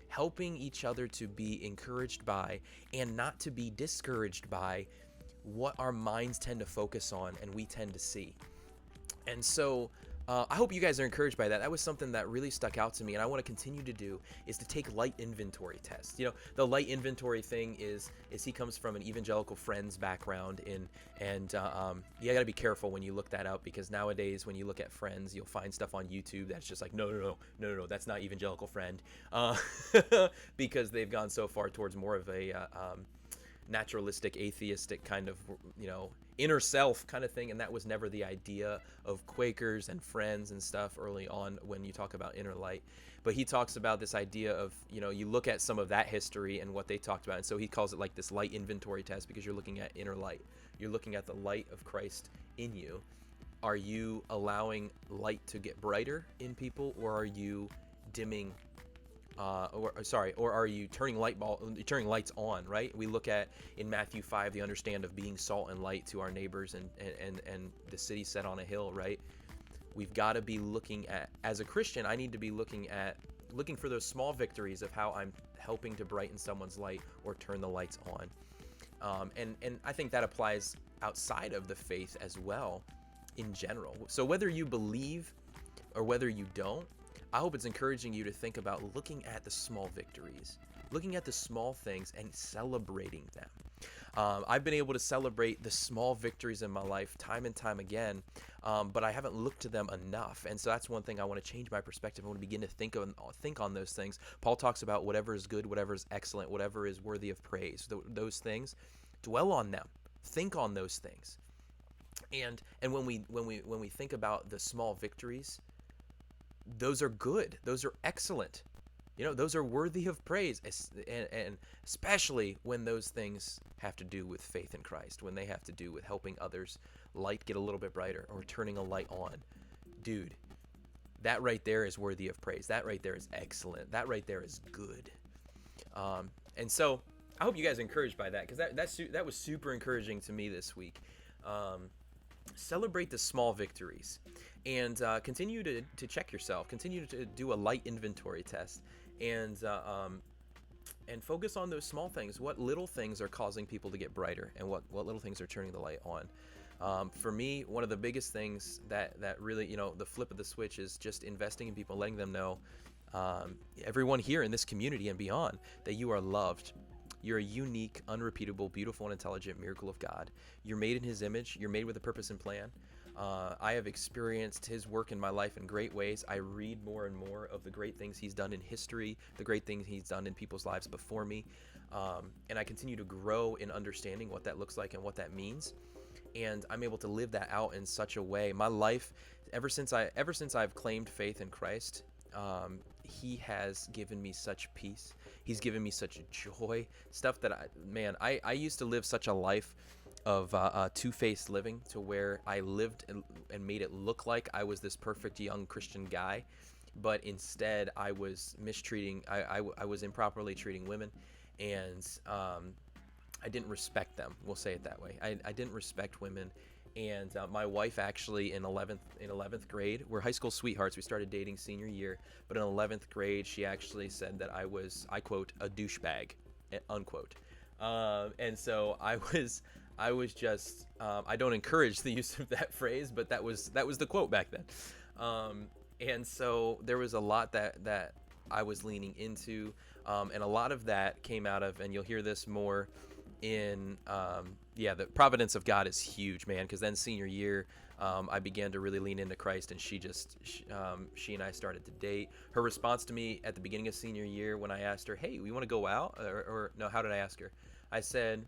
Helping each other to be encouraged by, and not to be discouraged by, what our minds tend to focus on and we tend to see. And so I hope you guys are encouraged by that. That was something that really stuck out to me, and I want to continue to do, is to take light inventory tests. The light inventory thing is he comes from an evangelical Friends background, and you got to be careful when you look that up, because nowadays when you look at Friends, you'll find stuff on YouTube that's just like, no, that's not evangelical Friend, because they've gone so far towards more of a naturalistic, atheistic kind of, inner self kind of thing, and that was never the idea of Quakers and Friends and stuff early on when you talk about inner light. But he talks about this idea of, you look at some of that history and what they talked about, and so he calls it like this light inventory test, because you're looking at inner light. You're looking at the light of Christ in you. Are you allowing light to get brighter in people, or are you dimming or are you turning lights on, right? We look at in Matthew 5 the understand of being salt and light to our neighbors and the city set on a hill, right? We've got to be looking at, as a Christian, I need to be looking for those small victories of how I'm helping to brighten someone's light or turn the lights on. And I think that applies outside of the faith as well in general. So whether you believe or whether you don't, I hope it's encouraging you to think about looking at the small victories, looking at the small things and celebrating them. I've been able to celebrate the small victories in my life time and time again, but I haven't looked to them enough. And so that's one thing I want to change my perspective. I want to begin to think on those things. Paul talks about whatever is good, whatever is excellent, whatever is worthy of praise. Those things, dwell on them. Think on those things. And when we think about the small victories, those are good. Those are excellent. Those are worthy of praise, and especially when those things have to do with faith in Christ, when they have to do with helping others' light get a little bit brighter or turning a light on. Dude, that right there is worthy of praise. That right there is excellent. That right there is good. And so I hope you guys are encouraged by that, because that was super encouraging to me this week. Celebrate the small victories, and continue to check yourself. Continue to do a light inventory test, and focus on those small things. What little things are causing people to get brighter, and what little things are turning the light on? For me, one of the biggest things that really, the flip of the switch is just investing in people, letting them know, everyone here in this community and beyond, that you are loved. You're a unique, unrepeatable, beautiful, and intelligent miracle of God. You're made in His image. You're made with a purpose and plan. I have experienced His work in my life in great ways. I read more and more of the great things He's done in history, the great things He's done in people's lives before me. And I continue to grow in understanding what that looks like and what that means. And I'm able to live that out in such a way. My life, ever since I've claimed faith in Christ, He has given me such peace. He's given me such joy, stuff that I used to live such a life of two-faced living, to where I lived and made it look like I was this perfect young Christian guy, but instead I was mistreating, I was improperly treating women, and I didn't respect them. We'll say it that way. I didn't respect women. And my wife actually in 11th grade, we're high school sweethearts. We started dating senior year, but in 11th grade, she actually said that I was, I quote, a douchebag, unquote. And so I was just, I don't encourage the use of that phrase, but that was the quote back then. And so there was a lot that I was leaning into, and a lot of that came out of, and you'll hear this more in, the providence of God is huge, man. Because then senior year, I began to really lean into Christ, and she and I started to date. Her response to me at the beginning of senior year, when I asked her, "Hey, we want to go out?" or no, how did I ask her? I said,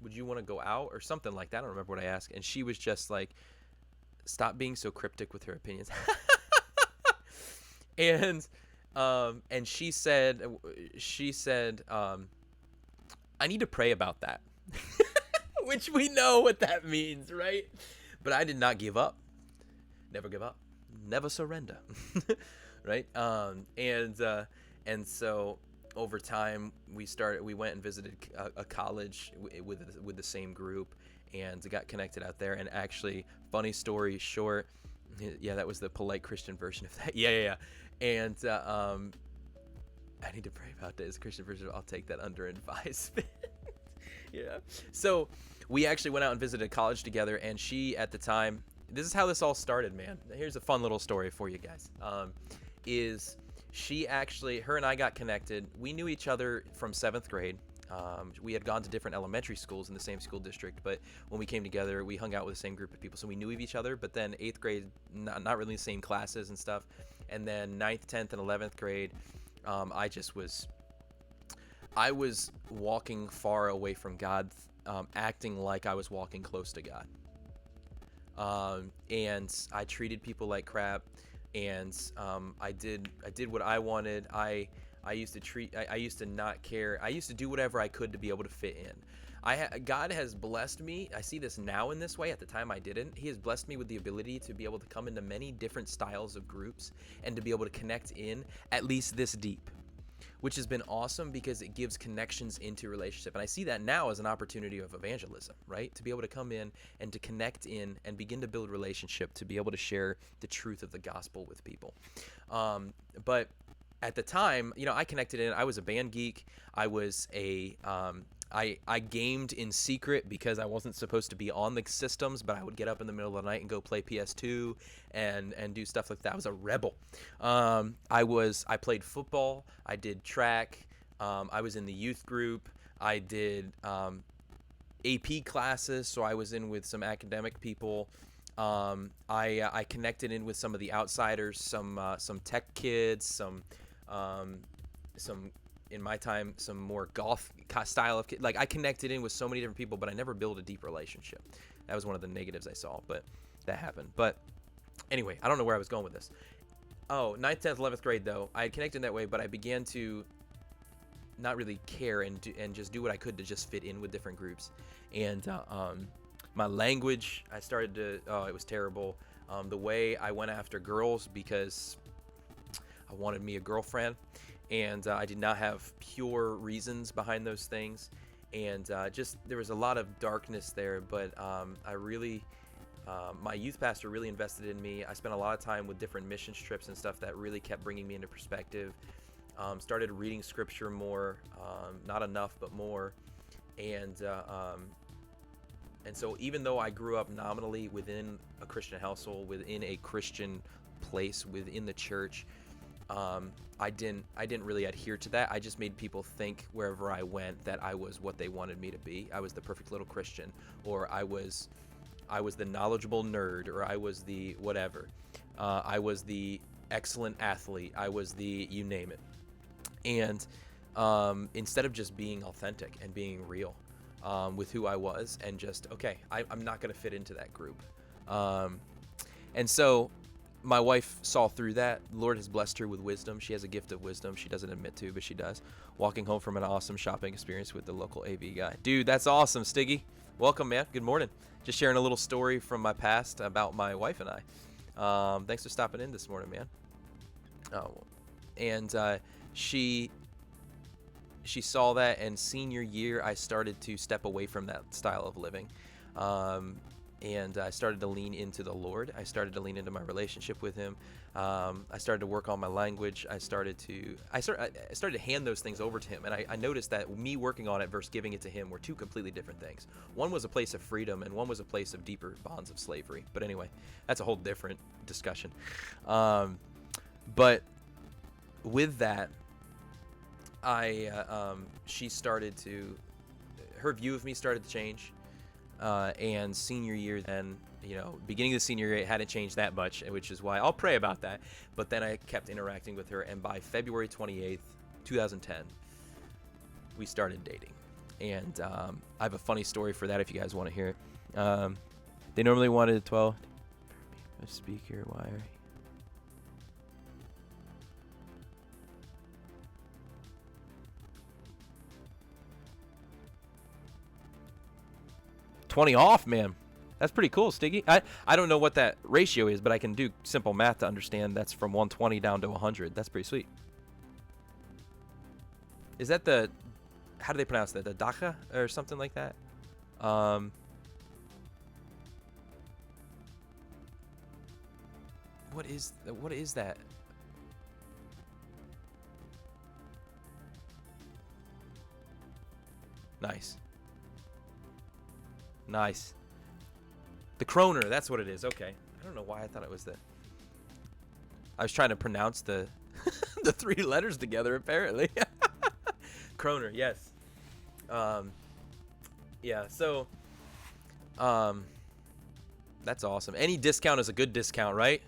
"Would you want to go out?" or something like that. I don't remember what I asked, and she was just like, "Stop being so cryptic with her opinions." And she said, I need to pray about that, which we know what that means, right? But I did not give up. Never give up. Never surrender, right? And so over time we went and visited a college with the same group, and got connected out there. And actually, funny story short, yeah, that was the polite Christian version of that. Yeah. And I need to pray about this Christian version. I'll take that under advisement. Yeah. So we actually went out and visited college together, and she, at the time, this is how this all started, man. Here's a fun little story for you guys. Her and I got connected. We knew each other from 7th grade. We had gone to different elementary schools in the same school district, but when we came together, we hung out with the same group of people, so we knew of each other. But then 8th grade, not really the same classes and stuff. And then 9th, 10th, and 11th grade, I was walking far away from God, acting like I was walking close to God. And I treated people like crap, and I did what I wanted. I used to not care. I used to do whatever I could to be able to fit in. God has blessed me. I see this now in this way. At the time I didn't. He has blessed me with the ability to be able to come into many different styles of groups, and to be able to connect in at least this deep, which has been awesome, because it gives connections into relationship. And I see that now as an opportunity of evangelism, right? To be able to come in and to connect in and begin to build relationship, to be able to share the truth of the gospel with people. But at the time, I connected in. I was a band geek. I was a I gamed in secret because I wasn't supposed to be on the systems, but I would get up in the middle of the night and go play PS2 and do stuff like that. I was a rebel. I played football. I did track. I was in the youth group. I did AP classes, so I was in with some academic people. I connected in with some of the outsiders, some tech kids, some in my time, some more golf style of like I connected in with so many different people, but I never built a deep relationship. That was one of the negatives I saw, but that happened. But anyway, I don't know where I was going with this. Oh, 9th, 10th, 11th grade though, I had connected in that way, but I began to not really care and just do what I could to just fit in with different groups. And my language, I started to, it was terrible. The way I went after girls because I wanted me a girlfriend. And I did not have pure reasons behind those things, and just there was a lot of darkness there. But I really, my youth pastor really invested in me. I spent a lot of time with different mission trips and stuff that really kept bringing me into perspective. Started reading scripture more, not enough, but more, and so even though I grew up nominally within a Christian household, within a Christian place, within the church. I didn't really adhere to that. I just made people think wherever I went that I was what they wanted me to be. I was the perfect little Christian, or I was the knowledgeable nerd, or I was the whatever. I was the excellent athlete. I was the you name it. And instead of just being authentic and being real with who I was, and just okay, I'm not gonna fit into that group. And so my wife saw through that. The Lord has blessed her with wisdom. She has a gift of wisdom. She doesn't admit to, but she does. Walking home from an awesome shopping experience with the local AV guy. Dude, that's awesome, Stiggy. Welcome, man. Good morning. Just sharing a little story from my past about my wife and I. Thanks for stopping in this morning, man. And she saw that, and senior year, I started to step away from that style of living. And I started to lean into the Lord. I started to lean into my relationship with Him. I started to work on my language. I started to hand those things over to Him. And I noticed that me working on it versus giving it to Him were two completely different things. One was a place of freedom, and one was a place of deeper bonds of slavery. But anyway, that's a whole different discussion. But with that, she started to, her view of me started to change. And senior year, then, beginning of the senior year, it hadn't changed that much, which is why I'll pray about that. But then I kept interacting with her, and by February 28th, 2010, we started dating. And I have a funny story for that if you guys want to hear it. They normally wanted 12. A speaker wire. $20 off, man. That's pretty cool, Stiggy. I don't know what that ratio is, but I can do simple math to understand that's from 120 down to 100. That's pretty sweet. Is that the, how do they pronounce that? The Dacha or something like that? What is that? Nice. Nice. The Kroner, that's what it is. Okay. I don't know why I thought it was the... I was trying to pronounce the the three letters together, apparently. Kroner, yes. Yeah, so... that's awesome. Any discount is a good discount, right?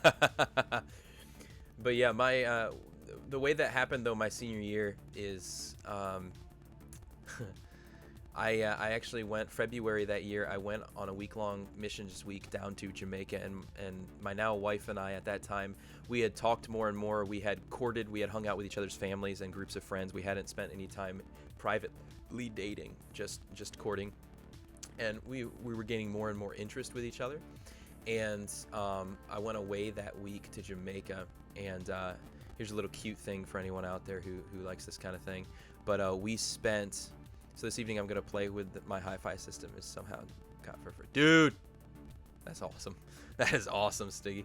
But yeah, my... the way that happened, though, my senior year is... I actually went February that year. I went on a week-long missions week down to Jamaica, and my now wife and I at that time, we had talked more and more. We had courted. We had hung out with each other's families and groups of friends. We hadn't spent any time privately dating, just courting, and we were gaining more and more interest with each other. And I went away that week to Jamaica, and here's a little cute thing for anyone out there who likes this kind of thing. But we spent. So this evening I'm gonna play with my hi-fi system. Is somehow got for free. Dude, that's awesome. That is awesome, Stiggy.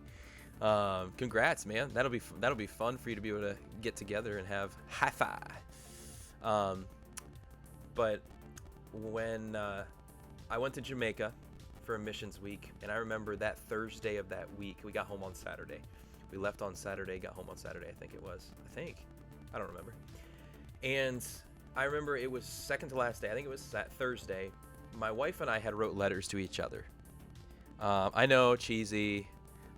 Congrats, man. That'll be fun for you to be able to get together and have hi-fi. But when I went to Jamaica for a missions week, and I remember that Thursday of that week, we got home on Saturday. We left on Saturday, got home on Saturday, I think it was. I don't remember. And I remember it was second to last day. I think it was that Thursday. My wife and I had wrote letters to each other. I know, cheesy,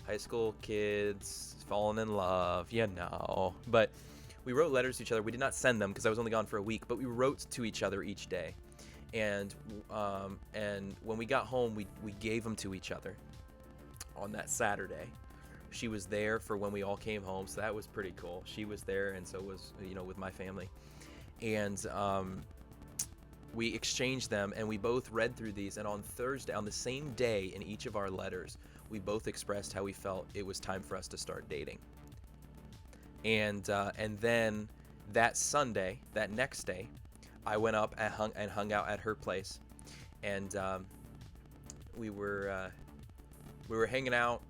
high school kids, falling in love, But we wrote letters to each other. We did not send them because I was only gone for a week, but we wrote to each other each day. And when we got home, we gave them to each other on that Saturday. She was there for when we all came home, so that was pretty cool. She was there, and so was, with my family. And we exchanged them, and we both read through these. And on Thursday, on the same day in each of our letters, we both expressed how we felt it was time for us to start dating. And then that Sunday, that next day, I went up and hung out at her place, and we were hanging out.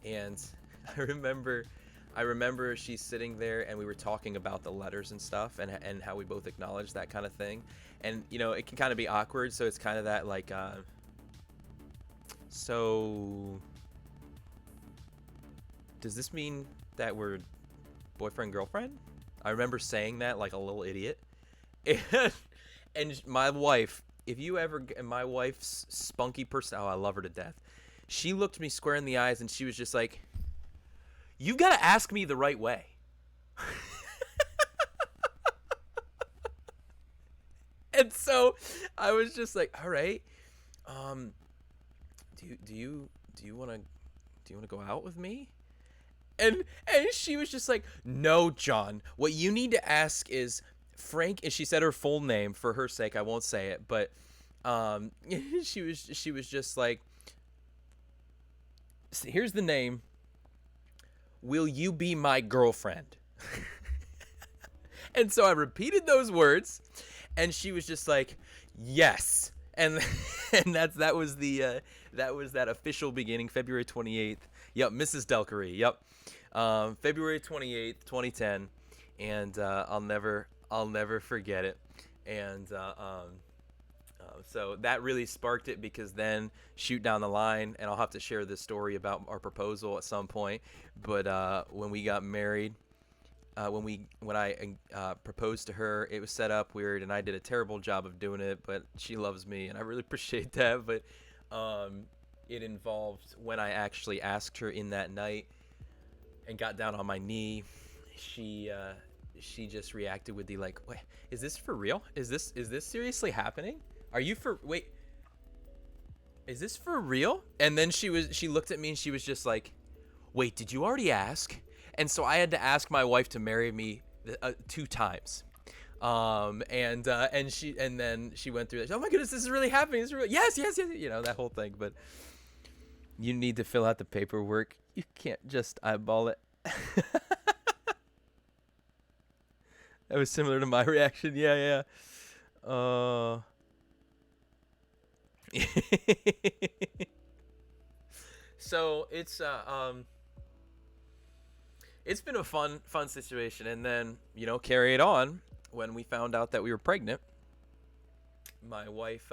And I remember she's sitting there, and we were talking about the letters and stuff, and how we both acknowledged that kind of thing. And it can kind of be awkward, so it's kind of that like, so does this mean that we're boyfriend girlfriend? I remember saying that like a little idiot. And my wife, my wife's spunky person, oh, I love her to death. She looked me square in the eyes, and she was just like, "You gotta ask me the right way." And so I was just like, "All right, do you want to go out with me?" And she was just like, "No, John. What you need to ask is Frank." And she said her full name for her sake. I won't say it, but she was just like, "Here's the name. Will you be my girlfriend?" And so I repeated those words, and she was just like, "Yes." And that was that official beginning, February 28th. Yep, Mrs. Delkery. Yep. February 28th, 2010, and I'll never forget it. And so that really sparked it, because then shoot down the line, and I'll have to share this story about our proposal at some point. But when we got married, when I proposed to her, it was set up weird, and I did a terrible job of doing it. But she loves me, and I really appreciate that. But it involved when I actually asked her in that night and got down on my knee. She just reacted with the like, "Wait, is this for real? Is this seriously happening? Wait, is this for real?" And then she looked at me, and she was just like, "Wait, did you already ask?" And so I had to ask my wife to marry me 2 times. And then she went through that. "Oh my goodness, this is really happening. This is real. Yes, that whole thing." But you need to fill out the paperwork. You can't just eyeball it. That was similar to my reaction. Yeah. So it's been a fun situation. And then, carry it on. When we found out that we were pregnant, my wife,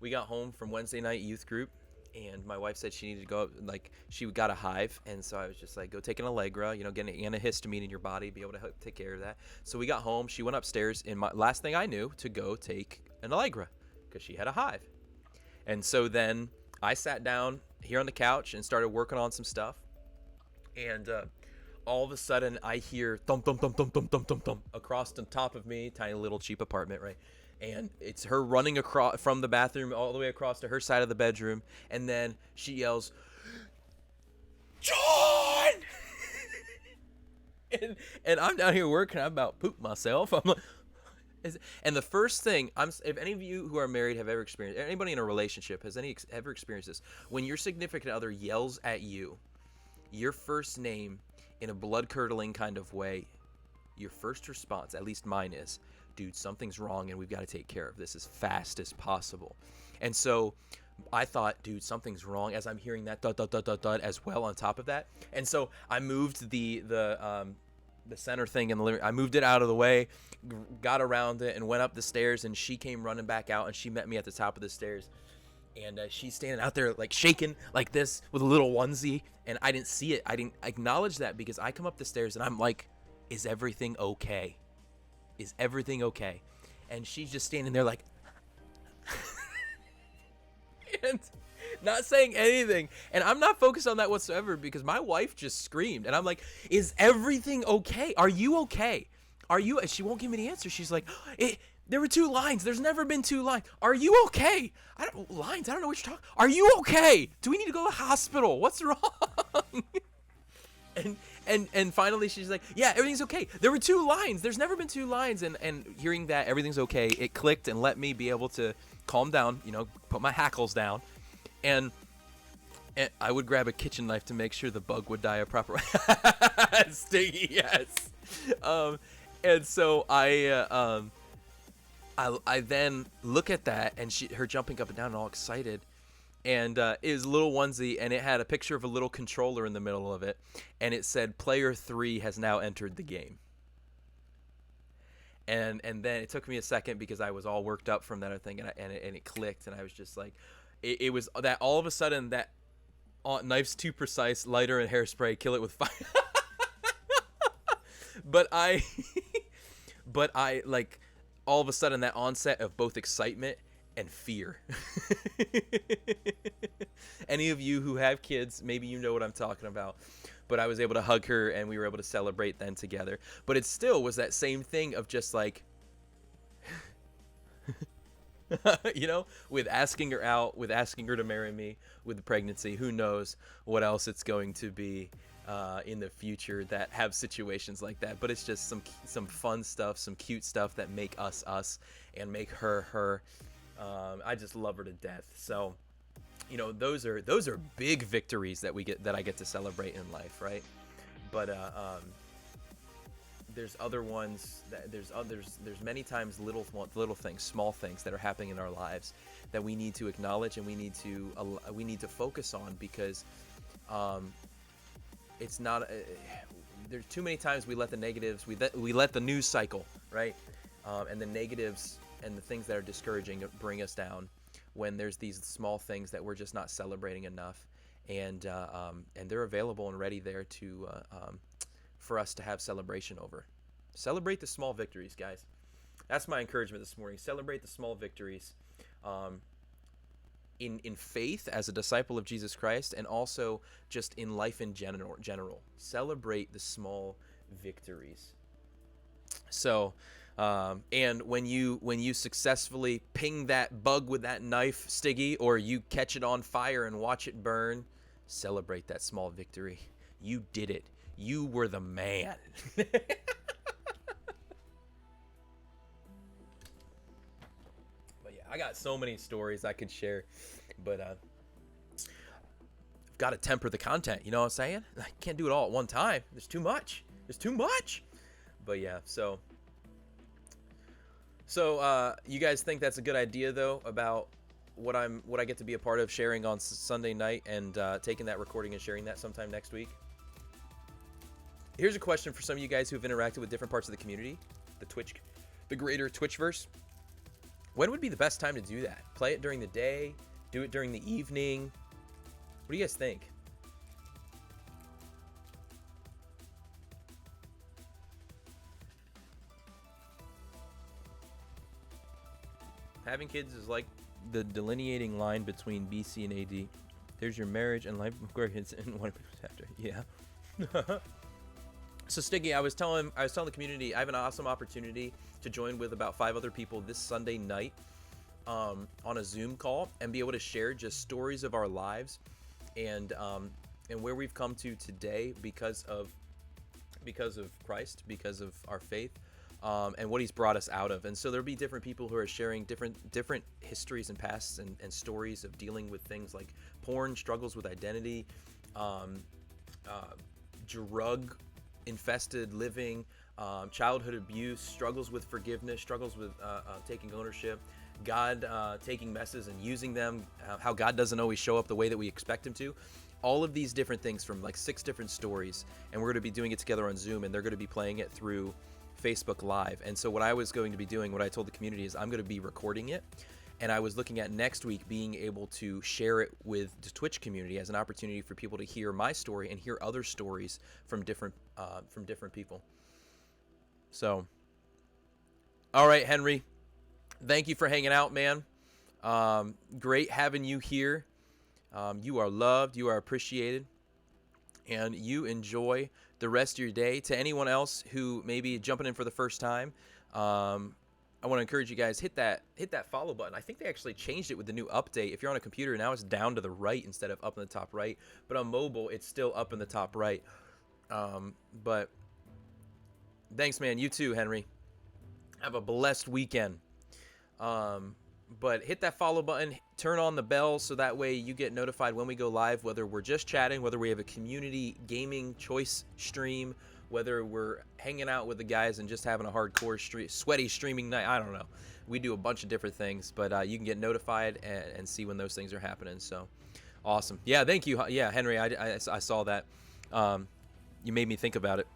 we got home from Wednesday night youth group, and my wife said she needed to go up, like she got a hive. And so I was just like, go take an Allegra, get an antihistamine in your body, be able to help take care of that. So we got home, she went upstairs, and my last thing I knew, to go take an Allegra, because she had a hive. And so then I sat down here on the couch and started working on some stuff. And all of a sudden I hear thump, thump, thump, thump, thump, thump, thump, thump across the top of me, tiny little cheap apartment, right? And it's her running across from the bathroom all the way across to her side of the bedroom. And then she yells, "John!" and I'm down here working. I'm about to poop myself. I'm like, and the first thing, if any of you who are married have ever experienced, anybody in a relationship has ever experienced this, when your significant other yells at you your first name in a blood-curdling kind of way, your first response, at least mine is, "Dude, something's wrong and we've got to take care of this as fast as possible." And so I thought, dude, something's wrong, as I'm hearing that dud, dud, dud, dud, dud as well on top of that. And so I moved the the center thing in the living. I moved it out of the way, got around it, and went up the stairs. And she came running back out, and she met me at the top of the stairs. And she's standing out there like shaking like this with a little onesie, and I didn't see it. I didn't acknowledge that because I come up the stairs and I'm like, "Is everything okay? Is everything okay?" And she's just standing there like, and not saying anything. And I'm not focused on that whatsoever because my wife just screamed, and I'm like, "Is everything okay? Are you okay? Are you?" And she won't give me the answer. She's like, "There were 2 lines. There's never been 2 lines. Are you okay?" I don't know what you're talking. Are you okay? Do we need to go to the hospital? What's wrong? and finally she's like, "Yeah, everything's okay. There were 2 lines. There's never been 2 lines." And hearing that everything's okay, it clicked and let me be able to calm down, put my hackles down. And I would grab a kitchen knife to make sure the bug would die a proper way. Stingy, yes. And so I then look at that, and her jumping up and down and all excited, and it was a little onesie, and it had a picture of a little controller in the middle of it, and it said player 3 has now entered the game. And then it took me a second because I was all worked up from that other thing, and it clicked, and I was just like, it was that all of a sudden that knife's too precise, lighter and hairspray, kill it with fire. but I like, all of a sudden that onset of both excitement and fear. Any of you who have kids, maybe you know what I'm talking about. But I was able to hug her, and we were able to celebrate then together. But it still was that same thing of just like, with asking her out, with asking her to marry me, with the pregnancy. Who knows what else it's going to be in the future that have situations like that. But it's just some fun stuff, some cute stuff that make us us and make her her. I just love her to death. So, those are big victories that I get to celebrate in life, right? But there's other ones there's many times little things, small things that are happening in our lives that we need to acknowledge, and we need to focus on, because it's not there's too many times we let the negatives, we let the news cycle, right, and the negatives and the things that are discouraging bring us down, when there's these small things that we're just not celebrating enough, and they're available and ready there to for us to have celebration over. Celebrate the small victories, guys. That's my encouragement this morning. Celebrate the small victories in faith as a disciple of Jesus Christ, and also just in life in general. Celebrate the small victories. So, and when you successfully ping that bug with that knife, Stiggy, or you catch it on fire and watch it burn, celebrate that small victory. You did it. You were the man. But yeah, I got so many stories I could share, but I've got to temper the content. You know what I'm saying? I can't do it all at one time. There's too much. But yeah, so you guys think that's a good idea though, about what I get to be a part of, sharing on Sunday night, and taking that recording and sharing that sometime next week? Here's a question for some of you guys who've interacted with different parts of the community, the greater Twitchverse. When would be the best time to do that? Play it during the day? Do it during the evening? What do you guys think? Having kids is like the delineating line between BC and AD. There's your marriage and life requirements and what after. Yeah. So Stiggy, I was telling the community, I have an awesome opportunity to join with about 5 other people this Sunday night on a Zoom call, and be able to share just stories of our lives, and where we've come to today because of Christ, because of our faith, and what he's brought us out of. And so there'll be different people who are sharing different histories and pasts and stories of dealing with things like porn, struggles with identity, drug infested living, childhood abuse, struggles with forgiveness, struggles with taking ownership, God taking messes and using them, how God doesn't always show up the way that we expect him to. all of these different things from like 6 different stories, and we're going to be doing it together on Zoom, and they're going to be playing it through Facebook Live. And so what I was going to be doing, what I told the community, is I'm going to be recording it, and I was looking at next week being able to share it with the Twitch community as an opportunity for people to hear my story and hear other stories from different people. So, all right, Henry, thank you for hanging out, man. Great having you here. You are loved, you are appreciated, and you enjoy the rest of your day. To anyone else who may be jumping in for the first time, I want to encourage you guys, hit that follow button. I think they actually changed it with the new update. If you're on a computer, now it's down to the right instead of up in the top right. But on mobile, it's still up in the top right. But thanks, man. You too, Henry. Have a blessed weekend. But hit that follow button, turn on the bell so that way you get notified when we go live, whether we're just chatting, whether we have a community gaming choice stream, whether we're hanging out with the guys and just having a hardcore sweaty streaming night. I don't know. We do a bunch of different things, but you can get notified and see when those things are happening. So awesome. Yeah, thank you. Yeah, Henry, I saw that. You made me think about it.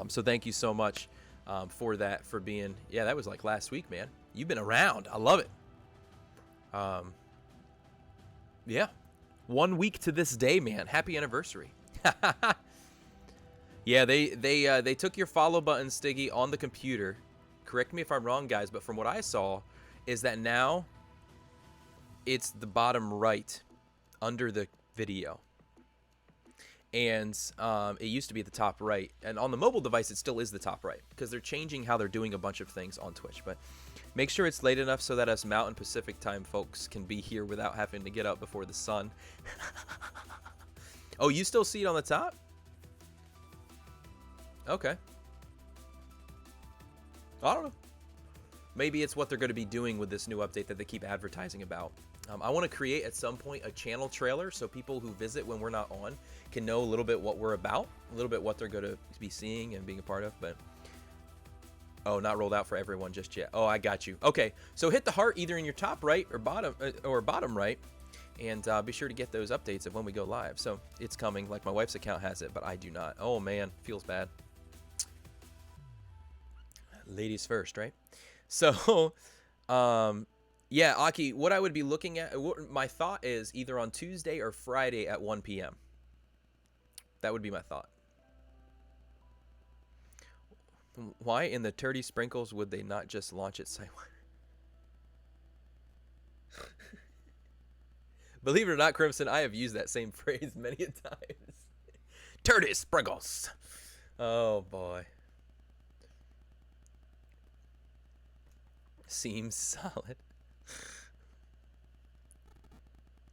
So thank you so much for that, for being, yeah, that was like last week, man. You've been around. I love it. Yeah. 1 week to this day, man. Happy anniversary. Yeah, they took your follow button, Stiggy, on the computer. Correct me if I'm wrong, guys, but from what I saw is that now it's the bottom right under the video. And it used to be at the top right. And on the mobile device, it still is the top right because they're changing how they're doing a bunch of things on Twitch. But make sure it's late enough so that us Mountain Pacific time folks can be here without having to get up before the sun. Oh, you still see it on the top? Okay. I don't know. Maybe it's what they're going to be doing with this new update that they keep advertising about. I want to create at some point a channel trailer so people who visit when we're not on can know a little bit what we're about, a little bit what they're going to be seeing and being a part of. But oh, not rolled out for everyone just yet. Oh, I got you. Okay, so hit the heart either in your top right or bottom right, and be sure to get those updates of when we go live. So it's coming. Like my wife's account has it, but I do not. Oh man, feels bad. Ladies first, right? So, yeah, Aki, what I would be looking at, my thought is either on Tuesday or Friday at 1 p.m. That would be my thought. Why in the Turdy Sprinkles would they not just launch it sidewise? Believe it or not, Crimson, I have used that same phrase many a times. Turdy Sprinkles. Oh, boy. Seems solid.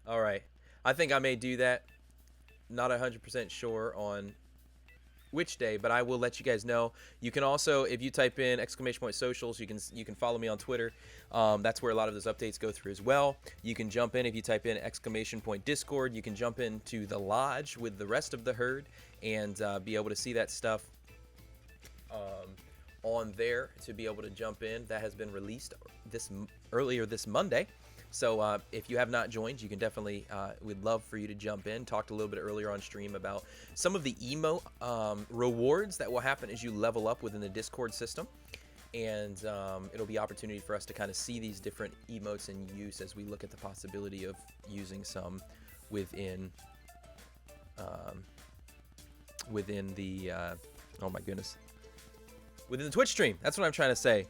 All right. I think I may do that. Not 100% sure on which day, but I will let you guys know. You can also, if you type in !socials, you can follow me on Twitter. That's where a lot of those updates go through as well. You can jump in if you type in !Discord. You can jump into the lodge with the rest of the herd and be able to see that stuff on there to be able to jump in. That has been released earlier this Monday. So if you have not joined, you can definitely, we'd love for you to jump in. Talked a little bit earlier on stream about some of the emote rewards that will happen as you level up within the Discord system. And it'll be opportunity for us to kind of see these different emotes in use as we look at the possibility of using some within the, oh my goodness, within the Twitch stream. That's what I'm trying to say.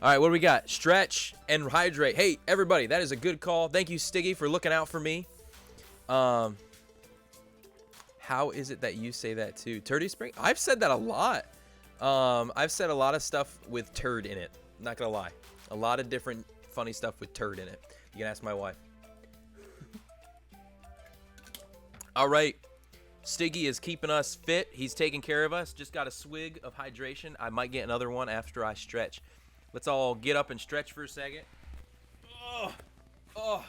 All right, what do we got? Stretch and hydrate. Hey, everybody, that is a good call. Thank you, Stiggy, for looking out for me. How is it that you say that too? Turdy Spring? I've said that a lot. I've said a lot of stuff with turd in it. Not gonna lie. A lot of different funny stuff with turd in it. You can ask my wife. All right. Stiggy is keeping us fit. He's taking care of us. Just got a swig of hydration. I might get another one after I stretch. Let's all get up and stretch for a second. Oh.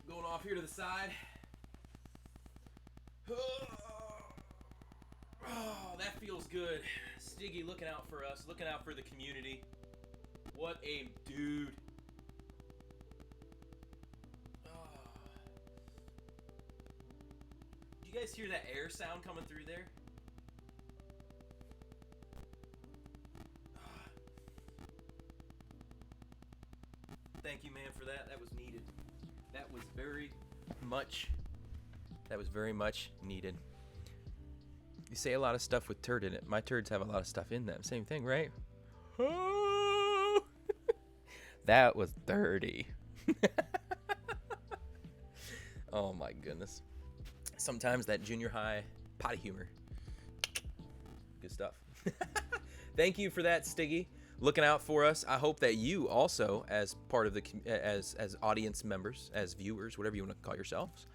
Going off here to the side. Oh, that feels good. Stiggy looking out for us, looking out for the community. What a dude. you guys hear that air sound coming through there? Thank you, man, for that. That was needed. That was very much needed. You say a lot of stuff with turd in it. My turds have a lot of stuff in them. Same thing, right? Oh, that was dirty. Oh my goodness. Sometimes that junior high potty humor. Good stuff. Thank you for that, Stiggy. Looking out for us. I hope that you also, as part of the as audience members, as viewers, whatever you want to call yourselves,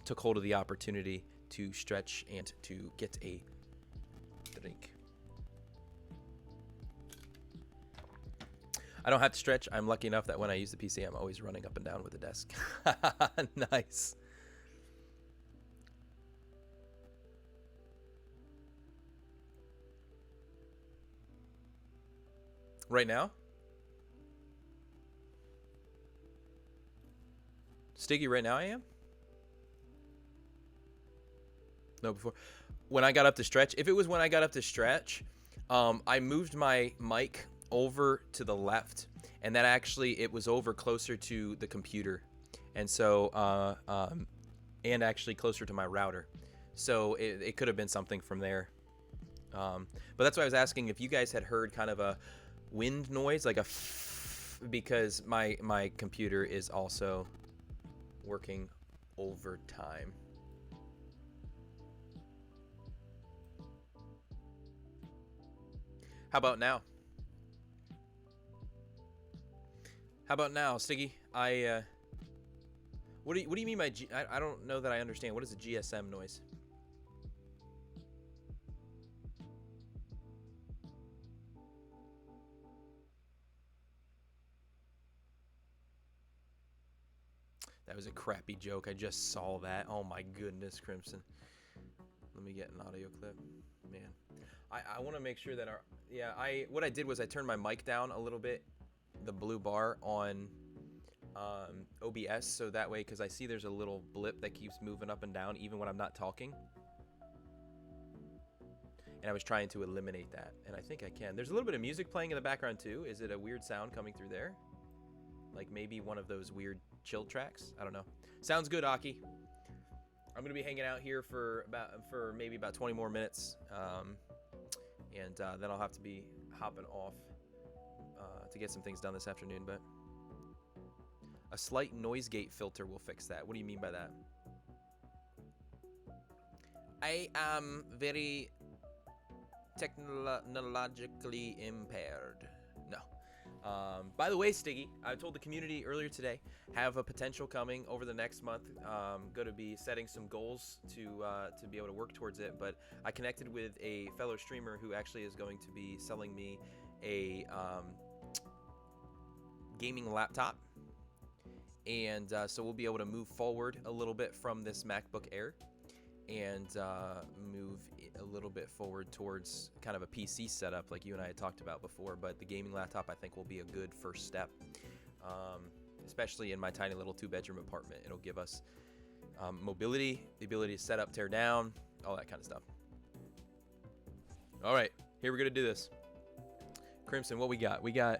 took hold of the opportunity to stretch and to get a drink. I don't have to stretch. I'm lucky enough that when I use the PC, I'm always running up and down with the desk. Nice. Right now? Stiggy, right now I am? No, before. When I got up to stretch. If it was when I got up to stretch, I moved my mic over to the left. And that actually, it was over closer to the computer. And so, and actually closer to my router. So it could have been something from there. But that's why I was asking if you guys had heard kind of a wind noise, like a because my computer is also working overtime. How about now? How about now, Stiggy? What do you mean by I don't know that I understand. What is a GSM noise? That was a crappy joke. I just saw that. Oh my goodness, Crimson. Let me get an audio clip. Man, I want to make sure that what I did was I turned my mic down a little bit, the blue bar on OBS, so that way, because I see there's a little blip that keeps moving up and down even when I'm not talking. And I was trying to eliminate that, and I think I can. There's a little bit of music playing in the background too. Is it a weird sound coming through there? Like maybe one of those weird chill tracks? I don't know. Sounds good, Aki. I'm gonna be hanging out here for maybe about 20 more minutes, and then I'll have to be hopping off to get some things done this afternoon. But a slight noise gate filter will fix that. What do you mean by that? I am very technologically impaired. No. By the way, Stiggy, I told the community earlier today, have a potential coming over the next month. Going to be setting some goals to be able to work towards it. But I connected with a fellow streamer who actually is going to be selling me a gaming laptop. And so we'll be able to move forward a little bit from this MacBook Air and move a little bit forward towards kind of a PC setup like you and I had talked about before. But the gaming laptop, I think, will be a good first step, especially in my tiny little 2-bedroom apartment. It'll give us mobility, the ability to set up, tear down, all that kind of stuff. All right, here we're going to do this. Crimson, what we got? We got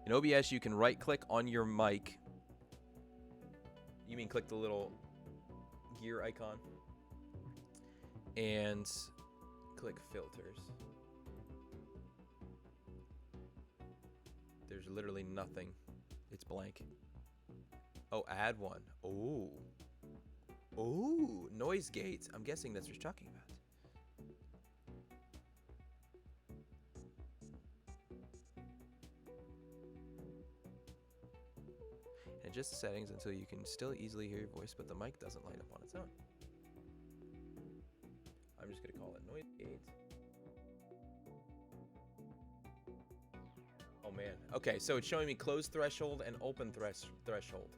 in OBS, you can right-click on your mic. You mean click the little gear icon? And click filters. There's literally nothing. It's blank. Oh, add one. Oh. Oh, noise gates. I'm guessing that's what you're talking about. And adjust the settings until you can still easily hear your voice, but the mic doesn't light up on its own. I'm just going to call it noise gates. Oh man. Okay, so it's showing me closed threshold and open threshold.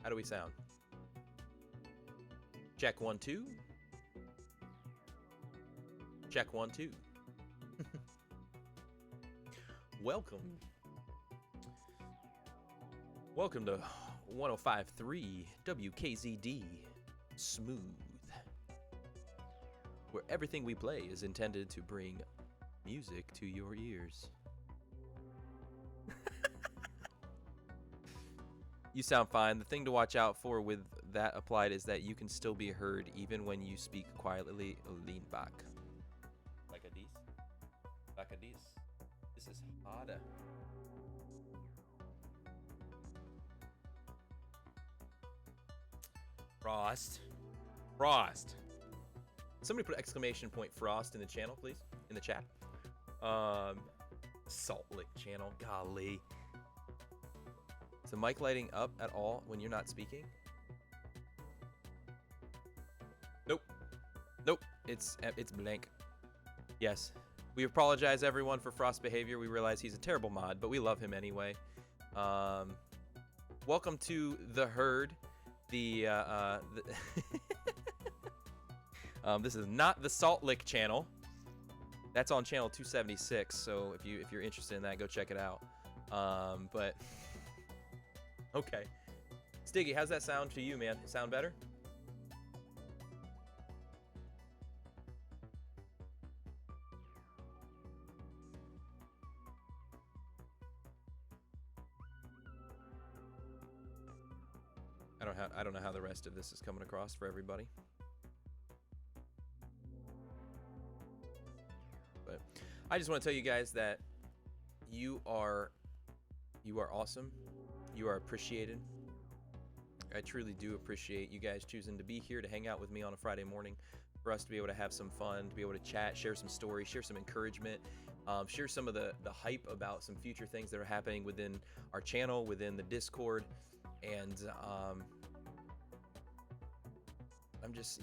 How do we sound? Check 1 2. Check 1 2. Welcome. Welcome to 105.3 WKZD Smooth, where everything we play is intended to bring music to your ears. You sound fine. The thing to watch out for with that applied is that you can still be heard even when you speak quietly. Lean back. Like a this. Like a this. This is harder. Frost. Frost. Somebody put exclamation point Frost in the channel, please. In the chat. Salt Lick channel. Golly. Is the mic lighting up at all when you're not speaking? Nope. Nope. It's blank. Yes. We apologize, everyone, for Frost's behavior. We realize he's a terrible mod, but we love him anyway. Welcome to the herd. This is not the Salt Lick channel. That's on channel 276. So if you're interested in that, go check it out. But okay, Stiggy, how's that sound to you, man? Sound better? I don't know how the rest of this is coming across for everybody. But I just want to tell you guys that you are awesome. You are appreciated. I truly do appreciate you guys choosing to be here to hang out with me on a Friday morning, for us to be able to have some fun, to be able to chat, share some stories, share some encouragement, share some of the hype about some future things that are happening within our channel, within the Discord. And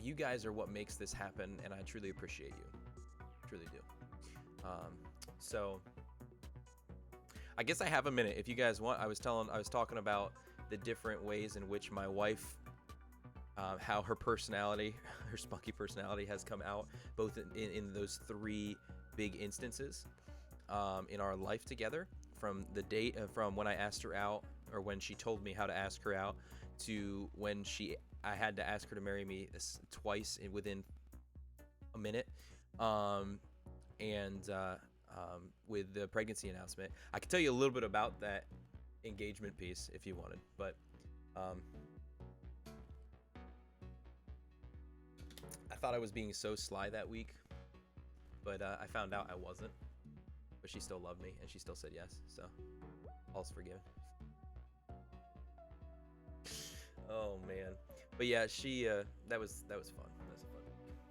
you guys are what makes this happen, and I truly appreciate you. Truly do. So I guess I have a minute if you guys want. I was talking about the different ways in which my wife, how her personality, her spunky personality has come out, both in those three big instances in our life together, from the date from when I asked her out, or when she told me how to ask her out, to when I had to ask her to marry me twice within a minute, and with the pregnancy announcement. I could tell you a little bit about that engagement piece if you wanted, but I thought I was being so sly that week, but I found out I wasn't. But she still loved me, and she still said yes, so all's forgiven. Oh man, but yeah, she that was fun. That was fun.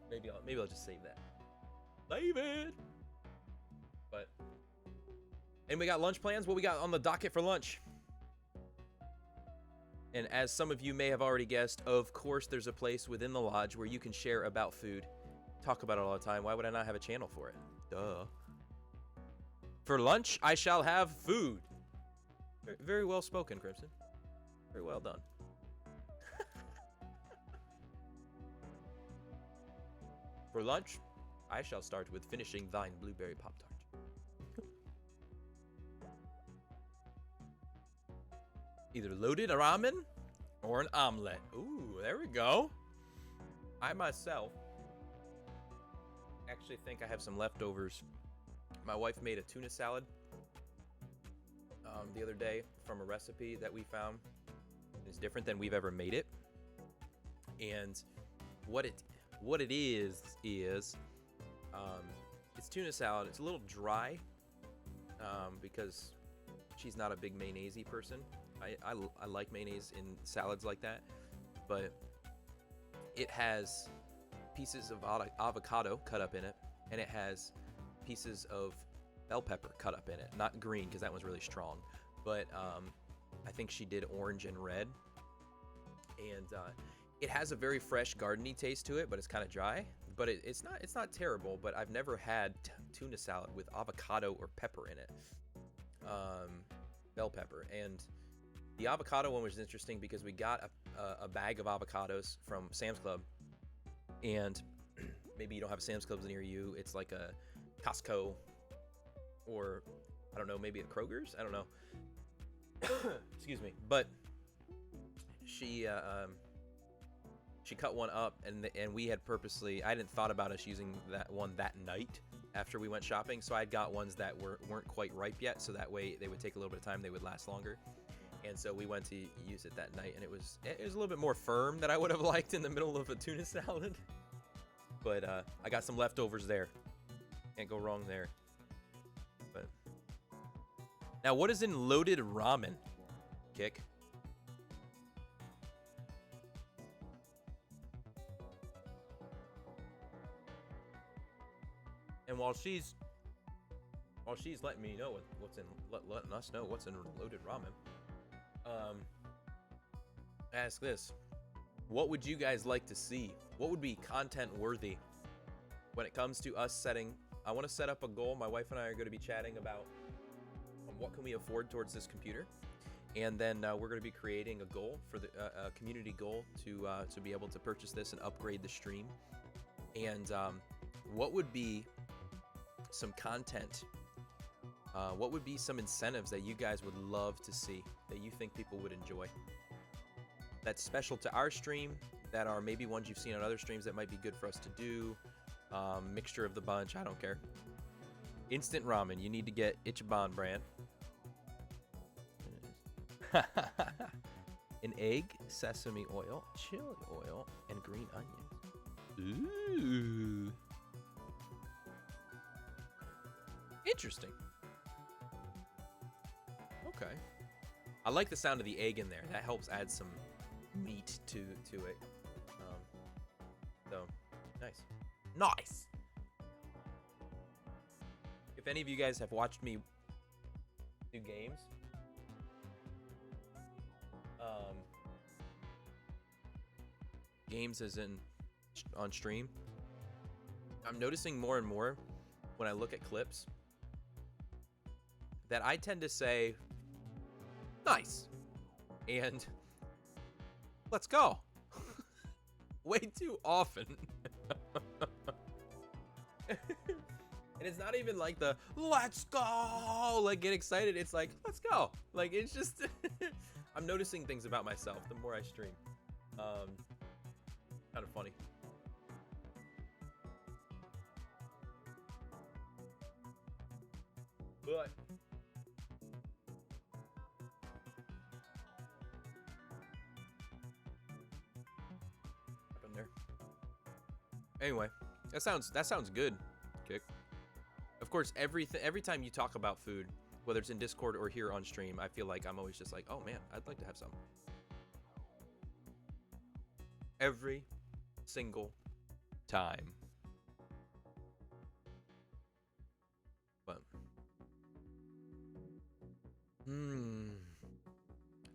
Maybe I'll just save that. Save it. But and we got lunch plans. What we got on the docket for lunch? And as some of you may have already guessed, of course, there's a place within the lodge where you can share about food, talk about it all the time. Why would I not have a channel for it? Duh. For lunch, I shall have food. Very well spoken, Crimson. Very well done. For lunch, I shall start with finishing thine blueberry Pop-Tart. Either loaded ramen or an omelet. Ooh, there we go. I myself actually think I have some leftovers. My wife made a tuna salad the other day from a recipe that we found. It's different than we've ever made it. And what it is it's tuna salad. It's a little dry because she's not a big mayonnaise-y person. I like mayonnaise in salads like that, but it has pieces of avocado cut up in it, and it has pieces of bell pepper cut up in it. Not green, because that one's really strong, but I think she did orange and red, and it has a very fresh gardeny taste to it, but it's kind of dry. But it's not terrible. But I've never had tuna salad with avocado or pepper in it, bell pepper. And the avocado one was interesting because we got a bag of avocados from Sam's Club, and maybe you don't have a Sam's Club near you. It's like a Costco, or I don't know, maybe at Kroger's. I don't know. Excuse excuse me, but she cut one up, and we had purposely, I didn't thought about us using that one that night after we went shopping, so I got ones that weren't quite ripe yet, so that way they would take a little bit of time, they would last longer. And so we went to use it that night, and it was a little bit more firm than I would have liked in the middle of a tuna salad. But I got some leftovers there. Can't go wrong there. But now, what is in loaded ramen, Kick? And while she's letting me know what's in, letting us know what's in loaded ramen, ask this: what would you guys like to see? What would be content worthy when it comes to us setting? I want to set up a goal. My wife and I are going to be chatting about what can we afford towards this computer, and then we're going to be creating a goal for the a community goal to be able to purchase this and upgrade the stream. And what would be some content? What would be some incentives that you guys would love to see, that you think people would enjoy, that's special to our stream, that are maybe ones you've seen on other streams that might be good for us to do? Mixture of the bunch, I don't care. Instant ramen, you need to get Ichiban brand. An egg, sesame oil, chili oil, and green onions. Ooh. Interesting. Okay. I like the sound of the egg in there. That helps add some meat to it. So, nice. Nice! If any of you guys have watched me do games, games as in on stream, I'm noticing more and more when I look at clips that I tend to say, nice, and let's go, way too often. And it's not even like the let's go, like get excited. It's like, let's go. Like, it's just, I'm noticing things about myself the more I stream. Kind of funny. But happened there. Anyway, that sounds good, Kick. Of course, every time you talk about food, whether it's in Discord or here on stream, I feel like I'm always just like, oh man, I'd like to have some. Every single time. But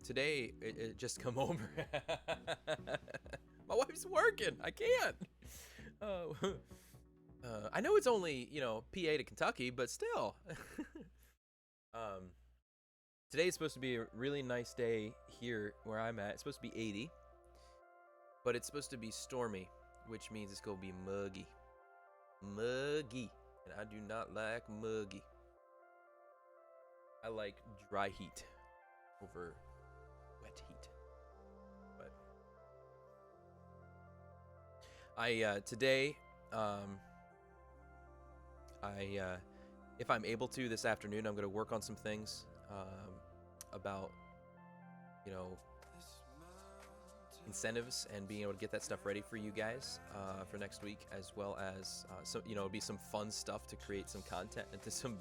today it just come over. My wife's working. I can't. I know it's only, PA to Kentucky, but still. Today is supposed to be a really nice day here where I'm at. It's supposed to be 80, but it's supposed to be stormy, which means it's going to be muggy. Muggy. And I do not like muggy. I like dry heat over wet heat. But today, if I'm able to this afternoon, I'm going to work on some things about, incentives and being able to get that stuff ready for you guys for next week, as well as it'll be some fun stuff to create some content and to some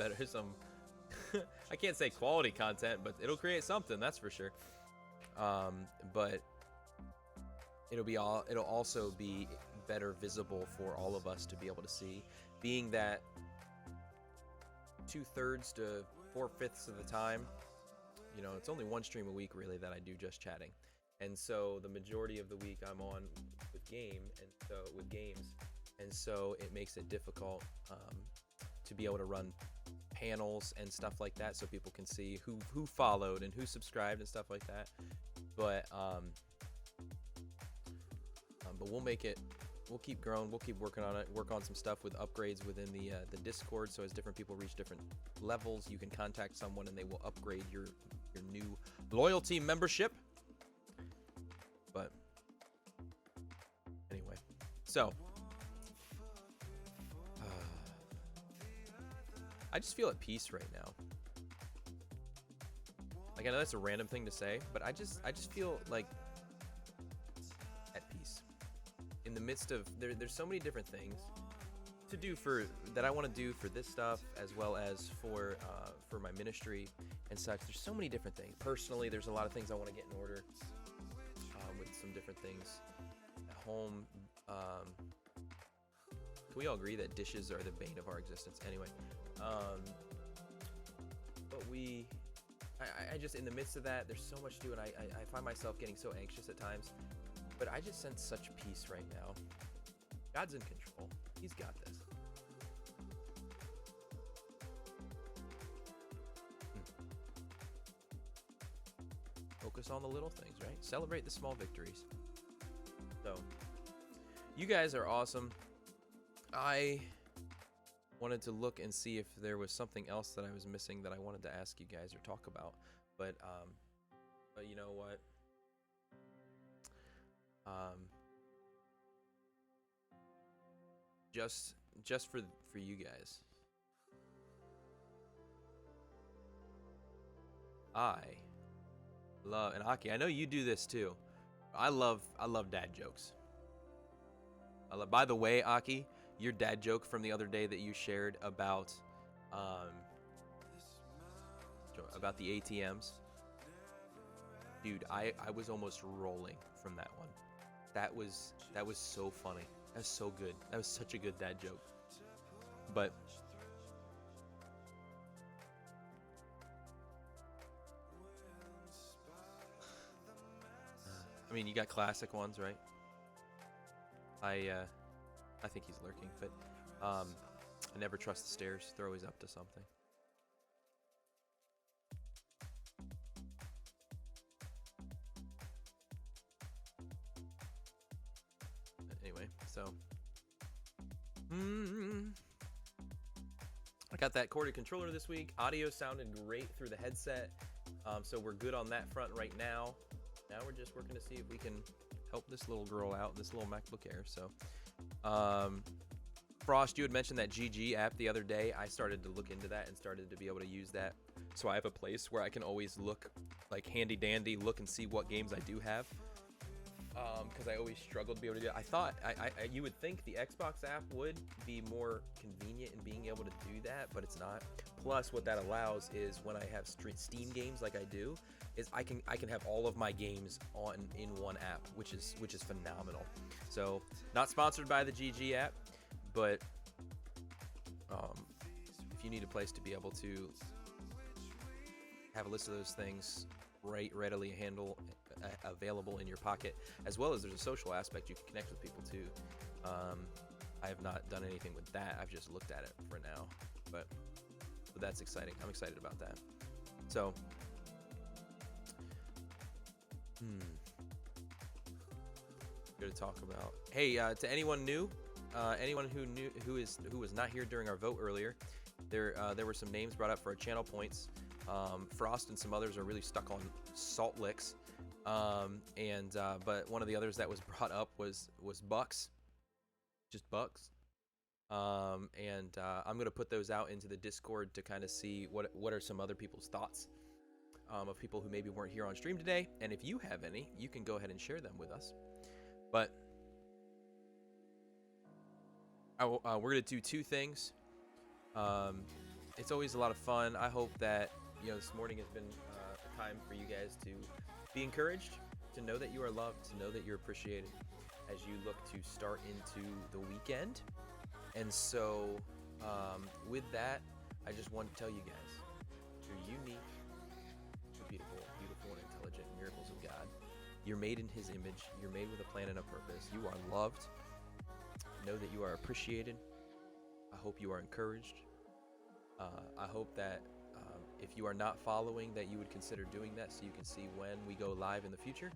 I can't say quality content, but it'll create something, that's for sure. But it'll also be better visible for all of us to be able to see, being that 2/3 to 4/5 of the time, it's only one stream a week really that I do just chatting, and so the majority of the week I'm on with games, and so it makes it difficult to be able to run panels and stuff like that, so people can see who followed and who subscribed and stuff like that. But we'll make it. We'll keep growing. We'll keep working on it. Work on some stuff with upgrades within the Discord. So as different people reach different levels, you can contact someone and they will upgrade your your new loyalty membership. But anyway, so I just feel at peace right now. Like, I know that's a random thing to say, but I just feel like at peace in the midst of there's so many different things to do that I want to do for this stuff, as well as for my ministry and such. There's so many different things. Personally, there's a lot of things I want to get in order with some different things at home. Can we all agree that dishes are the bane of our existence? Anyway, but I just, in the midst of that, there's so much to do, and I find myself getting so anxious at times, but I just sense such peace right now. God's in control. He's got this. Focus on the little things, right? Celebrate the small victories. So, you guys are awesome. I wanted to look and see if there was something else that I was missing that I wanted to ask you guys or talk about, but you know what? Just for you guys, I love, and Aki, I know you do this too. I love dad jokes. By the way, Aki, your dad joke from the other day that you shared about the ATMs, dude, I was almost rolling from that one. That was so funny. That was so good. That was such a good dad joke. But I mean, you got classic ones, right? I think he's lurking, but I never trust the stairs. They're always up to something. Anyway, so I got that corded controller this week. Audio sounded great through the headset, so we're good on that front right now. Now we're just working to see if we can help this little girl out, this little MacBook Air. So Frost, you had mentioned that GG app the other day. I started to look into that and started to be able to use that. So I have a place where I can always look, like handy dandy, look and see what games I do have. Because I always struggled to be able to do it. I thought you would think the Xbox app would be more convenient in being able to do that, but it's not. Plus, what that allows is when I have Steam games like I do, is I can have all of my games in one app, which is phenomenal. So, not sponsored by the GG app, but if you need a place to be able to have a list of those things readily available in your pocket, as well as there's a social aspect, you can connect with people too. I have not done anything with that. I've just looked at it for now, but that's exciting. I'm excited about that. So good to talk about. Hey, to anyone new, anyone who was not here during our vote earlier, there were some names brought up for our channel points. Frost and some others are really stuck on Salt Licks, but one of the others that was brought up was Bucks, just Bucks. I'm gonna put those out into the Discord to kind of see what are some other people's thoughts of people who maybe weren't here on stream today, and if you have any, you can go ahead and share them with us. But we're gonna do two things. It's always a lot of fun. I hope that this morning has been a time for you guys to be encouraged, to know that you are loved, to know that you're appreciated as you look to start into the weekend. And so with that, I just want to tell you guys, you're unique, you're beautiful, beautiful and intelligent miracles of God. You're made in His image. You're made with a plan and a purpose. You are loved. Know that you are appreciated. I hope you are encouraged. I hope that if you are not following, that you would consider doing that so you can see when we go live in the future.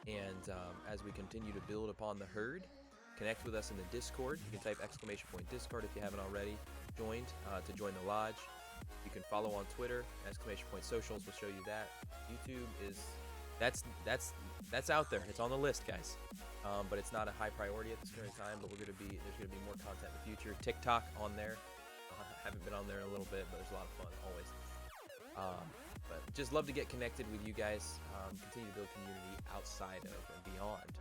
And as we continue to build upon the herd, connect with us in the Discord. You can type !Discord if you haven't already joined to join the lodge. You can follow on Twitter, exclamation point socials will show you that. YouTube is, that's out there. It's on the list, guys. But it's not a high priority at this current time, but there's gonna be more content in the future. TikTok on there. Haven't been on there in a little bit, but there's a lot of fun always. But just love to get connected with you guys. Continue to build community outside of and beyond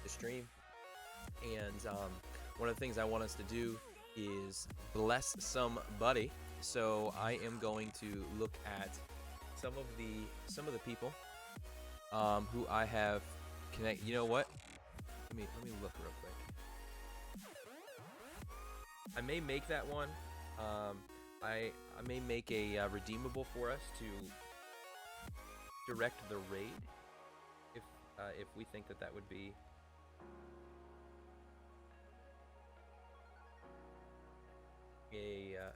the stream. And one of the things I want us to do is bless somebody. So I am going to look at some of the people who I have connected. You know what? Let me look real quick. I may make that one. I may make a redeemable for us to direct the raid if we think that would be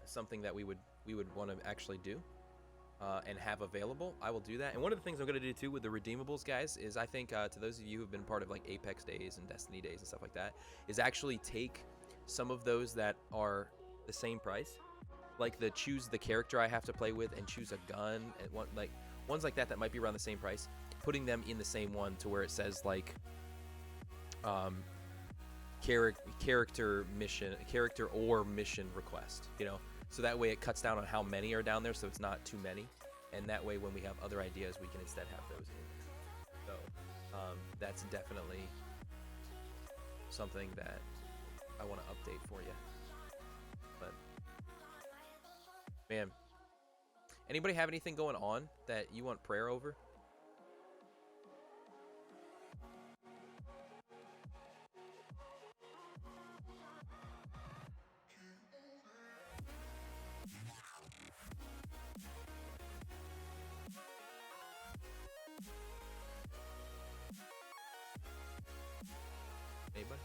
something that we would want to actually do and have available. I will do that. And one of the things I'm going to do too with the redeemables, guys, is I think to those of you who've been part of like Apex days and Destiny days and stuff like that, is actually take some of those that are the same price, like the choose the character I have to play with and choose a gun and ones like that might be around the same price, putting them in the same one to where it says like character or mission request, you know, so that way it cuts down on how many are down there, so it's not too many, and that way when we have other ideas we can instead have those in. So that's definitely something that I want to update for you. But man, anybody have anything going on that you want prayer over? Anybody?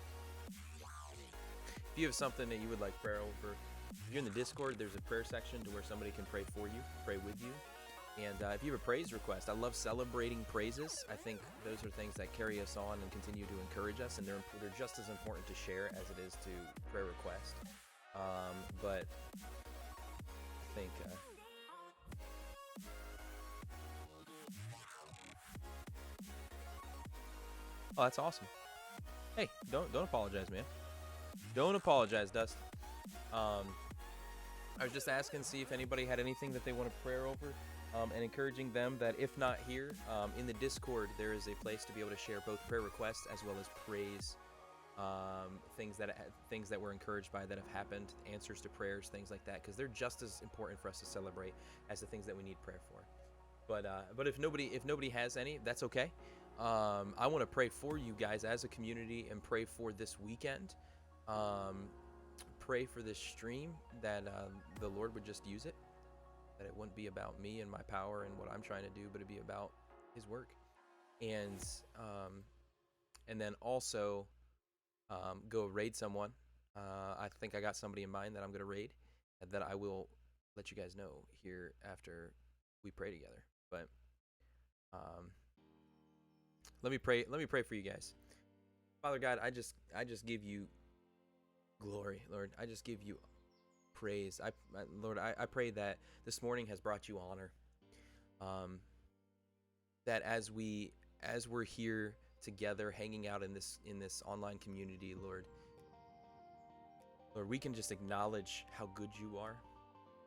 If you have something that you would like prayer over, if you're in the Discord, there's a prayer section to where somebody can pray for you, pray with you. And if you have a praise request, I love celebrating praises. I think those are things that carry us on and continue to encourage us, and they're just as important to share as it is to prayer request. But I think oh, that's awesome. Hey, don't apologize, man. Don't apologize, Dust. I was just asking, see if anybody had anything that they want to prayer over, and encouraging them that if not here, in the Discord, there is a place to be able to share both prayer requests as well as praise, things that we're encouraged by that have happened, answers to prayers, things like that, because they're just as important for us to celebrate as the things that we need prayer for. But if nobody has any, that's okay. I want to pray for you guys as a community and pray for this weekend. Pray for this stream that the Lord would just use it, that it wouldn't be about me and my power and what I'm trying to do, but it'd be about His work. And then also go raid someone. I think I got somebody in mind that I'm going to raid, that I will let you guys know here after we pray together. But let me pray for you guys. Father God, I just give you glory, Lord. I just give you praise. Lord, I pray that this morning has brought you honor. That as we're here together, hanging out in this online community, Lord, we can just acknowledge how good you are.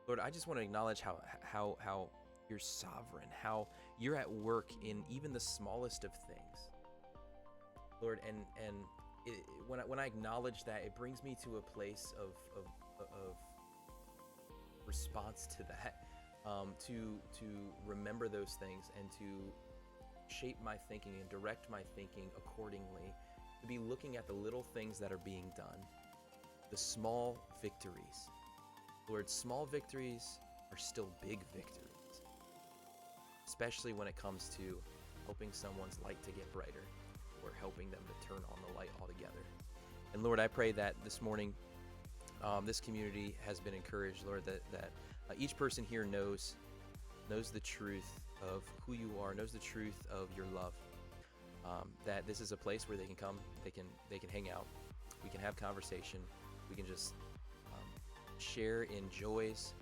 Lord, I just want to acknowledge how you're sovereign, how you're at work in even the smallest of things, Lord, and when I acknowledge that, it brings me to a place of response to that, to remember those things and to shape my thinking and direct my thinking accordingly, to be looking at the little things that are being done, the small victories. Lord, small victories are still big victories, especially when it comes to helping someone's light to get brighter, or helping them to turn on the light altogether. And Lord, I pray that this morning, this community has been encouraged, Lord, that each person here knows the truth of who you are, knows the truth of your love. That this is a place where they can come, they can hang out, we can have conversation, we can just share in joys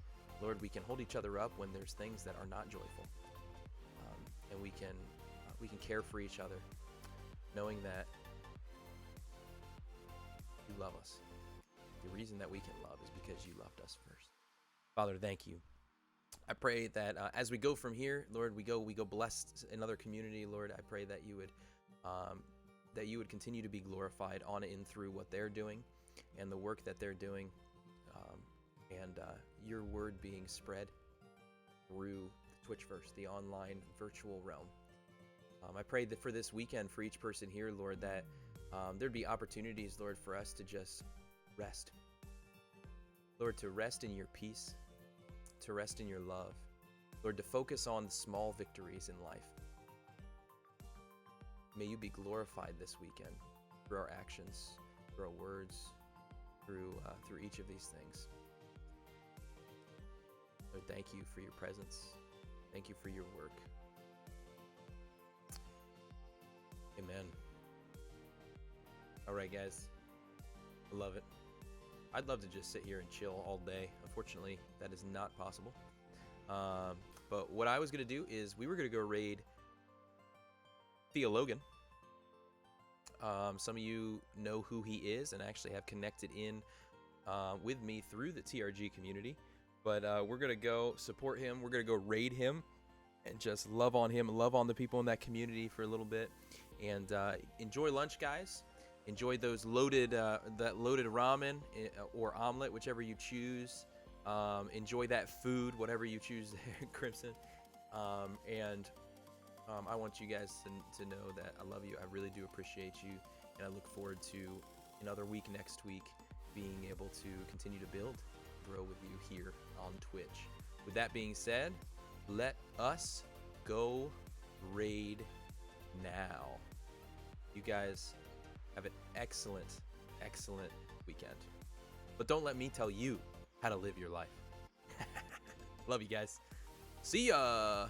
Lord, we can hold each other up when there's things that are not joyful, and we can care for each other, knowing that you love us. The reason that we can love is because you loved us first. Father, thank you. I pray that as we go from here, Lord, we go blessed another community. Lord, I pray that you would continue to be glorified on and through what they're doing and the work that they're doing, and your word being spread through the Twitchverse, the online virtual realm. I pray that for this weekend, for each person here, Lord, that there'd be opportunities, Lord, for us to just rest. Lord, to rest in your peace, to rest in your love. Lord, to focus on the small victories in life. May you be glorified this weekend through our actions, through our words, through each of these things. Lord, thank you for your presence. Thank you for your work. Amen. All right, guys. I love it. I'd love to just sit here and chill all day. Unfortunately, that is not possible. But what I was going to do is we were going to go raid Theologian. Some of you know who he is and actually have connected in with me through the TRG community. But we're going to go support him. We're going to go raid him and just love on him and love on the people in that community for a little bit. And enjoy lunch, guys. Enjoy those loaded ramen or omelet, whichever you choose. Enjoy that food, whatever you choose there, Crimson. And I want you guys to know that I love you. I really do appreciate you. And I look forward to another week next week being able to continue to build, grow with you here on Twitch. With that being said, let us go raid now. You guys have an excellent, excellent weekend. But don't let me tell you how to live your life. Love you guys. See ya.